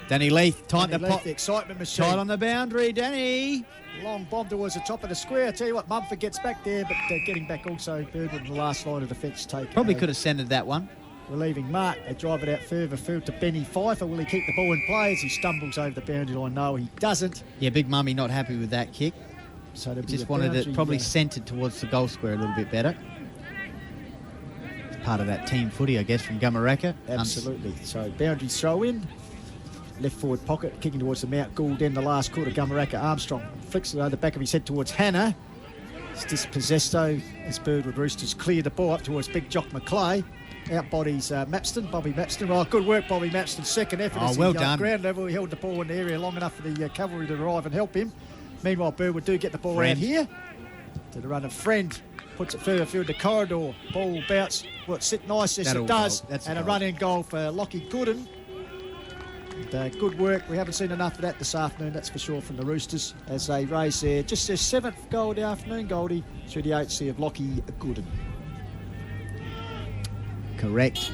Danny Leith, tight the pot. The excitement machine. Shot on the boundary, Danny. Long bomb towards the top of the square. I tell you what, Mumford gets back there, but getting back also Birdwood in the last line of defence. Probably could have centred that one. Relieving mark. They drive it out further field to Benny Pfeiffer. Will he keep the ball in play as he stumbles over the boundary line? No, he doesn't. Yeah, Big Mummy not happy with that kick. So just wanted it probably centred towards the goal square a little bit better. It's part of that team footy, I guess, from Gumeracha. Absolutely. So boundary throw in. Left forward pocket, kicking towards the Mount Gould end the last quarter. Gumeracha Armstrong flicks it over the back of his head towards Hanna. It's dispossessed though as Birdwood Roosters clear the ball up towards Big Jock McClay. Out bodies Bobby Mapston. Oh, good work, Bobby Mapston. Second effort. Well done. Ground level, he held the ball in the area long enough for the cavalry to arrive and help him. Meanwhile, Birdwood do get the ball out here. To the run of Friend. Puts it further field to Corridor. Ball bounce. Will it sit nice? Yes, it does. And a run-in goal for Lockie Gooden. And, good work. We haven't seen enough of that this afternoon, that's for sure, from the Roosters as they raise just their 7th goal of the afternoon, Goldie, through the agency of Lockie Gooden. Correct.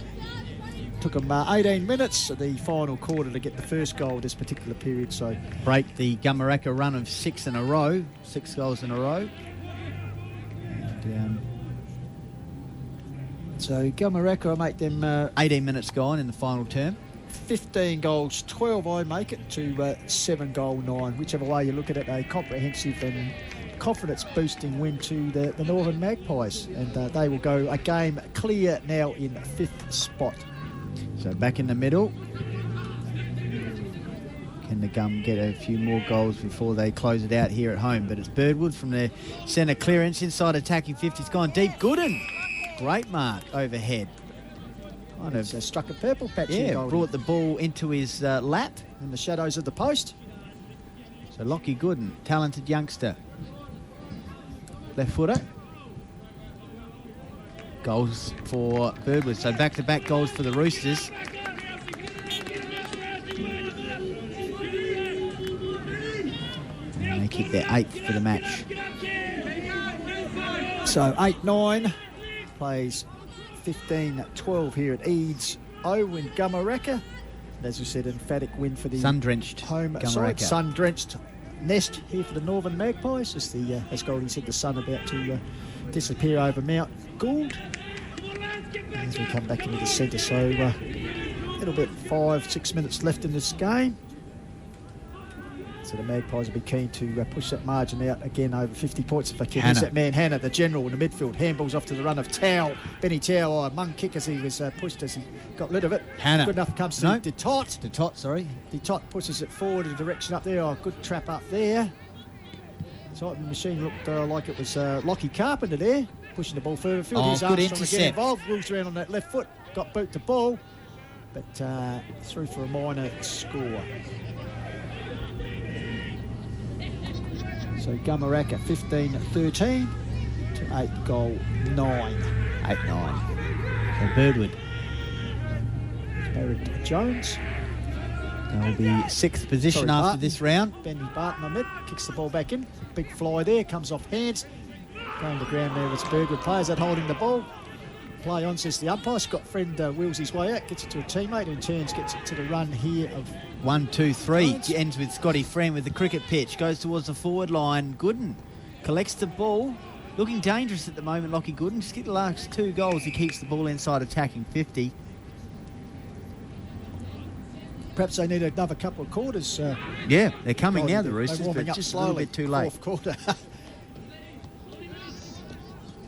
Took them 18 minutes of the final quarter to get the first goal of this particular period. So break the Gumeracha run of 6 in a row, 6 goals in a row. And, so Gumeracha will make them 18 minutes gone in the final term. 15 goals, 12 I make it to 7 goal 9. Whichever way you look at it, a comprehensive and confidence boosting win to the Northern Magpies, and they will go a game clear now in 5th spot. So back in the middle. Can the Gum get a few more goals before they close it out here at home? But it's Birdwood from the centre clearance inside attacking 50. It's gone deep. Gooden. Great mark overhead. Kind of struck a purple patch. Brought the ball into his lap in the shadows of the post. So Lockie Gooden, talented youngster. Left footer. Goals for Birdwood. So back-to-back goals for the Roosters. And they kick their 8th for the match. So 8-9 plays 15-12 here at Eads. In Gumeracha. As we said, emphatic win for the sun-drenched home Gumeracha. Sun-drenched nest here for the Northern Magpies. As Goldie said, the sun about to disappear over Mount Gould. As we come back into the centre, so a little bit 5-6 minutes left in this game. So the Magpies will be keen to push that margin out again over 50 points if they can. Here's that man Hanna, the general in the midfield. Handballs off to the run of Tao. Benny Tao, mung kick as he was pushed as he got rid of it. Hanna. Good enough comes to Detot. Detot pushes it forward in the direction up there. Good trap up there. So the machine looked like it was Lockie Carpenter there, pushing the ball further field. Here's good Armstrong intercept. Again involved, wheels around on that left foot, got boot to ball, but through for a minor score. So Gumeracha 15-13 to 8 goal 9. 8-9. So Birdwood. Jared Jones. They'll be 6th position after this round. Benny Barton on mid, kicks the ball back in. Big fly there, comes off hands. Going to ground there was Birdwood players that holding the ball. Play on, says the umpire. Scott Friend wheels his way out, gets it to a teammate, who in turns gets it to the run here of 1, 2, 3. Ends with Scotty Friend with the cricket pitch. Goes towards the forward line. Gooden collects the ball. Looking dangerous at the moment, Lockie Gooden. Just get the last 2 goals. He keeps the ball inside attacking 50. perhaps they need another couple of quarters. Yeah, they're coming now, the they're Roosters, warming but up just a little slowly. bit too late. Fourth quarter.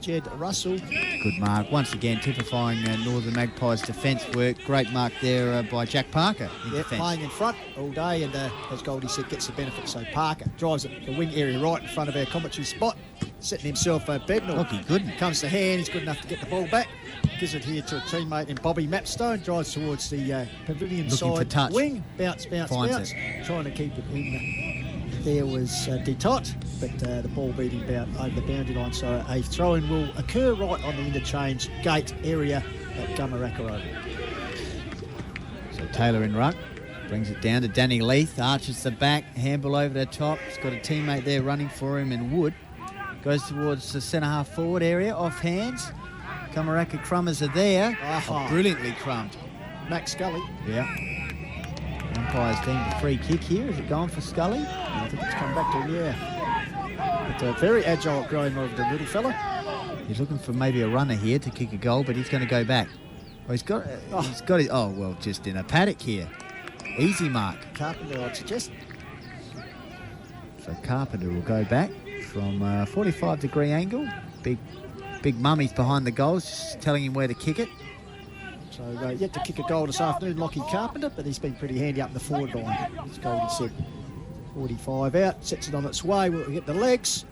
Jed Russell. Good mark. Once again, typifying Northern Magpies' defence work. Great mark there by Jack Parker in defence. Playing in front all day, and as Goldie said, gets the benefit. So Parker drives it the wing area right in front of our commentary spot, setting himself Bednall. Looky good. Comes to hand, he's good enough to get the ball back. Gives it here to a teammate in Bobby Mapstone. Drives towards the pavilion Looking for side touch. wing. Bounce. Finds Trying to keep it in. There was Detot, but the ball beating about over the boundary line. So a throw-in will occur right on the interchange gate area at Gumeracha Road. So Taylor in ruck. Brings it down to Danny Leith. Arches the back. Handball over the top. He's got a teammate there running for him in Wood. Goes towards the centre-half forward area. Off hands. Gumeracha Crummers are there. Oh, brilliantly crummed. Max Scully. Yeah. Umpire's deemed a free kick here. Is it going for Scully? I think it's come back to him, yeah. But very agile growing of the little fella. He's looking for maybe a runner here to kick a goal, but he's going to go back. Oh, he's got it. Oh, well, just in a paddock here. Easy mark. Carpenter, I'd suggest. So Carpenter will go back from a 45-degree angle. Big mummies behind the goals, just telling him where to kick it. So yet to kick a goal this afternoon, Lockie Carpenter, but he's been pretty handy up in the forward line. As Goldie said, 45 out, sets it on its way. We'll get the legs.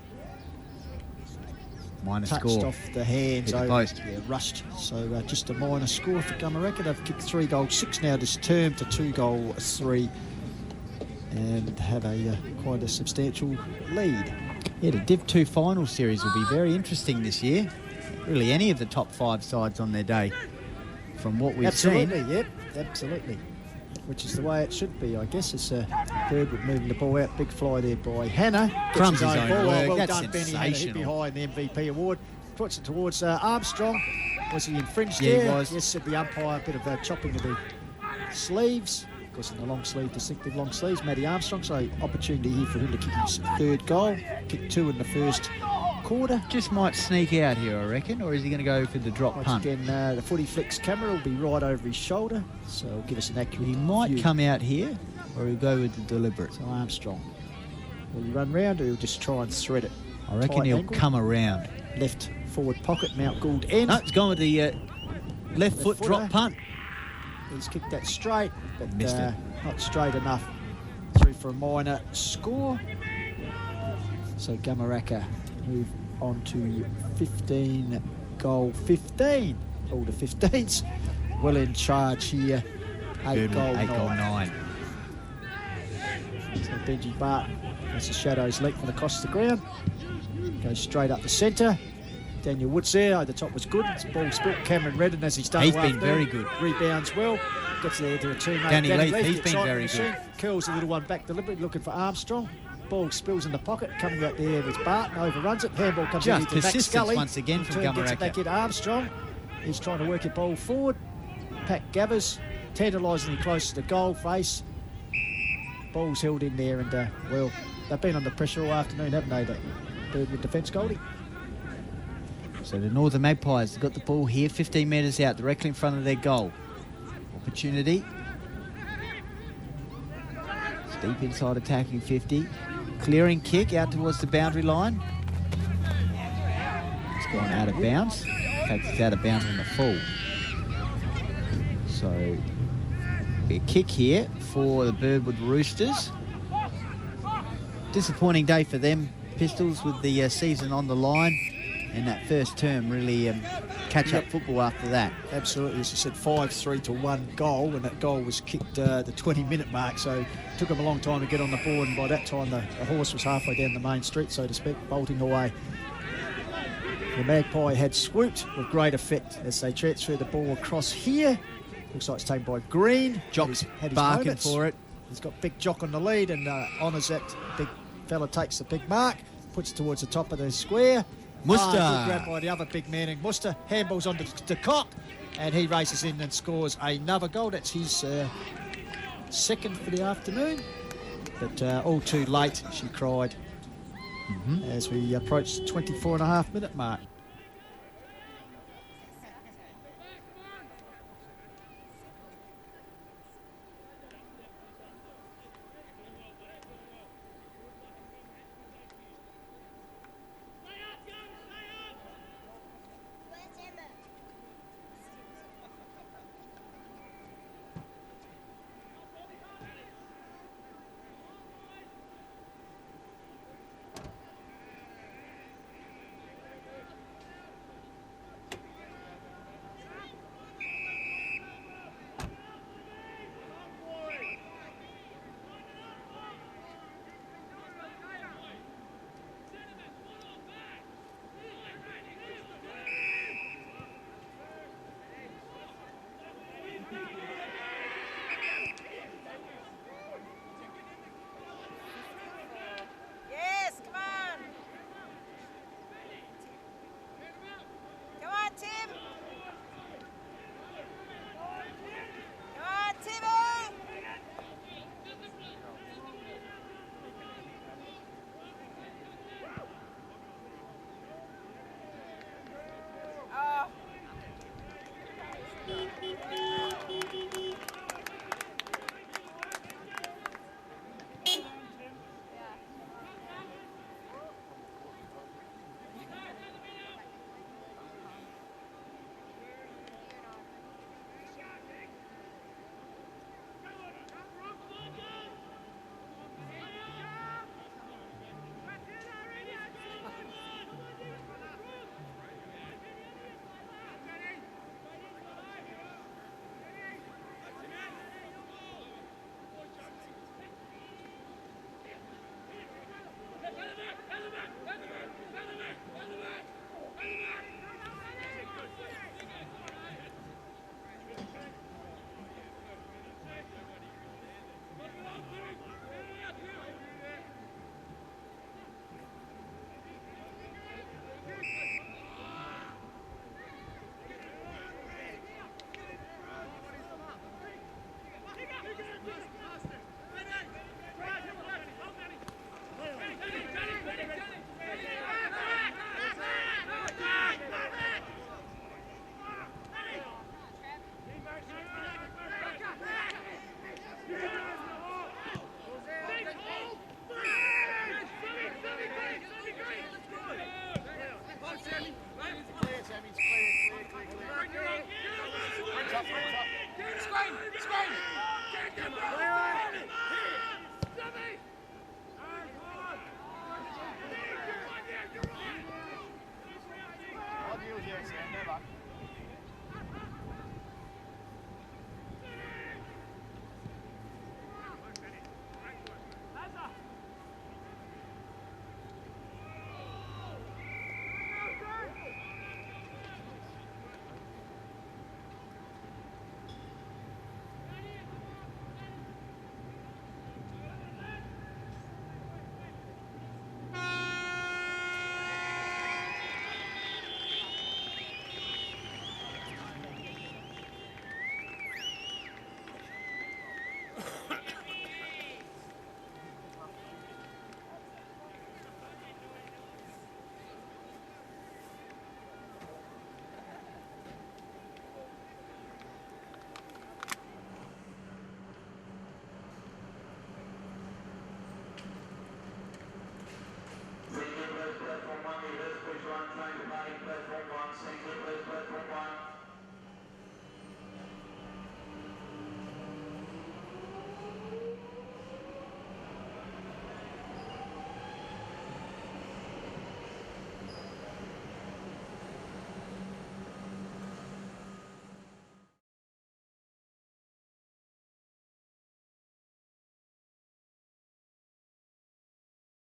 Minor Touched score. off the hands. Hit the post. Yeah, rushed. So just a minor score for Gumeracha. They've kicked 3 goals 6 now this term to 2 goal 3, and have a quite a substantial lead. Yeah, the Div 2 final series will be very interesting this year. Really, any of the top 5 sides on their day. From what we've seen. Yep, absolutely. Which is the way it should be, I guess. It's Birdwood moving the ball out. Big fly there by Hannah. Crumbs his own ball. work. Well That's done, Benny Hannah. Hit sensational. behind the MVP award. Puts it towards Armstrong. Was he infringed Yeah, there? he was. Yes, said the umpire. A bit of chopping of the sleeves. Of course, in the long sleeve, distinctive long sleeves. Matty Armstrong. So opportunity here for him to kick his 3rd goal. Kicked 2 in the first quarter. Just might sneak out here, I reckon, or is he going to go for the drop punt? Again, the footy flicks camera will be right over his shoulder, so it'll give us an accurate He might view. come out here, or he'll go with the deliberate. So Armstrong. Will he run round, or he'll just try and thread it? I reckon Tight he'll angle. come around. Left forward pocket, Mount Gould end. No, it's gone with the left foot footer. drop punt. He's kicked that straight, but Missed it. not straight enough. Through for a minor score. So Gumeracha move on to 15 goal 15. All the 15s. Well in charge here. 8 goal 9. So Benji Barton as the shadows lengthen across the ground. Goes straight up the centre. Daniel Woods there. The top was good. It's ball spilt. Cameron Redden, as he's done. He's been very good. Rebounds well. Gets there to a teammate. Danny Leith, he's gets been on very the good. machine, curls the little one back deliberately, looking for Armstrong. Ball spills in the pocket. Coming out there with Barton. Overruns it. Handball comes in Just to Max persistence Scully. once again from Gets it back Gumeracha. in Armstrong. He's trying to work a ball forward. Pat Gathers, tantalisingly close to the goal face. Ball's held in there, and well, they've been under pressure all afternoon, haven't they? The Birdwood defence, Goldie. So the Northern Magpies have got the ball here, 15 metres out, directly in front of their goal. Opportunity. It's deep inside attacking 50. Clearing kick out towards the boundary line. It's gone out of bounds. In fact, it's out of bounds on the full. So a kick here for the Birdwood Roosters. Disappointing day for them, Pistols, with the season on the line. And that first term really catch-up football after that. Absolutely, as you said, 5-3 to 1 goal, and that goal was kicked the 20-minute mark, so it took them a long time to get on the board, and by that time the horse was halfway down the main street, so to speak, bolting away. The Magpie had swooped with great effect as they transfer the ball across here. Looks like it's taken by Green. Jock's had his barking moments. for it. He's got Big Jock on the lead and honours that. Big fella takes the big mark, puts it towards the top of the square. Muster. Good grab by the other big man in Muster. Handballs onto the Cock, and he races in and scores another goal. That's his second for the afternoon. But all too late, she cried, as we approach the 24.5-minute mark.